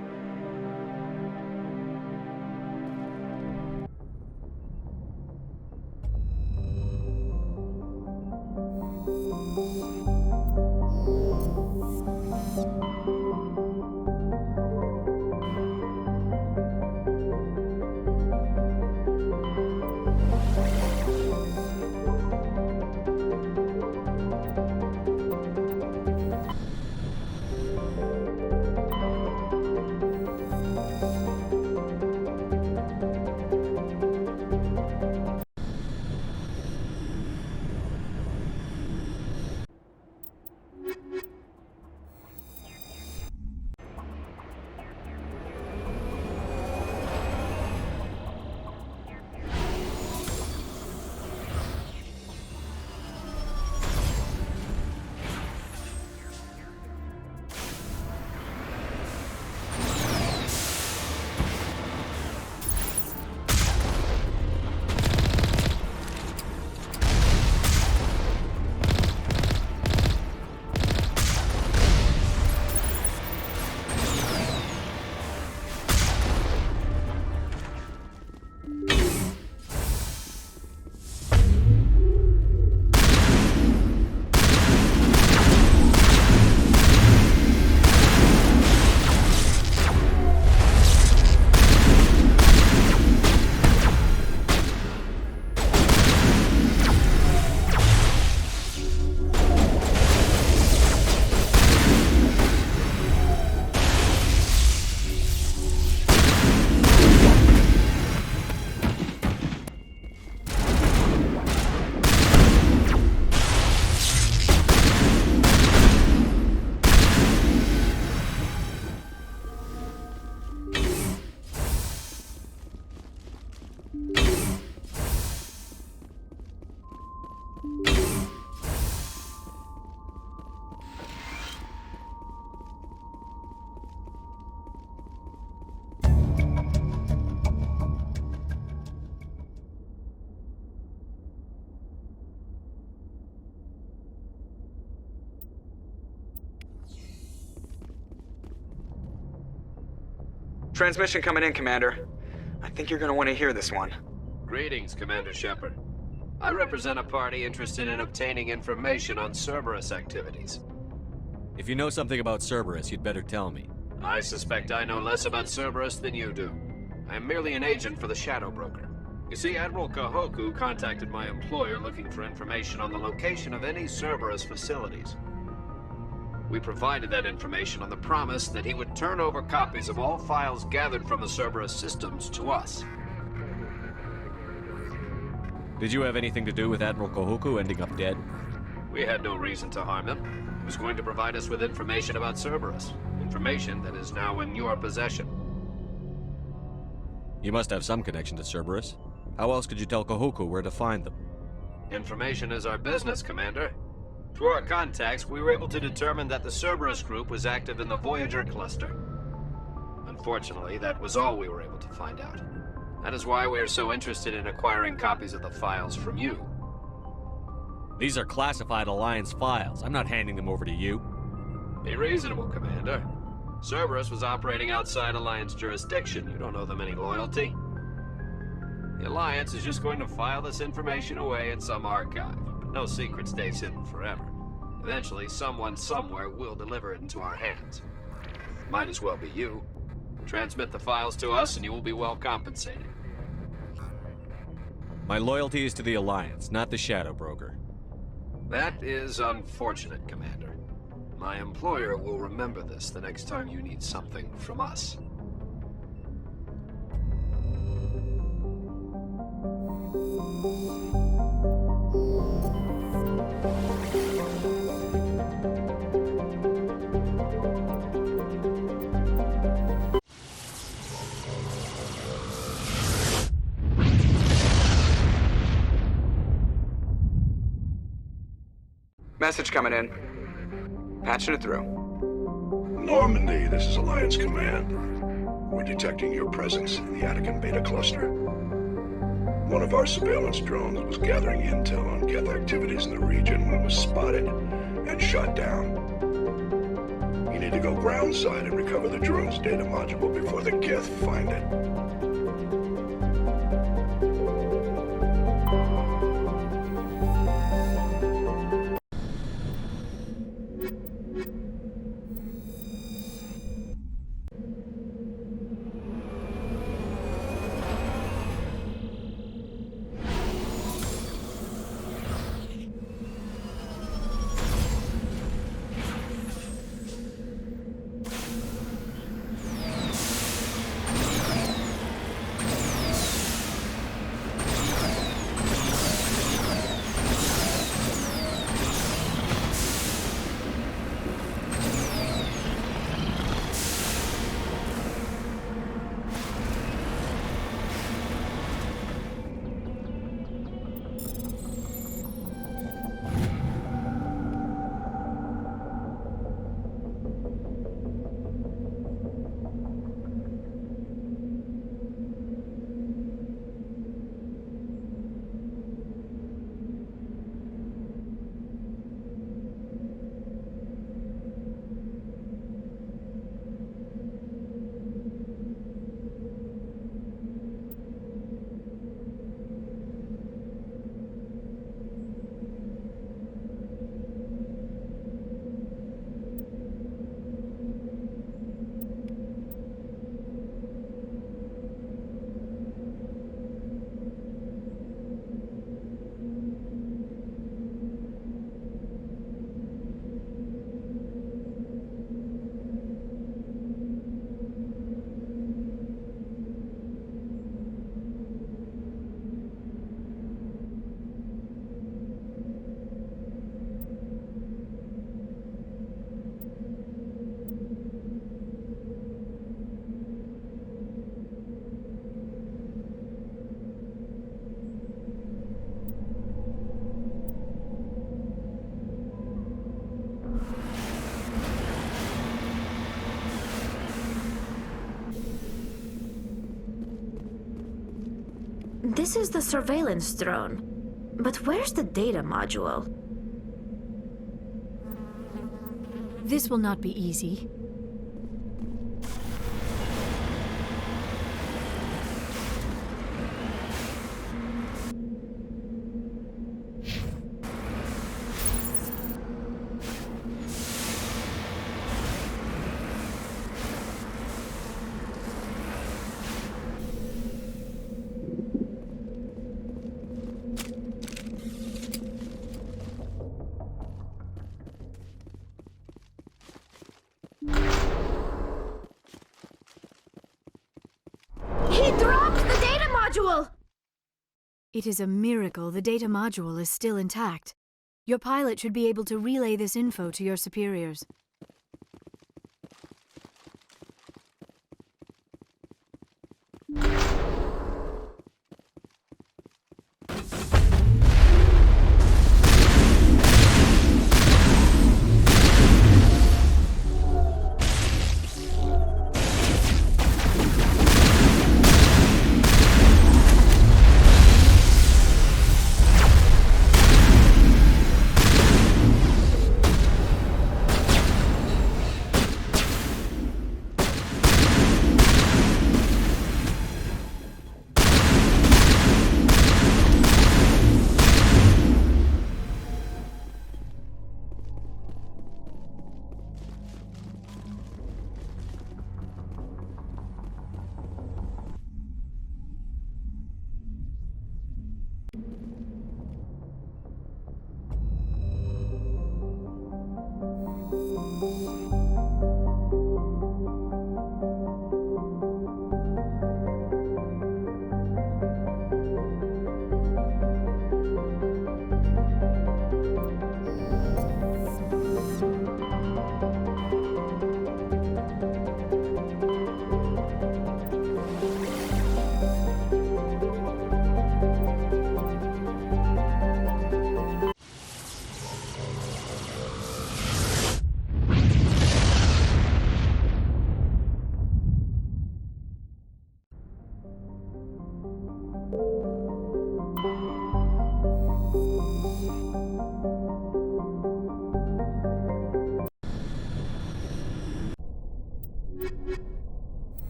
Transmission coming in, Commander. I think you're gonna want to hear this one. Greetings, Commander Shepard. I represent a party interested in obtaining information on Cerberus activities. If you know something about Cerberus, you'd better tell me. I suspect I know less about Cerberus than you do. I am merely an agent for the Shadow Broker. You see, Admiral Kahoku contacted my employer looking for information on the location of any Cerberus facilities. We provided that information on the promise that he would turn over copies of all files gathered from the Cerberus systems to us. Did you have anything to do with Admiral Kahoku ending up dead? We had no reason to harm him. He was going to provide us with information about Cerberus. Information that is now in your possession. You must have some connection to Cerberus. How else could you tell Kahoku where to find them? Information is our business, Commander. Through our contacts, we were able to determine that the Cerberus group was active in the Voyager cluster. Unfortunately, that was all we were able to find out. That is why we are so interested in acquiring copies of the files from you. These are classified Alliance files. I'm not handing them over to you. Be reasonable, Commander. Cerberus was operating outside Alliance jurisdiction. You don't owe them any loyalty. The Alliance is just going to file this information away in some archive. No secret stays hidden forever. Eventually, someone somewhere will deliver it into our hands. Might as well be you. Transmit the files to us and you will be well compensated. My loyalty is to the Alliance, not the Shadow Broker. That is unfortunate, Commander. My employer will remember this the next time you need something from us. Message coming in. Patching it through. Normandy, this is Alliance Command. We're detecting your presence in the Attican Beta Cluster. One of our surveillance drones was gathering intel on Geth activities in the region when it was spotted and shot down. You need to go groundside and recover the drone's data module before the Geth find it. This is the surveillance drone. But where's the data module? This will not be easy. It is a miracle the data module is still intact. Your pilot should be able to relay this info to your superiors.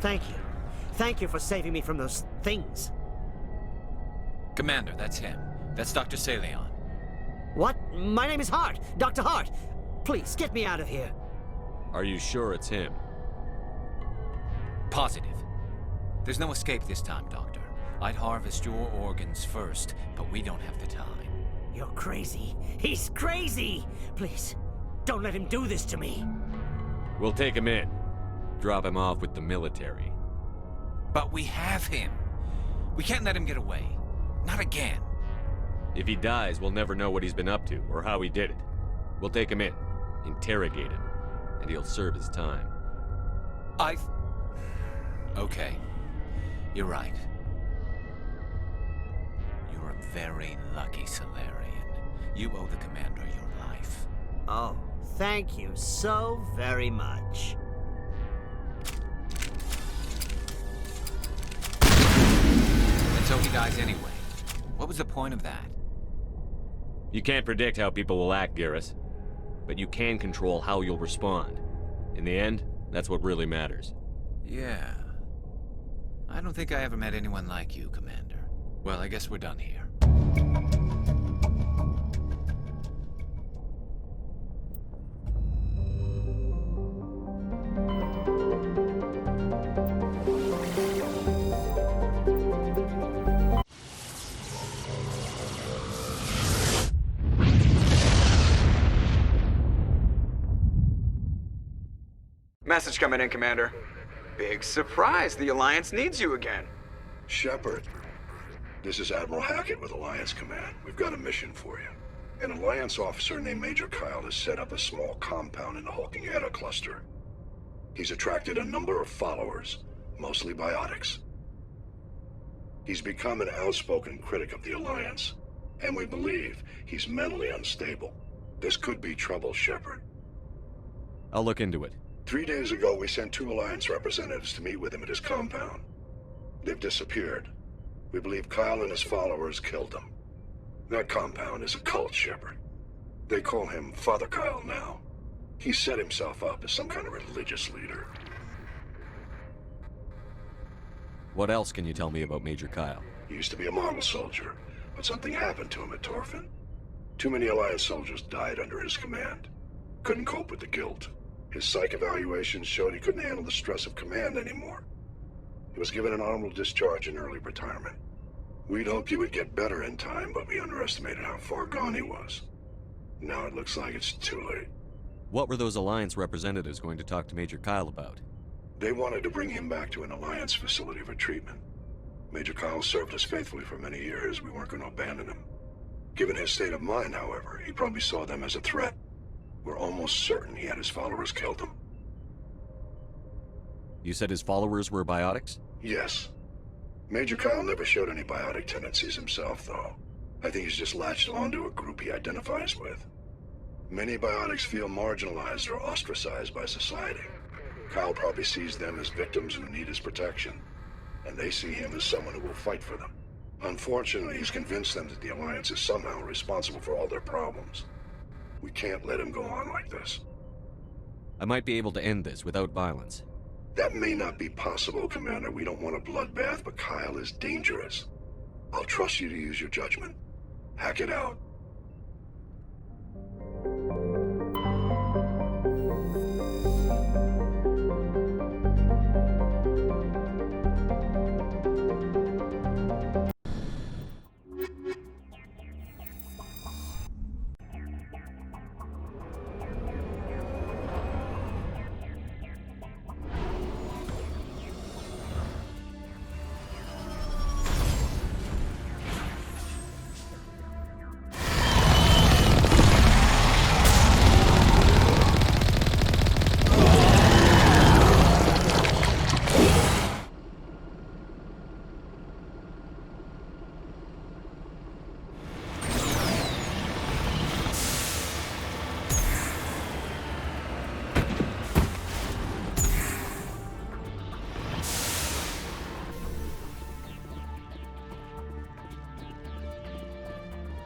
Thank you. Thank you for saving me from those things. Commander, that's him. That's Dr. Saleon. What? My name is Hart. Dr. Hart. Please, get me out of here. Are you sure it's him? Positive. There's no escape this time, Doctor. I'd harvest your organs first, but we don't have the time. You're crazy. He's crazy! Please, don't let him do this to me. We'll take him in. Drop him off with the military. But we have him. We can't let him get away. Not again. If he dies, we'll never know what he's been up to or how he did it. We'll take him in, interrogate him, and he'll serve his time. Okay. You're right. You're a very lucky Solarian. You owe the Commander your life. Oh, thank you so very much. And so he dies anyway. What was the point of that? You can't predict how people will act, Garrus. But you can control how you'll respond. In the end, that's what really matters. Yeah. I don't think I ever met anyone like you, Commander. Well, I guess we're done here. Message coming in, Commander. Big surprise, the Alliance needs you again. Shepard, this is Admiral Hackett with Alliance Command. We've got a mission for you. An Alliance officer named Major Kyle has set up a small compound in the Hulking Eta cluster. He's attracted a number of followers, mostly biotics. He's become an outspoken critic of the Alliance, and we believe he's mentally unstable. This could be trouble, Shepard. I'll look into it. 3 days ago, we sent 2 Alliance representatives to meet with him at his compound. They've disappeared. We believe Kyle and his followers killed them. That compound is a cult, Shepard. They call him Father Kyle now. He set himself up as some kind of religious leader. What else can you tell me about Major Kyle? He used to be a model soldier, but something happened to him at Torfin. Too many Alliance soldiers died under his command. Couldn't cope with the guilt. His psych evaluations showed he couldn't handle the stress of command anymore. He was given an honorable discharge and early retirement. We'd hoped he would get better in time, but we underestimated how far gone he was. Now it looks like it's too late. What were those Alliance representatives going to talk to Major Kyle about? They wanted to bring him back to an Alliance facility for treatment. Major Kyle served us faithfully for many years. We weren't going to abandon him. Given his state of mind, however, he probably saw them as a threat. We're almost certain he had his followers killed him. You said his followers were biotics? Yes. Major Kyle never showed any biotic tendencies himself, though. I think he's just latched onto a group he identifies with. Many biotics feel marginalized or ostracized by society. Kyle probably sees them as victims who need his protection, and they see him as someone who will fight for them. Unfortunately, he's convinced them that the Alliance is somehow responsible for all their problems. We can't let him go on like this. I might be able to end this without violence. That may not be possible, Commander. We don't want a bloodbath, but Kyle is dangerous. I'll trust you to use your judgment. Hack it out.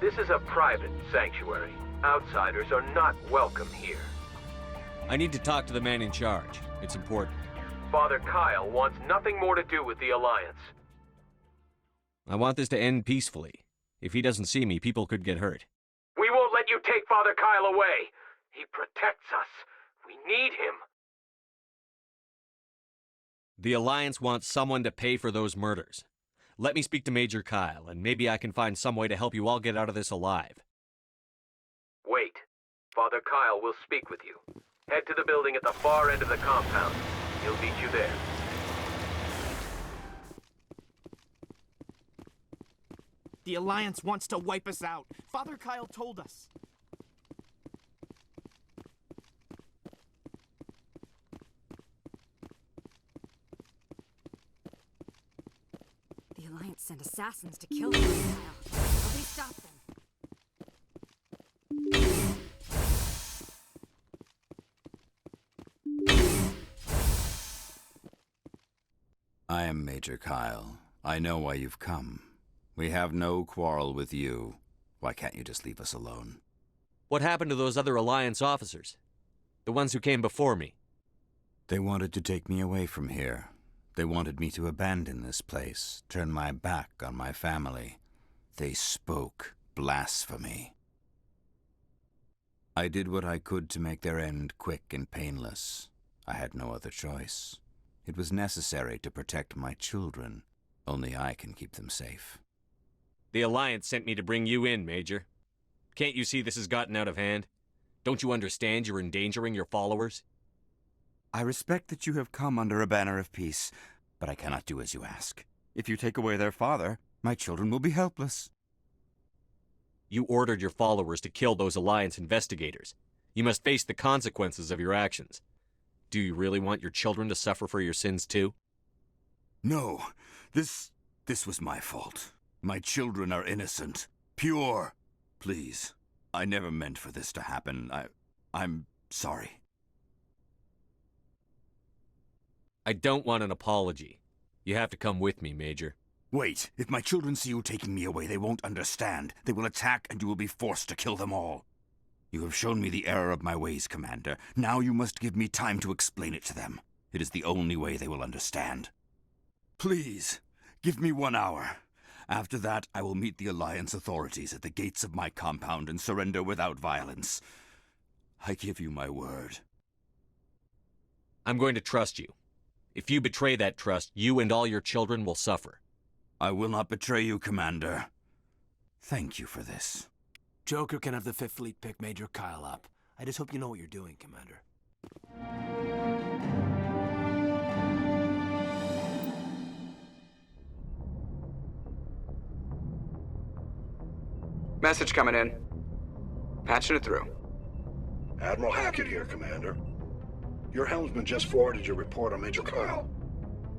This is a private sanctuary. Outsiders are not welcome here. I need to talk to the man in charge. It's important. Father Kyle wants nothing more to do with the Alliance. I want this to end peacefully. If he doesn't see me, people could get hurt. We won't let you take Father Kyle away. He protects us. We need him. The Alliance wants someone to pay for those murders. Let me speak to Major Kyle, and maybe I can find some way to help you all get out of this alive. Wait. Father Kyle will speak with you. Head to the building at the far end of the compound. He'll meet you there. The Alliance wants to wipe us out. Father Kyle told us. The Alliance sent assassins to kill Father Kyle. Nobody stop them. I am Major Kyle. I know why you've come. We have no quarrel with you. Why can't you just leave us alone? What happened to those other Alliance officers? The ones who came before me? They wanted to take me away from here. They wanted me to abandon this place, turn my back on my family. They spoke blasphemy. I did what I could to make their end quick and painless. I had no other choice. It was necessary to protect my children. Only I can keep them safe. The Alliance sent me to bring you in, Major. Can't you see this has gotten out of hand? Don't you understand you're endangering your followers? I respect that you have come under a banner of peace, but I cannot do as you ask. If you take away their father, my children will be helpless. You ordered your followers to kill those Alliance investigators. You must face the consequences of your actions. Do you really want your children to suffer for your sins too? No, this was my fault. My children are innocent, pure. Please, I never meant for this to happen. I'm sorry. I don't want an apology. You have to come with me, Major. Wait, if my children see you taking me away, they won't understand. They will attack and you will be forced to kill them all. You have shown me the error of my ways, Commander. Now you must give me time to explain it to them. It is the only way they will understand. Please, give me 1 hour. After that, I will meet the Alliance authorities at the gates of my compound and surrender without violence. I give you my word. I'm going to trust you. If you betray that trust, you and all your children will suffer. I will not betray you, Commander. Thank you for this. Joker can have the 5th Fleet pick Major Kyle up. I just hope you know what you're doing, Commander. Message coming in. Patching it through. Admiral Hackett here, Commander. Your helmsman just forwarded your report on Major Kyle.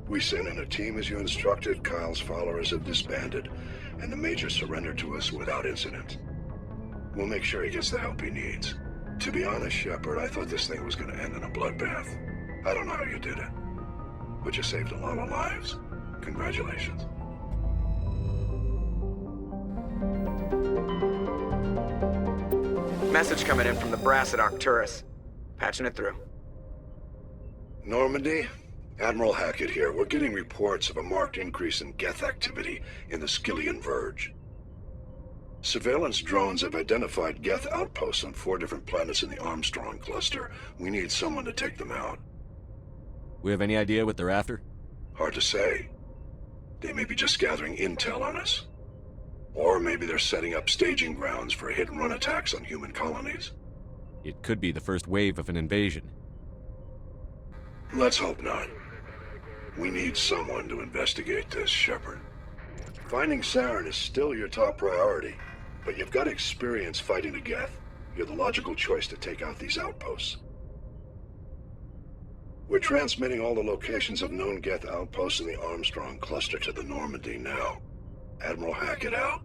We sent in a team as you instructed. Kyle's followers have disbanded, and the Major surrendered to us without incident. We'll make sure he gets the help he needs. To be honest, Shepard, I thought this thing was going to end in a bloodbath. I don't know how you did it, but you saved a lot of lives. Congratulations. Message coming in from the brass at Arcturus. Patching it through. Normandy, Admiral Hackett here. We're getting reports of a marked increase in Geth activity in the Skyllian Verge. Surveillance drones have identified Geth outposts on 4 different planets in the Armstrong cluster. We need someone to take them out. We have any idea what they're after? Hard to say. They may be just gathering intel on us. Or maybe they're setting up staging grounds for hit-and-run attacks on human colonies. It could be the first wave of an invasion. Let's hope not. We need someone to investigate this, Shepard. Finding Saren is still your top priority, but you've got experience fighting the Geth. You're the logical choice to take out these outposts. We're transmitting all the locations of known Geth outposts in the Armstrong cluster to the Normandy now. Admiral Hackett out.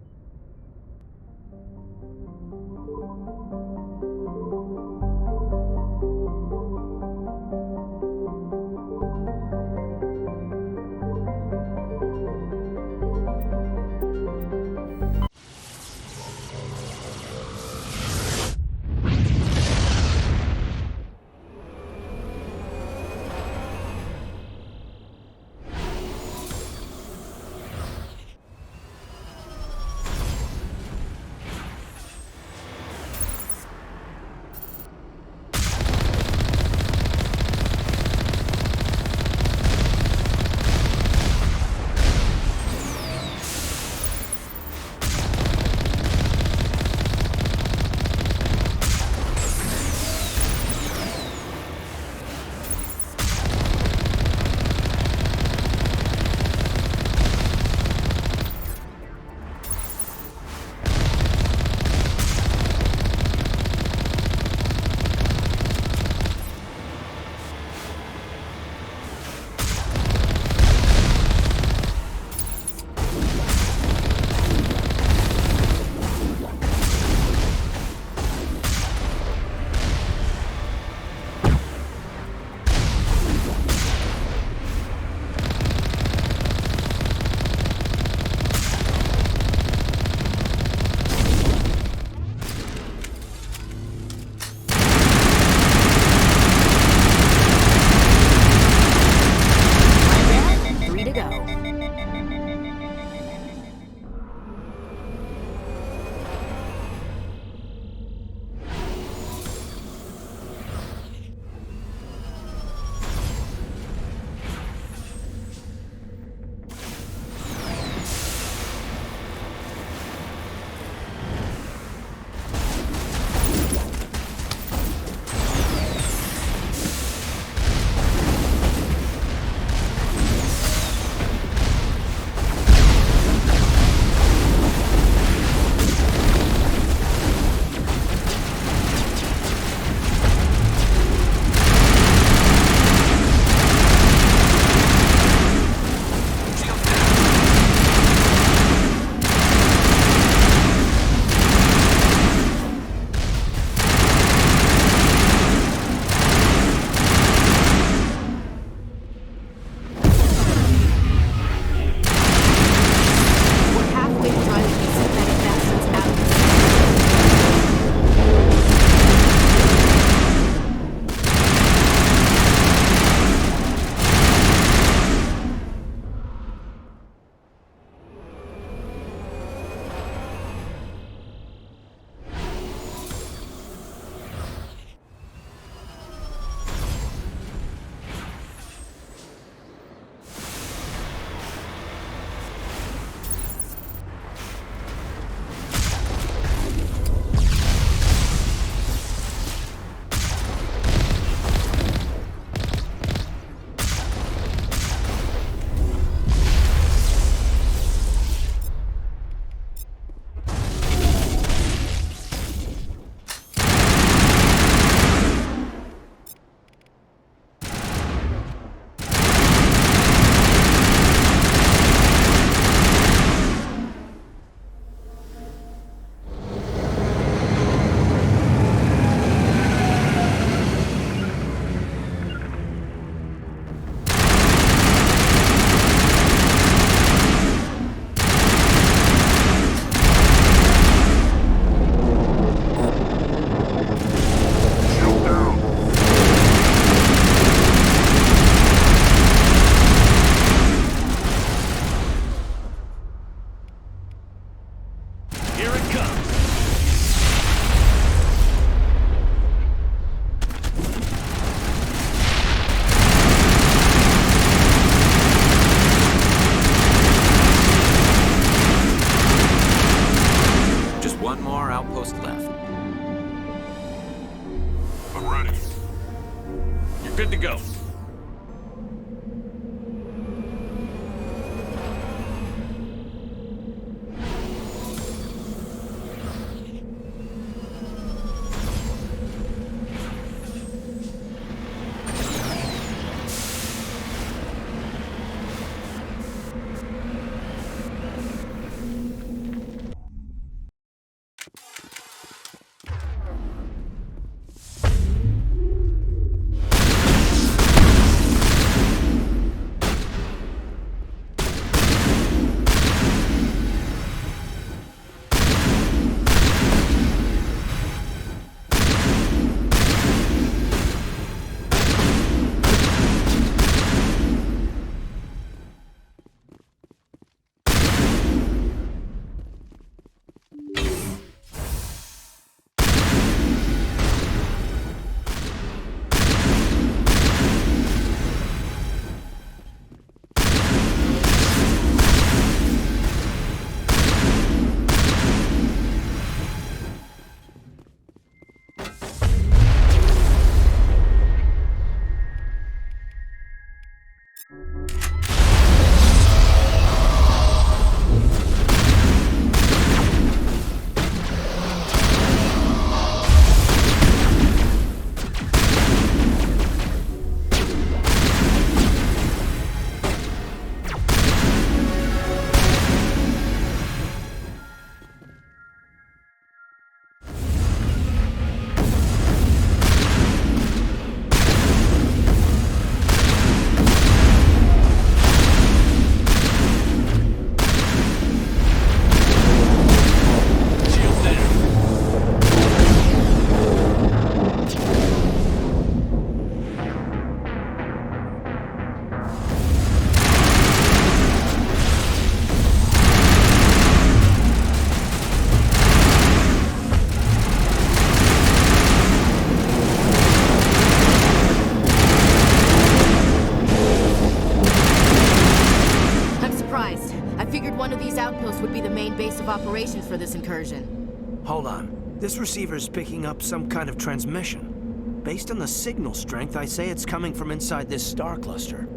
outpost would be the main base of operations for this incursion. Hold on. This receiver's picking up some kind of transmission. Based on the signal strength, I say it's coming from inside this star cluster.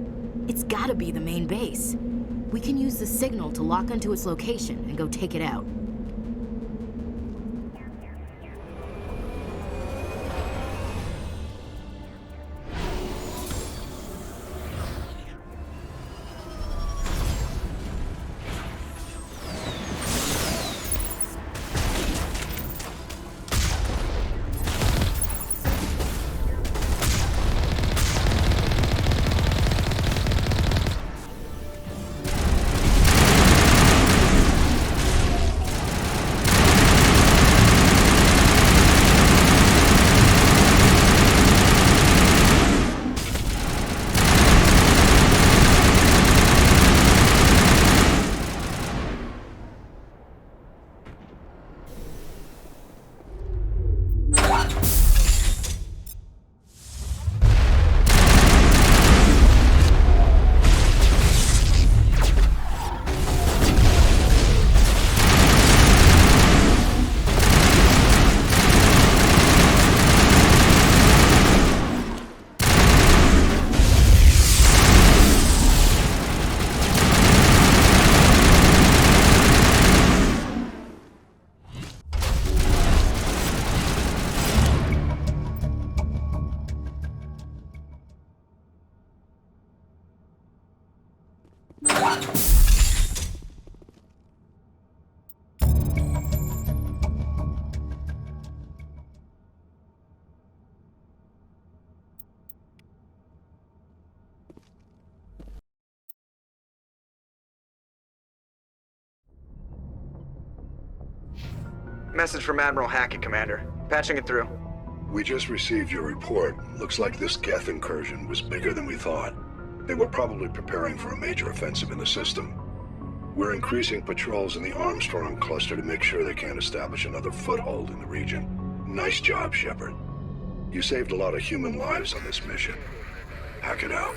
It's gotta be the main base. We can use the signal to lock onto its location and go take it out. Message from Admiral Hackett, Commander. Patching it through. We just received your report. Looks like this Geth incursion was bigger than we thought. They were probably preparing for a major offensive in the system. We're increasing patrols in the Armstrong cluster to make sure they can't establish another foothold in the region. Nice job, Shepard. You saved a lot of human lives on this mission. Hack it out.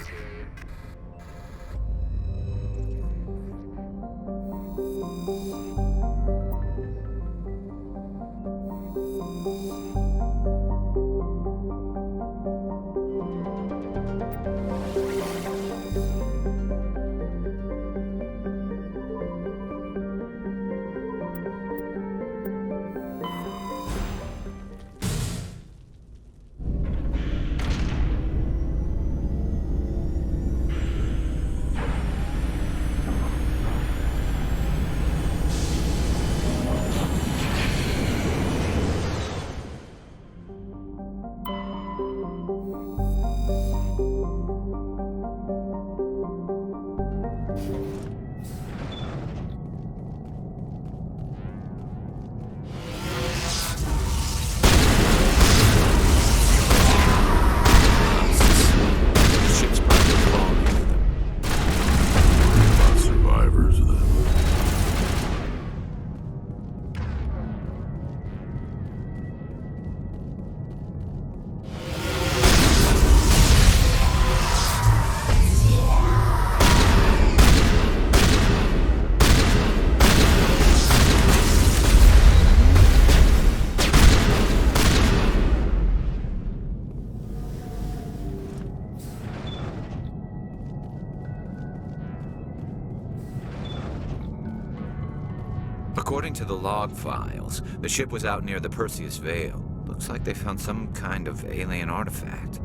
According to the log files, the ship was out near the Perseus Veil. Looks like they found some kind of alien artifact.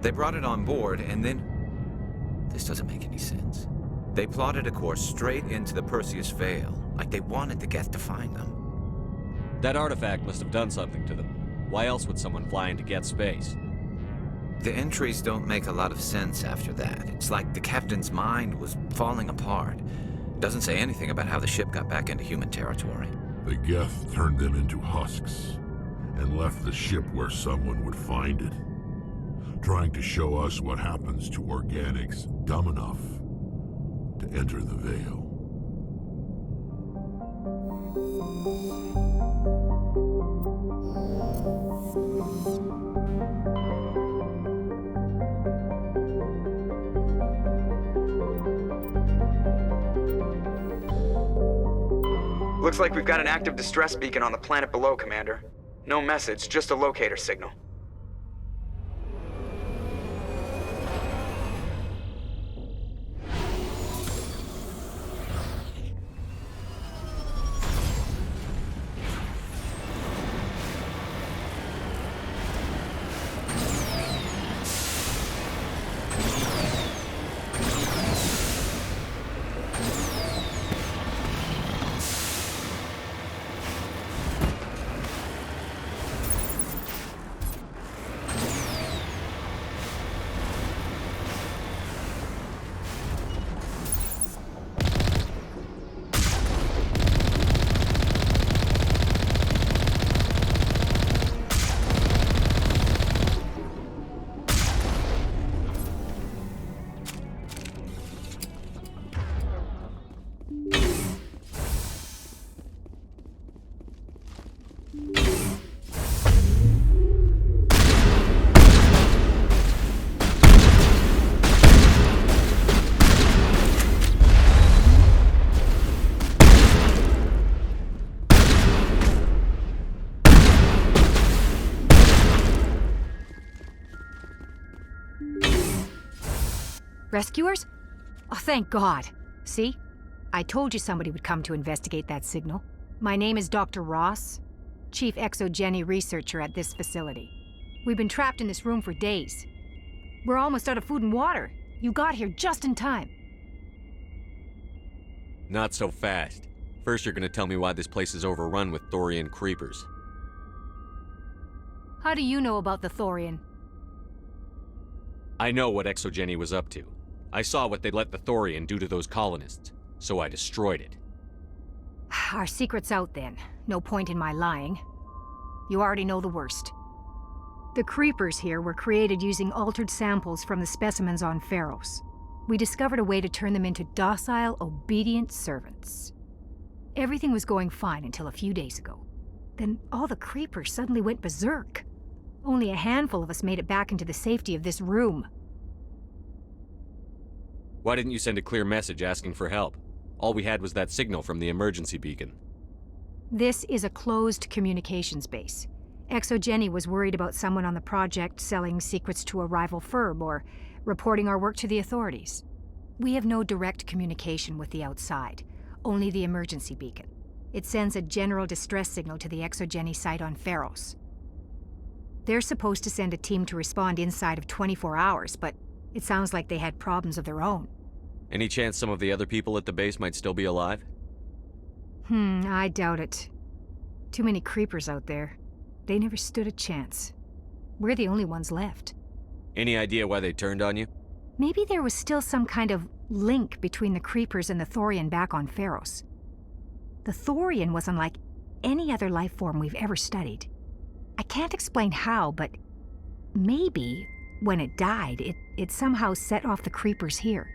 They brought it on board, and then... This doesn't make any sense. They plotted a course straight into the Perseus Veil, like they wanted the Geth to find them. That artifact must have done something to them. Why else would someone fly into Geth space? The entries don't make a lot of sense after that. It's like the captain's mind was falling apart. Doesn't say anything about how the ship got back into human territory. The Geth turned them into husks and left the ship where someone would find it, trying to show us what happens to organics dumb enough to enter the Veil. Looks like we've got an active distress beacon on the planet below, Commander. No message, just a locator signal. Rescuers? Oh, thank God. See? I told you somebody would come to investigate that signal. My name is Dr. Ross, Chief Exogeny Researcher at this facility. We've been trapped in this room for days. We're almost out of food and water. You got here just in time. Not so fast. First you're gonna tell me why this place is overrun with Thorian creepers. How do you know about the Thorian? I know what Exogeny was up to. I saw what they let the Thorian do to those colonists, so I destroyed it. Our secret's out then. No point in my lying. You already know the worst. The creepers here were created using altered samples from the specimens on Pharos. We discovered a way to turn them into docile, obedient servants. Everything was going fine until a few days ago. Then all the creepers suddenly went berserk. Only a handful of us made it back into the safety of this room. Why didn't you send a clear message asking for help? All we had was that signal from the emergency beacon. This is a closed communications base. Exogeny was worried about someone on the project selling secrets to a rival firm or reporting our work to the authorities. We have no direct communication with the outside, only the emergency beacon. It sends a general distress signal to the Exogeny site on Pharos. They're supposed to send a team to respond inside of 24 hours, but it sounds like they had problems of their own. Any chance some of the other people at the base might still be alive? I doubt it. Too many creepers out there. They never stood a chance. We're the only ones left. Any idea why they turned on you? Maybe there was still some kind of link between the creepers and the Thorian back on Pharos. The Thorian was unlike any other life form we've ever studied. I can't explain how, but maybe when it died, it somehow set off the creepers here.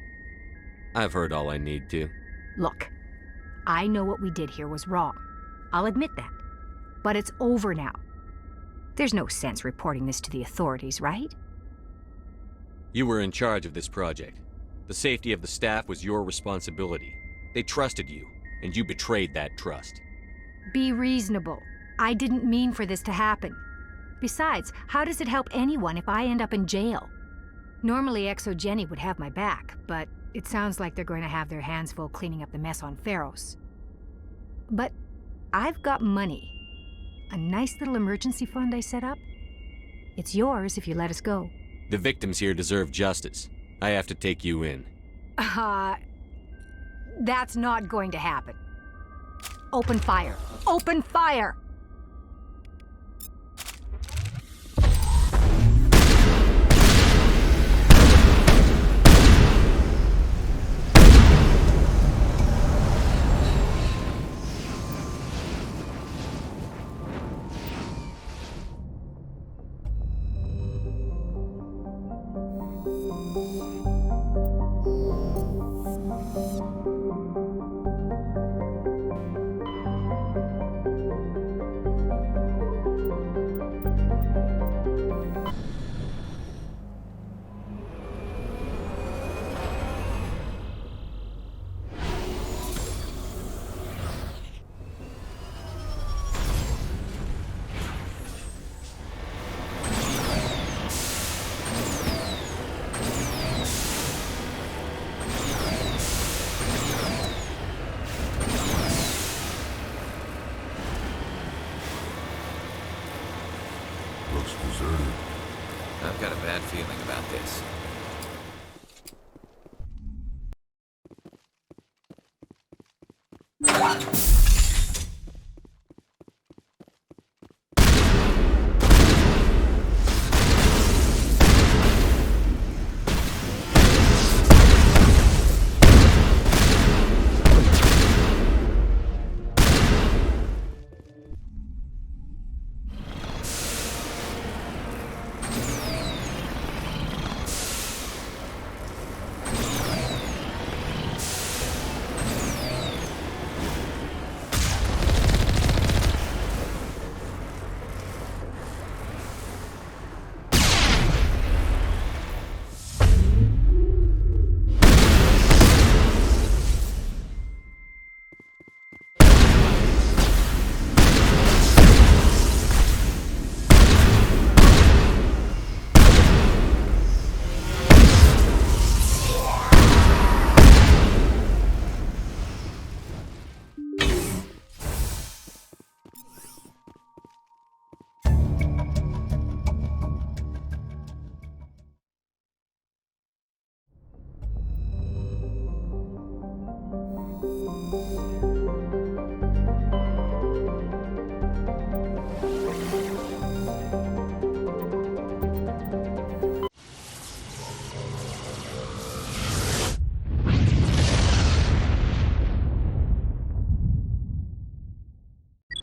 I've heard all I need to. Look, I know what we did here was wrong. I'll admit that. But it's over now. There's no sense reporting this to the authorities, right? You were in charge of this project. The safety of the staff was your responsibility. They trusted you, and you betrayed that trust. Be reasonable. I didn't mean for this to happen. Besides, how does it help anyone if I end up in jail? Normally Exogeny would have my back, but it sounds like they're going to have their hands full cleaning up the mess on Pharos. But I've got money. A nice little emergency fund I set up. It's yours if you let us go. The victims here deserve justice. I have to take you in. That's not going to happen. Open fire. Open fire! I've got a bad feeling about this.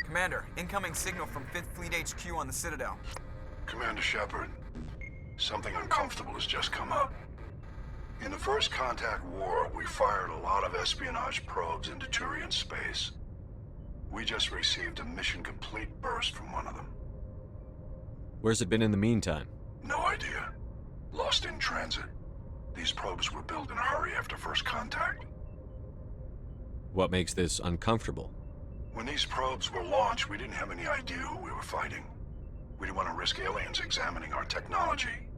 Commander, incoming signal from 5th Fleet HQ on the Citadel. Commander Shepard, something uncomfortable has just come up. In the First Contact War, we fired a lot of espionage probes into Turian space. We just received a mission complete burst from one of them. Where's it been in the meantime? No idea. Lost in transit. These probes were built in a hurry after First Contact. What makes this uncomfortable? When these probes were launched, we didn't have any idea who we were fighting. We didn't want to risk aliens examining our technology.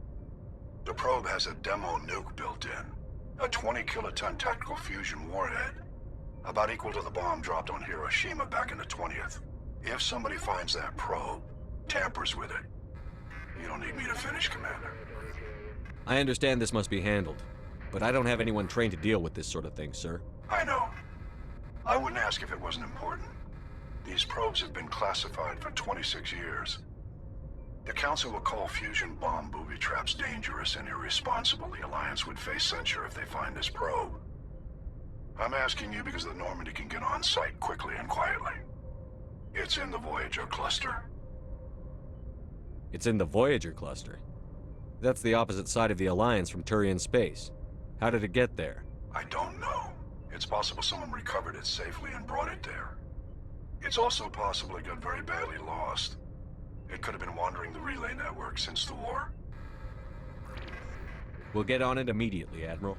The probe has a demo nuke built in. A 20-kiloton tactical fusion warhead. About equal to the bomb dropped on Hiroshima back in the 20th. If somebody finds that probe, tampers with it, you don't need me to finish, Commander. I understand this must be handled, but I don't have anyone trained to deal with this sort of thing, sir. I know. I wouldn't ask if it wasn't important. These probes have been classified for 26 years. The Council will call fusion bomb booby traps dangerous and irresponsible. The Alliance would face censure if they find this probe. I'm asking you because the Normandy can get on site quickly and quietly. It's in the Voyager cluster. It's in the Voyager cluster? That's the opposite side of the Alliance from Turian space. How did it get there? I don't know. It's possible someone recovered it safely and brought it there. It's also possible it got very badly lost. It could have been wandering the relay network since the war. We'll get on it immediately, Admiral.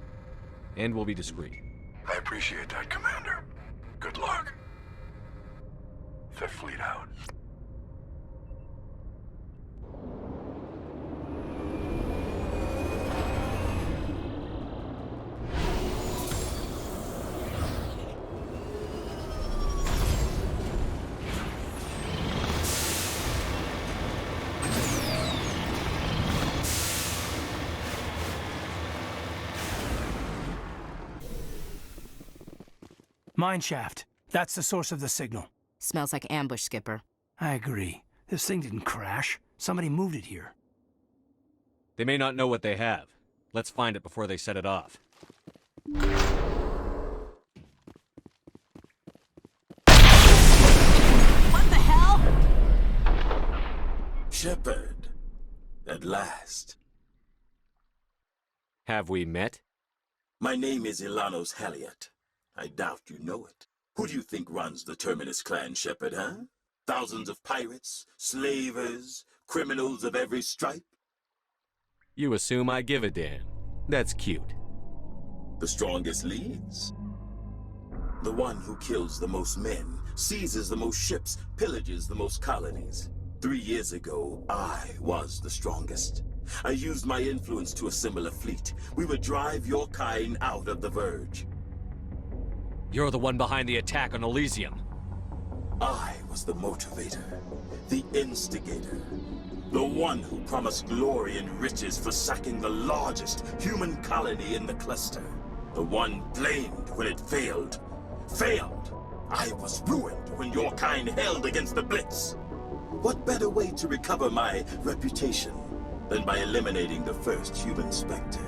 And we'll be discreet. I appreciate that, Commander. Good luck. Fifth Fleet out. Mineshaft. That's the source of the signal. Smells like ambush, Skipper. I agree. This thing didn't crash. Somebody moved it here. They may not know what they have. Let's find it before they set it off. What the hell? Shepard. At last. Have we met? My name is Ilanos Halliot. I doubt you know it. Who do you think runs the Terminus clan, Shepard, huh? Thousands of pirates, slavers, criminals of every stripe? You assume I give a damn. That's cute. The strongest leads. The one who kills the most men, seizes the most ships, pillages the most colonies. 3 years ago, I was the strongest. I used my influence to assemble a fleet. We would drive your kind out of the Verge. You're the one behind the attack on Elysium. I was was the motivator, the instigator, the one who promised glory and riches for sacking the largest human colony in the cluster, the one blamed when it failed. Failed! I was ruined when your kind held against the Blitz. What better way to recover my reputation than by eliminating the first human Spectre?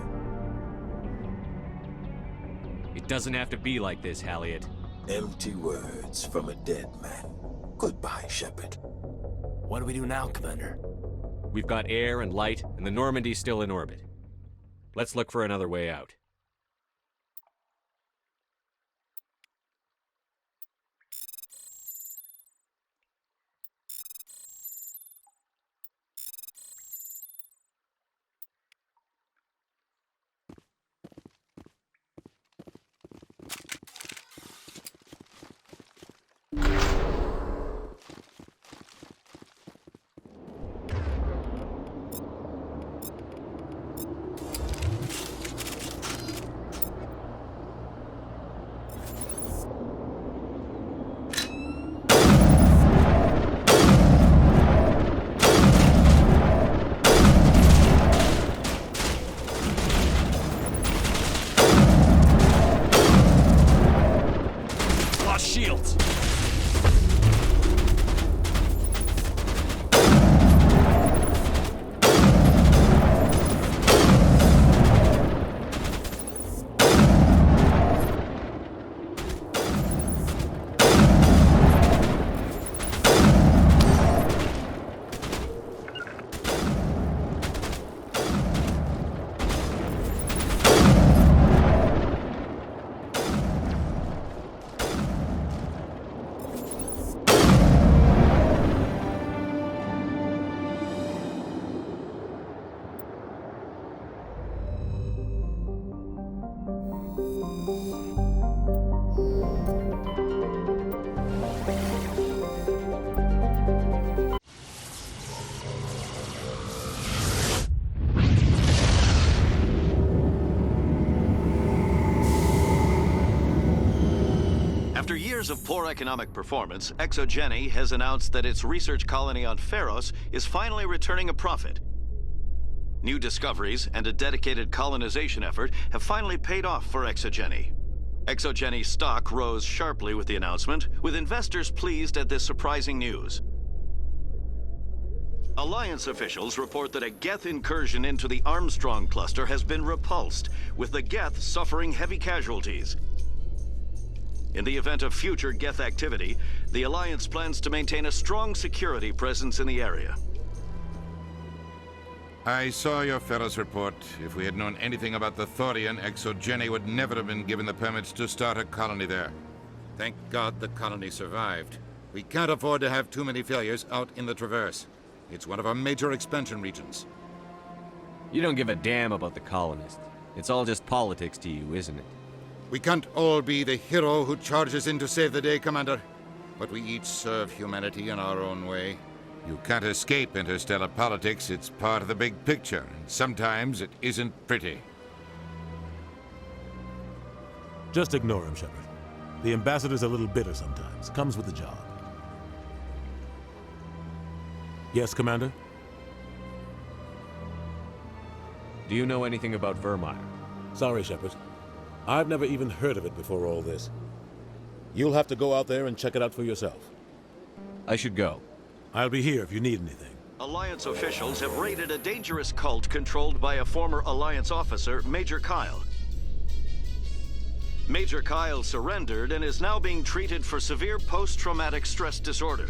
It doesn't have to be like this, Halliot. Empty words from a dead man. Goodbye, Shepard. What do we do now, Commander? We've got air and light, and the Normandy's still in orbit. Let's look for another way out. After years of poor economic performance, Exogeny has announced that its research colony on Pharos is finally returning a profit. New discoveries and a dedicated colonization effort have finally paid off for Exogeny. Exogeny's stock rose sharply with the announcement, with investors pleased at this surprising news. Alliance officials report that a Geth incursion into the Armstrong cluster has been repulsed, with the Geth suffering heavy casualties. In the event of future Geth activity, the Alliance plans to maintain a strong security presence in the area. I saw your Pharos report. If we had known anything about the Thorian, Exogeny would never have been given the permits to start a colony there. Thank God the colony survived. We can't afford to have too many failures out in the Traverse. It's one of our major expansion regions. You don't give a damn about the colonists. It's all just politics to you, isn't it? We can't all be the hero who charges in to save the day, Commander. But we each serve humanity in our own way. You can't escape interstellar politics. It's part of the big picture, and sometimes it isn't pretty. Just ignore him, Shepard. The ambassador's a little bitter sometimes. Comes with the job. Yes, Commander? Do you know anything about Vermeer? Sorry, Shepard. I've never even heard of it before all this. You'll have to go out there and check it out for yourself. I should go. I'll be here if you need anything. Alliance officials have raided a dangerous cult controlled by a former Alliance officer, Major Kyle. Major Kyle surrendered and is now being treated for severe post-traumatic stress disorder.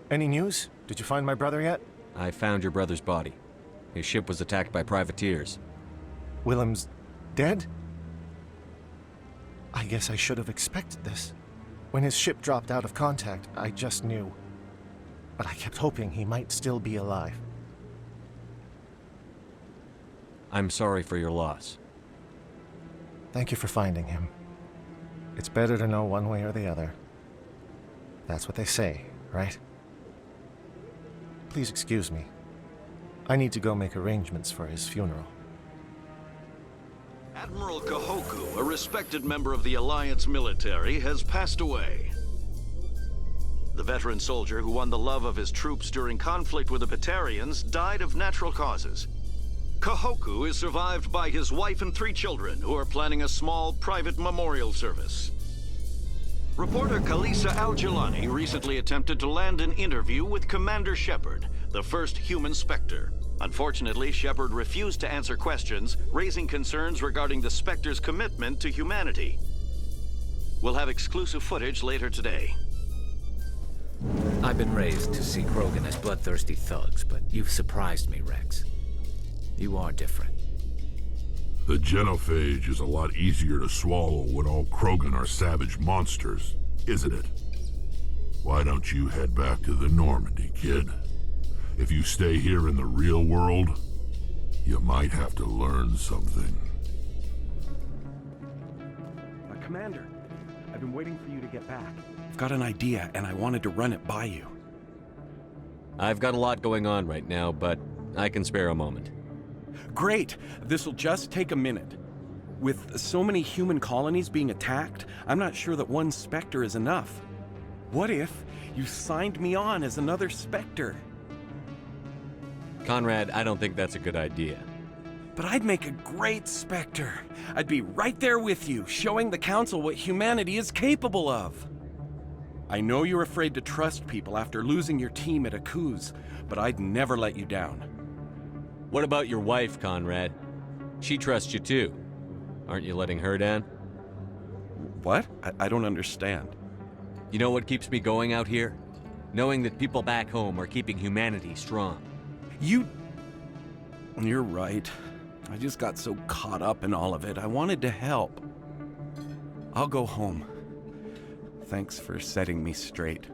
Any news? Did you find my brother yet? I found your brother's body. His ship was attacked by privateers. Willem's dead? I guess I should have expected this. When his ship dropped out of contact, I just knew. But I kept hoping he might still be alive. I'm sorry for your loss. Thank you for finding him. It's better to know one way or the other. That's what they say, right? Please excuse me. I need to go make arrangements for his funeral. Admiral Kahoku, a respected member of the Alliance military, has passed away. The veteran soldier who won the love of his troops during conflict with the Batarians died of natural causes. Kahoku is survived by his wife and 3 children, who are planning a small private memorial service. Reporter Kalisa Al-Jilani recently attempted to land an interview with Commander Shepard, the first human Spectre. Unfortunately, Shepard refused to answer questions, raising concerns regarding the Spectre's commitment to humanity. We'll have exclusive footage later today. I've been raised to see Krogan as bloodthirsty thugs, but you've surprised me, Rex. You are different. The genophage is a lot easier to swallow when all Krogan are savage monsters, isn't it? Why don't you head back to the Normandy, kid? If you stay here in the real world, you might have to learn something. Commander, I've been waiting for you to get back. I've got an idea, and I wanted to run it by you. I've got a lot going on right now, but I can spare a moment. Great! This'll just take a minute. With so many human colonies being attacked, I'm not sure that one Spectre is enough. What if you signed me on as another Spectre? Conrad, I don't think that's a good idea. But I'd make a great Spectre. I'd be right there with you, showing the Council what humanity is capable of. I know you're afraid to trust people after losing your team at Akuz, but I'd never let you down. What about your wife, Conrad? She trusts you too. Aren't you letting her down? What? I don't understand. You know what keeps me going out here? Knowing that people back home are keeping humanity strong. You're right. I just got so caught up in all of it. I wanted to help. I'll go home. Thanks for setting me straight.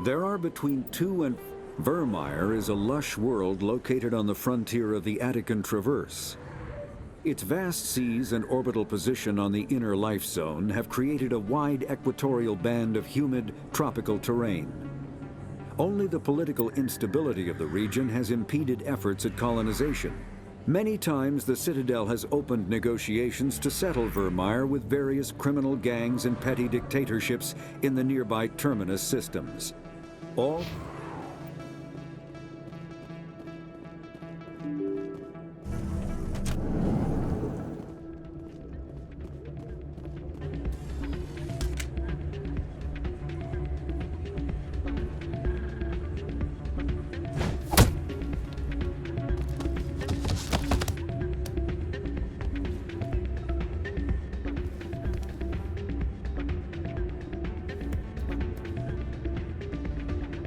There are between 2 and... Virmire is a lush world located on the frontier of the Аттический Траверс. Its vast seas and orbital position on the inner life zone have created a wide equatorial band of humid, tropical terrain. Only the political instability of the region has impeded efforts at colonization. Many times the Citadel has opened negotiations to settle Virmire with various criminal gangs and petty dictatorships in the nearby terminus systems. All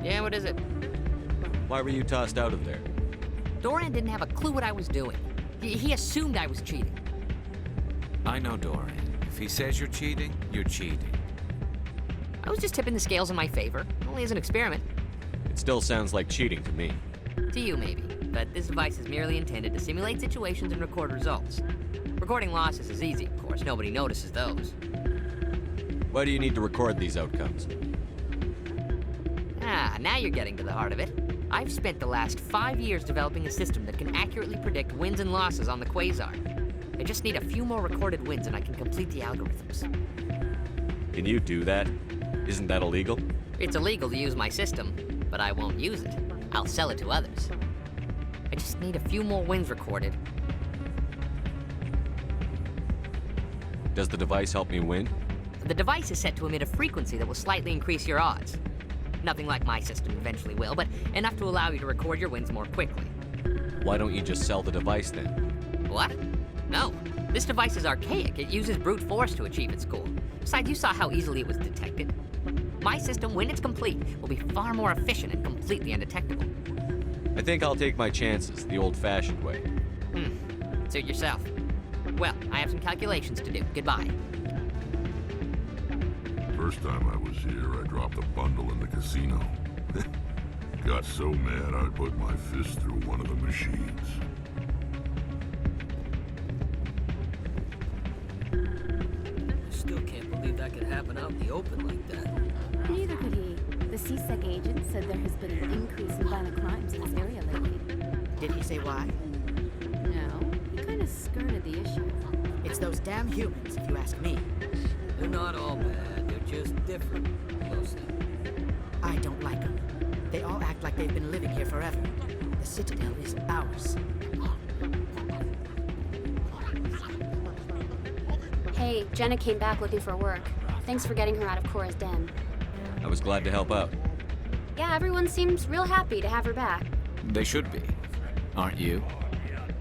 Yeah, what is it? Why were you tossed out of there? Doran didn't have a clue what I was doing. He assumed I was cheating. I know Doran. If he says you're cheating, you're cheating. I was just tipping the scales in my favor, only as an experiment. It still sounds like cheating to me. To you, maybe. But this device is merely intended to simulate situations and record results. Recording losses is easy, of course. Nobody notices those. Why do you need to record these outcomes? Ah, now you're getting to the heart of it. I've spent the last 5 years developing a system that can accurately predict wins and losses on the Quasar. I just need a few more recorded wins and I can complete the algorithms. Can you do that? Isn't that illegal? It's illegal to use my system, but I won't use it. I'll sell it to others. I just need a few more wins recorded. Does the device help me win? The device is set to emit a frequency that will slightly increase your odds. Nothing like my system eventually will, but enough to allow you to record your wins more quickly. Why don't you just sell the device then? What? No. This device is archaic. It uses brute force to achieve its goal. Besides, you saw how easily it was detected. My system, when it's complete, will be far more efficient and completely undetectable. I think I'll take my chances the old-fashioned way. Suit yourself. Well, I have some calculations to do. Goodbye. First time I was here, I dropped a bundle in the casino. Got so mad I put my fist through one of the machines. I still can't believe that could happen out in the open like that. Neither could he. The CSEC agent said there has been an increase in violent crimes in this area lately. Did he say why? No, he kind of skirted the issue. It's those damn humans, if you ask me. They're not all bad, they're just different, mostly. I don't like them. They all act like they've been living here forever. The Citadel is ours. Hey, Jenna came back looking for work. Thanks for getting her out of Cora's den. I was glad to help out. Yeah, everyone seems real happy to have her back. They should be. Aren't you?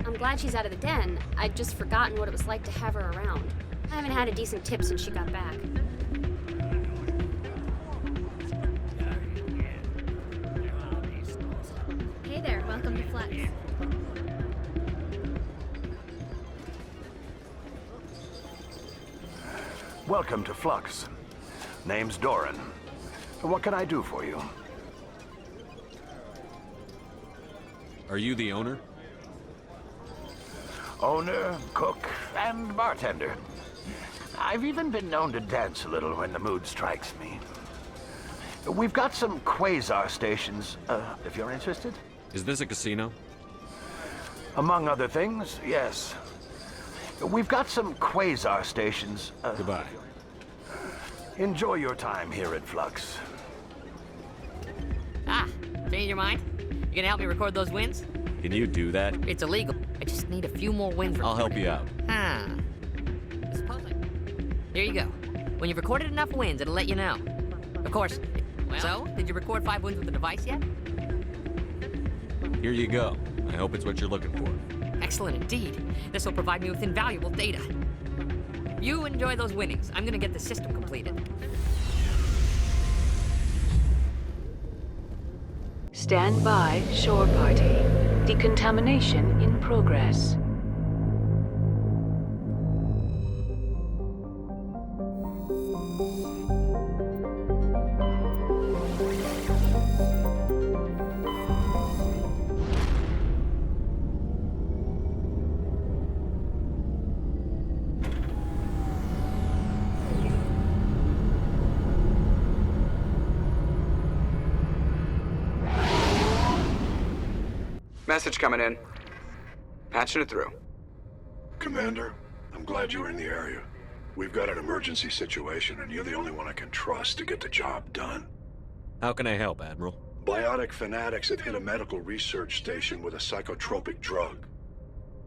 I'm glad she's out of the den. I'd just forgotten what it was like to have her around. I haven't had a decent tip since she got back. Hey there, welcome to Flux. Welcome to Flux. Name's Doran. What can I do for you? Are you the owner? Owner, cook, and bartender. I've even been known to dance a little when the mood strikes me. We've got some quasar stations, if you're interested. Is this a casino? Among other things, yes. We've got some quasar stations. Goodbye. Enjoy your time here at Flux. Change your mind? You gonna help me record those wins? Can you do that? It's illegal. I just need a few more wins. I'll help you out. Here you go. When you've recorded enough wins, it'll let you know. Of course. Well, so, did you record 5 wins with the device yet? Here you go. I hope it's what you're looking for. Excellent indeed. This will provide me with invaluable data. You enjoy those winnings. I'm gonna get the system completed. Stand by, shore party. Decontamination in progress. Message coming in. Patching it through. Commander, I'm glad you were in the area. We've got an emergency situation, and you're the only one I can trust to get the job done. How can I help, Admiral? Biotic fanatics have hit a medical research station with a psychotropic drug.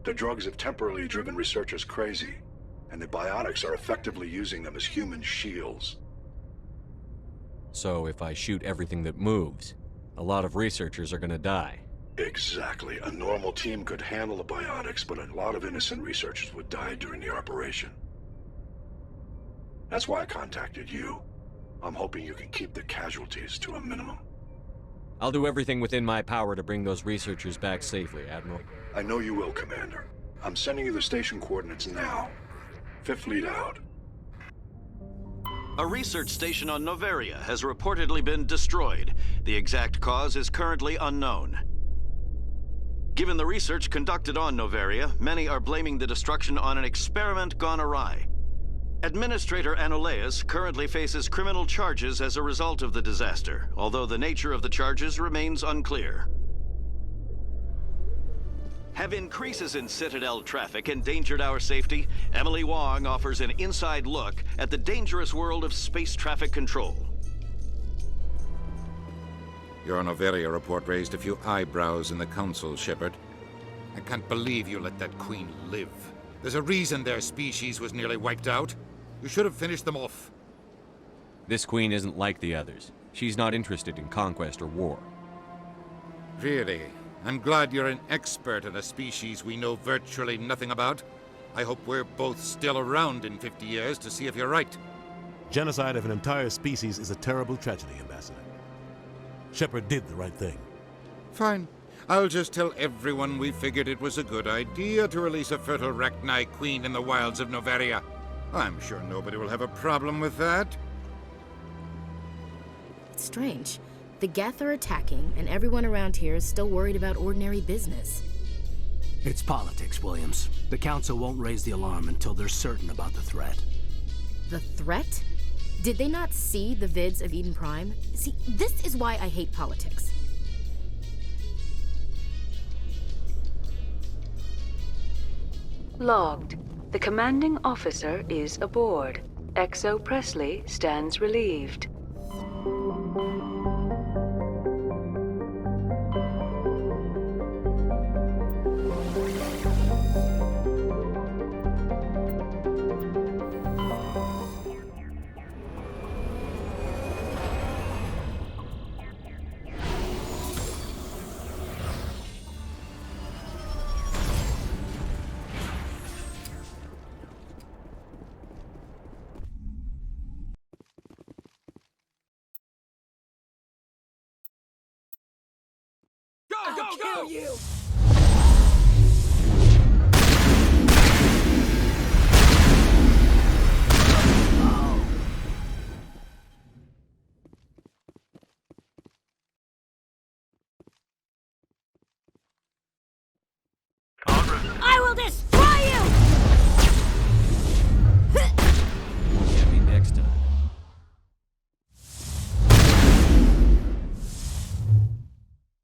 The drugs have temporarily driven researchers crazy, and the biotics are effectively using them as human shields. So if I shoot everything that moves, a lot of researchers are gonna die. Exactly. A normal team could handle the biotics, but a lot of innocent researchers would die during the operation. That's why I contacted you. I'm hoping you can keep the casualties to a minimum. I'll do everything within my power to bring those researchers back safely, Admiral. I know you will, Commander. I'm sending you the station coordinates now. 5th Fleet out. A research station on Noveria has reportedly been destroyed. The exact cause is currently unknown. Given the research conducted on Noveria, many are blaming the destruction on an experiment gone awry. Administrator Anoleus currently faces criminal charges as a result of the disaster, although the nature of the charges remains unclear. Have increases in Citadel traffic endangered our safety? Emily Wong offers an inside look at the dangerous world of space traffic control. Your Noveria report raised a few eyebrows in the Council, Shepard. I can't believe you let that queen live. There's a reason their species was nearly wiped out. You should have finished them off. This queen isn't like the others. She's not interested in conquest or war. Really? I'm glad you're an expert in a species we know virtually nothing about. I hope we're both still around in 50 years to see if you're right. Genocide of an entire species is a terrible tragedy, Ambassador. Shepard did the right thing. Fine. I'll just tell everyone we figured it was a good idea to release a fertile Rachni queen in the wilds of Noveria. I'm sure nobody will have a problem with that. It's strange. The Geth are attacking, and everyone around here is still worried about ordinary business. It's politics, Williams. The Council won't raise the alarm until they're certain about the threat. The threat? Did they not see the vids of Eden Prime? See, this is why I hate politics. Logged. The commanding officer is aboard. Exo Presley stands relieved. I'll kill you! I will destroy you! Get me next time.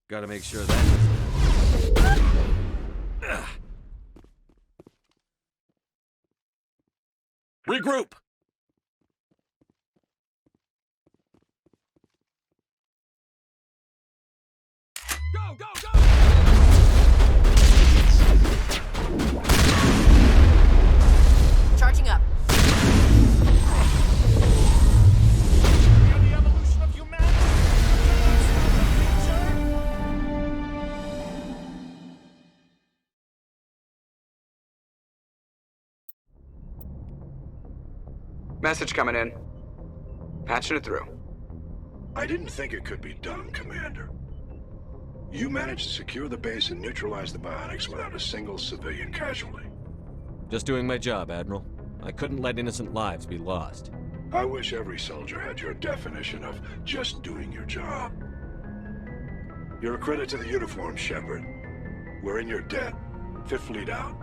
Gotta make sure that... Regroup! Go, go, go! Charging up. The evolution of humanity. Message coming in. Patching it through. I didn't think it could be done, Commander. You managed to secure the base and neutralize the biotics without a single civilian casualty. Just doing my job, Admiral. I couldn't let innocent lives be lost. I wish every soldier had your definition of just doing your job. You're a credit to the uniform, Shepard. We're in your debt. Fifth Fleet out.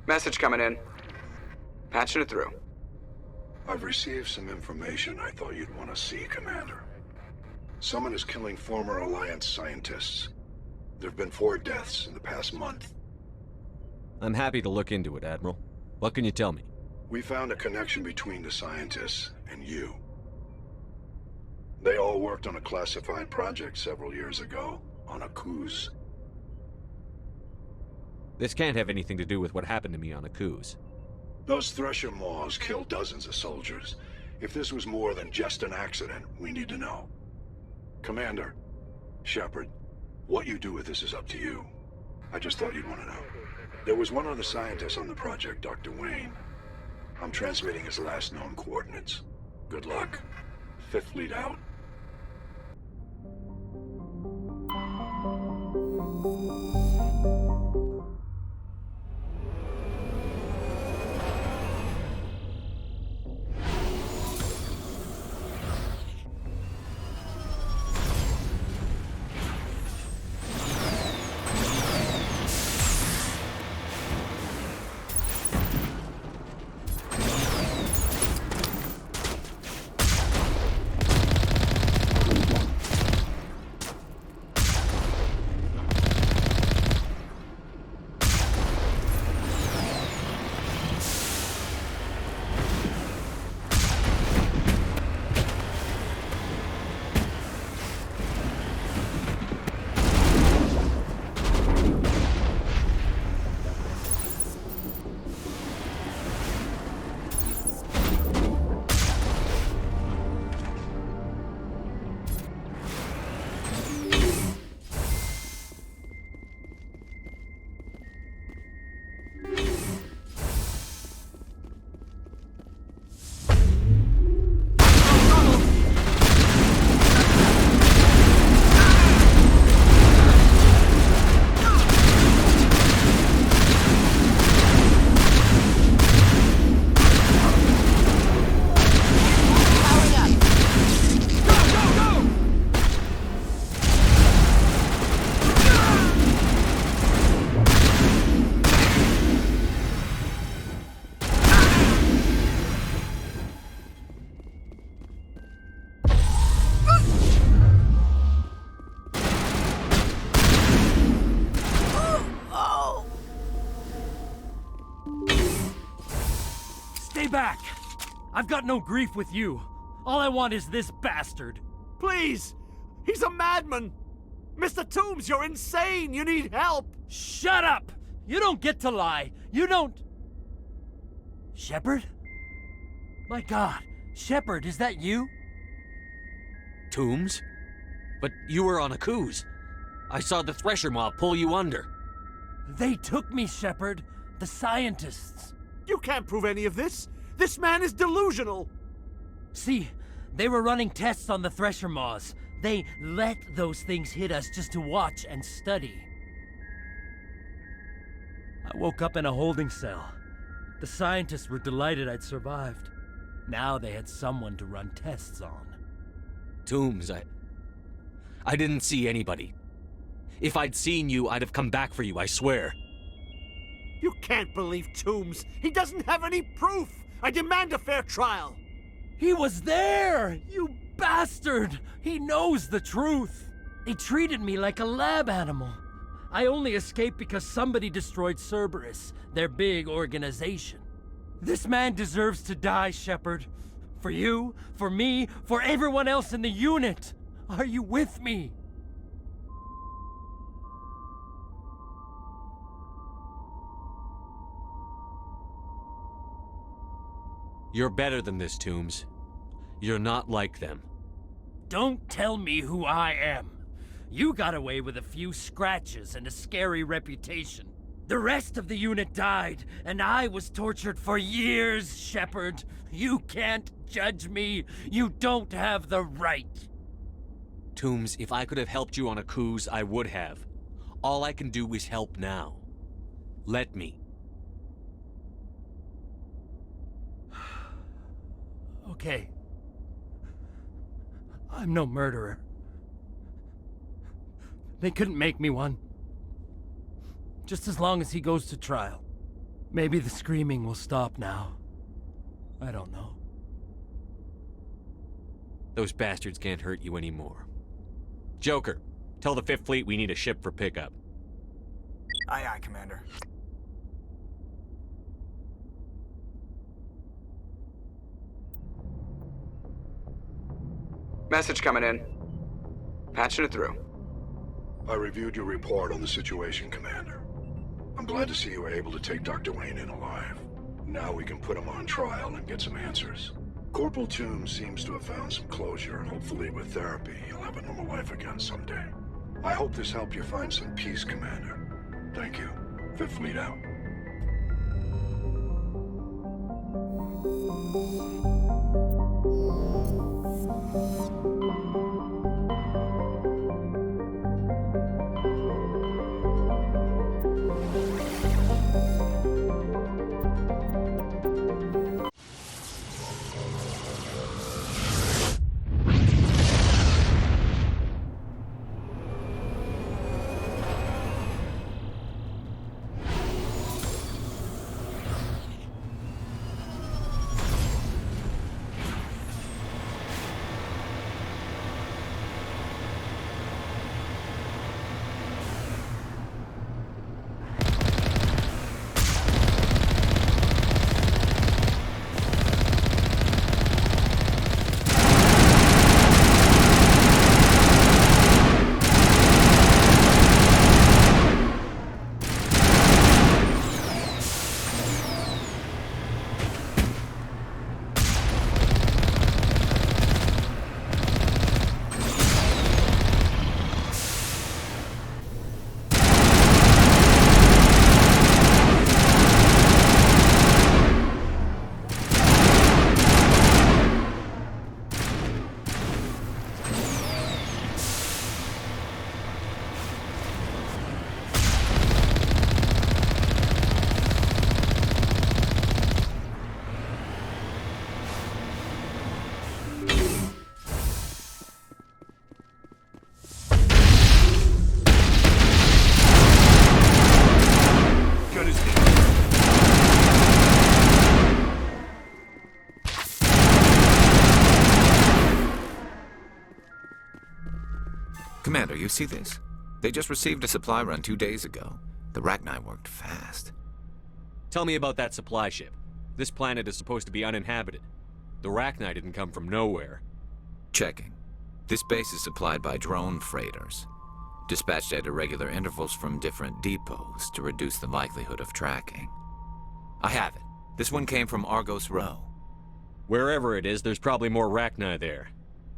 Message coming in. Patching it through. I've received some information I thought you'd want to see, Commander. Someone is killing former Alliance scientists. There have been 4 deaths in the past month. I'm happy to look into it, Admiral. What can you tell me? We found a connection between the scientists and you. They all worked on a classified project several years ago, on Akuz. This can't have anything to do with what happened to me on Akuz. Those Thresher Maws killed dozens of soldiers. If this was more than just an accident, we need to know. Commander, Shepard, what you do with this is up to you. I just thought you'd want to know. There was one other scientist on the project, Dr. Wayne. I'm transmitting his last known coordinates. Good luck. Fifth Fleet out. Stay back! I've got no grief with you. All I want is this bastard. Please! He's a madman! Mr. Toombs, you're insane! You need help! Shut up! You don't get to lie. You don't... Shepard? My God. Shepard, is that you? Toombs? But you were on a cruise. I saw the Thresher mob pull you under. They took me, Shepard. The scientists. You can't prove any of this. This man is delusional. See, they were running tests on the Thresher moths. They let those things hit us just to watch and study. I woke up in a holding cell. The scientists were delighted I'd survived. Now they had someone to run tests on. Toombs, I didn't see anybody. If I'd seen you, I'd have come back for you, I swear. You can't believe Toombs. He doesn't have any proof. I demand a fair trial. He was there! You bastard! He knows the truth. They treated me like a lab animal. I only escaped because somebody destroyed Cerberus, their big organization. This man deserves to die, Shepard. For you, for me, for everyone else in the unit. Are you with me? You're better than this, Toombs. You're not like them. Don't tell me who I am. You got away with a few scratches and a scary reputation. The rest of the unit died, and I was tortured for years, Shepard. You can't judge me. You don't have the right. Toombs, if I could have helped you on a cruise, I would have. All I can do is help now. Let me. Okay. I'm no murderer. They couldn't make me one. Just as long as he goes to trial. Maybe the screaming will stop now. I don't know. Those bastards can't hurt you anymore. Joker, tell the Fifth Fleet we need a ship for pickup. Aye, aye, Commander. Message coming in. Patching it through. I reviewed your report on the situation, Commander. I'm glad to see you were able to take Dr. Wayne in alive. Now we can put him on trial and get some answers. Corporal Toombs seems to have found some closure, and hopefully with therapy, he'll have a normal life again someday. I hope this helped you find some peace, Commander. Thank you. Fifth Fleet out. Commander, you see this? They just received a supply run 2 days ago. The Rachni worked fast. Tell me about that supply ship. This planet is supposed to be uninhabited. The Rachni didn't come from nowhere. Checking. This base is supplied by drone freighters, dispatched at irregular intervals from different depots to reduce the likelihood of tracking. I have it. This one came from Argos Row. Wherever it is, there's probably more Rachni there.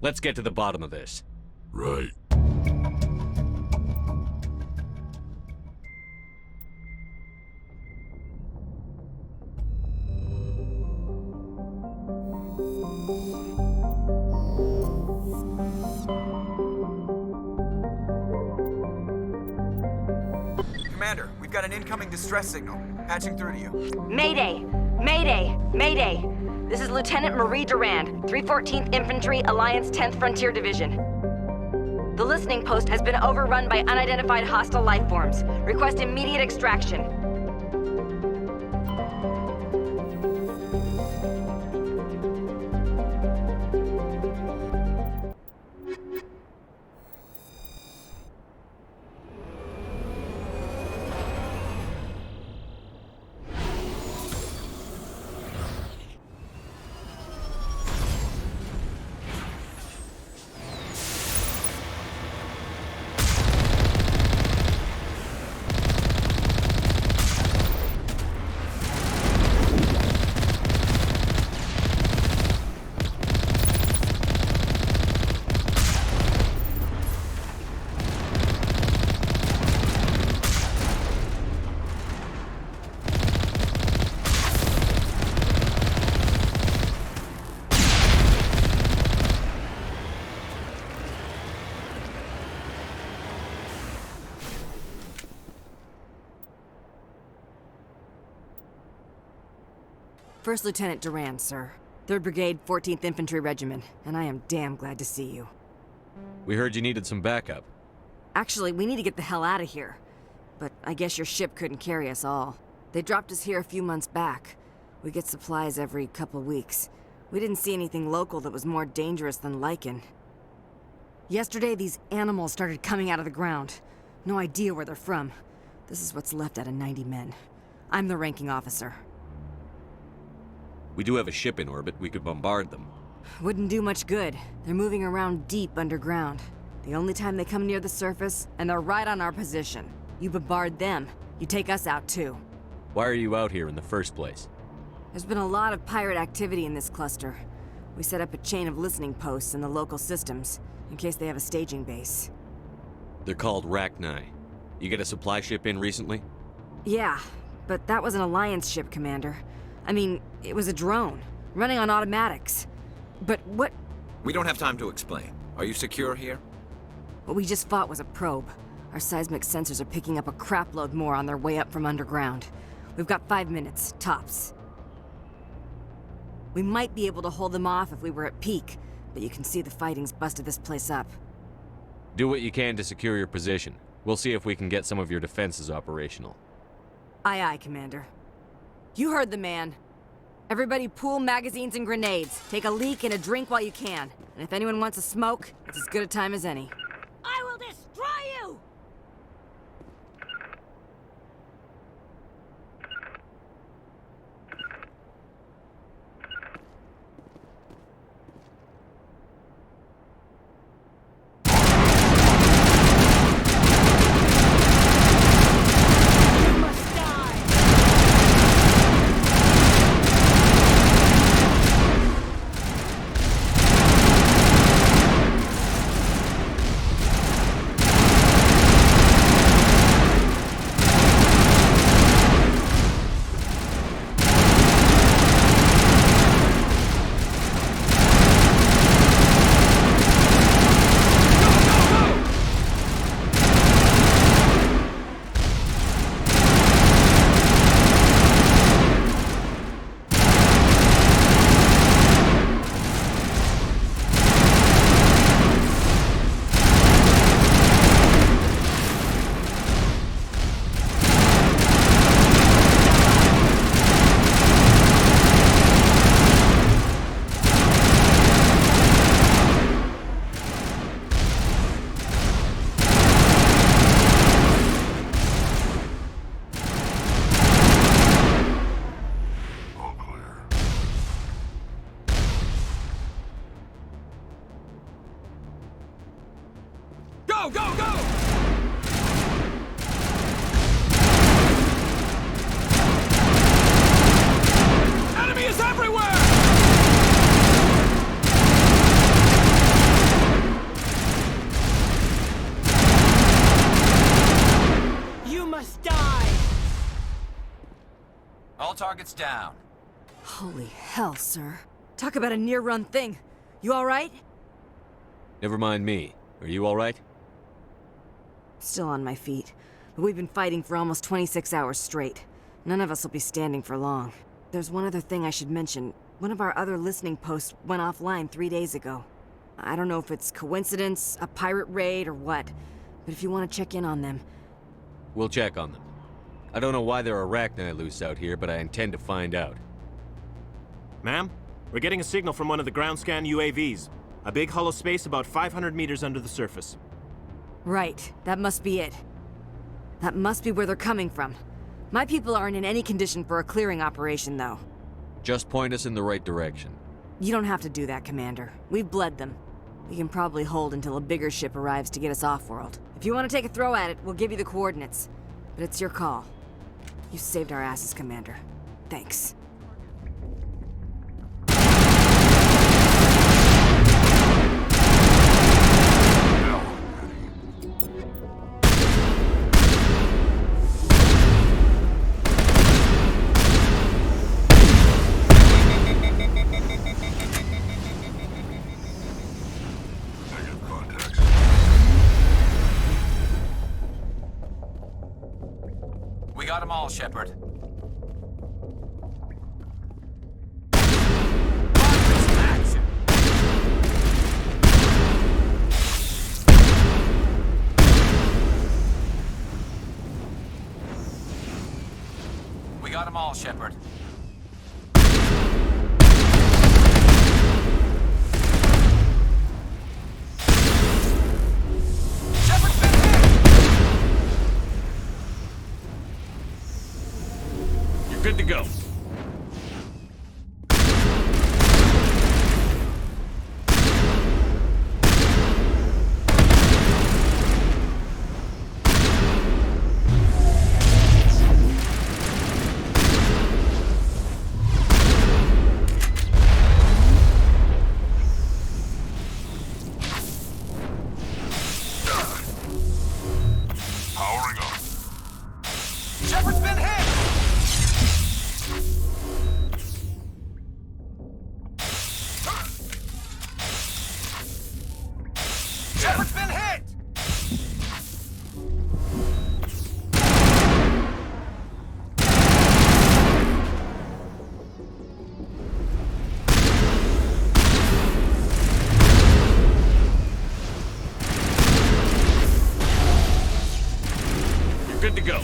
Let's get to the bottom of this. Right. Commander, we've got an incoming distress signal. Patching through to you. Mayday! Mayday! Mayday! This is Lieutenant Marie Durand, 314th Infantry, Alliance 10th Frontier Division. The listening post has been overrun by unidentified hostile life forms. Request immediate extraction. First Lieutenant Durand, sir. 3rd Brigade, 14th Infantry Regiment, and I am damn glad to see you. We heard you needed some backup. Actually, we need to get the hell out of here. But I guess your ship couldn't carry us all. They dropped us here a few months back. We get supplies every couple weeks. We didn't see anything local that was more dangerous than lichen. Yesterday, these animals started coming out of the ground. No idea where they're from. This is what's left out of 90 men. I'm the ranking officer. We do have a ship in orbit. We could bombard them. Wouldn't do much good. They're moving around deep underground. The only time they come near the surface, and they're right on our position. You bombard them, you take us out too. Why are you out here in the first place? There's been a lot of pirate activity in this cluster. We set up a chain of listening posts in the local systems, in case they have a staging base. They're called Rachni. You get a supply ship in recently? Yeah, but that was an Alliance ship, Commander. I mean, it was a drone, running on automatics. But what... We don't have time to explain. Are you secure here? What we just fought was a probe. Our seismic sensors are picking up a crapload more on their way up from underground. We've got 5 minutes, tops. We might be able to hold them off if we were at peak, but you can see the fighting's busted this place up. Do what you can to secure your position. We'll see if we can get some of your defenses operational. Aye, aye, Commander. You heard the man. Everybody pool magazines and grenades. Take a leak and a drink while you can. And if anyone wants a smoke, it's as good a time as any. I will destroy you! Go, go, go! Enemy is everywhere! You must die! All targets down. Holy hell, sir. Talk about a near-run thing. You alright? Never mind me. Are you alright? Still on my feet. But we've been fighting for almost 26 hours straight. None of us will be standing for long. There's one other thing I should mention. One of our other listening posts went offline 3 days ago. I don't know if it's coincidence, a pirate raid, or what. But if you want to check in on them... We'll check on them. I don't know why there are arachnai loose out here, but I intend to find out. Ma'am, we're getting a signal from one of the ground scan UAVs. A big hollow space about 500 meters under the surface. Right, that must be it. That must be where they're coming from. My people aren't in any condition for a clearing operation, though. Just point us in the right direction. You don't have to do that, Commander. We've bled them. We can probably hold until a bigger ship arrives to get us off-world. If you want to take a throw at it, we'll give you the coordinates. But it's your call. You saved our asses, Commander. Thanks. We got them all, Shepard. Action! We got them all, Shepard. Good to go. Powering up. Shepard's been hit! Shepard's been hit! You're good to go.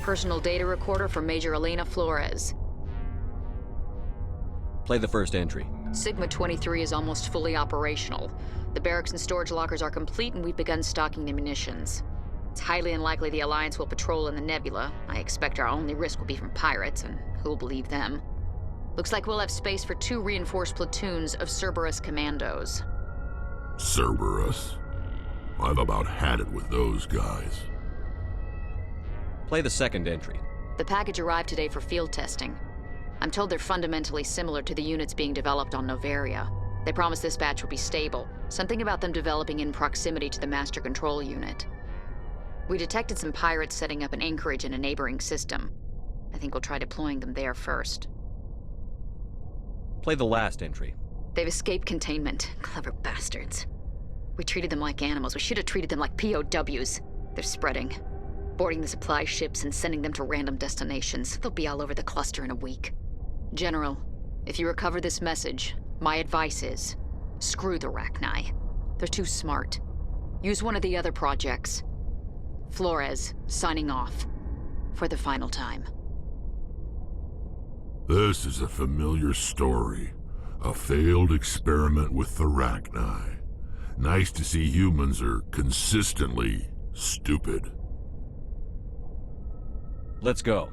Personal data recorder for Major Elena Flores. Play the first entry. Sigma 23 is almost fully operational. The barracks and storage lockers are complete, and we've begun stocking the munitions. It's highly unlikely the Alliance will patrol in the nebula. I expect our only risk will be from pirates, and who'll believe them? Looks like we'll have space for 2 reinforced platoons of Cerberus commandos. Cerberus? I've about had it with those guys. Play the second entry. The package arrived today for field testing. I'm told they're fundamentally similar to the units being developed on Novaria. They promise this batch will be stable. Something about them developing in proximity to the master control unit. We detected some pirates setting up an anchorage in a neighboring system. I think we'll try deploying them there first. Play the last entry. They've escaped containment. Clever bastards. We treated them like animals. We should have treated them like POWs. They're spreading. Boarding the supply ships and sending them to random destinations. They'll be all over the cluster in a week. General, if you recover this message, my advice is, screw the Rachni. They're too smart. Use one of the other projects. Flores, signing off. For the final time. This is a familiar story. A failed experiment with the Rachni. Nice to see humans are consistently stupid. Let's go.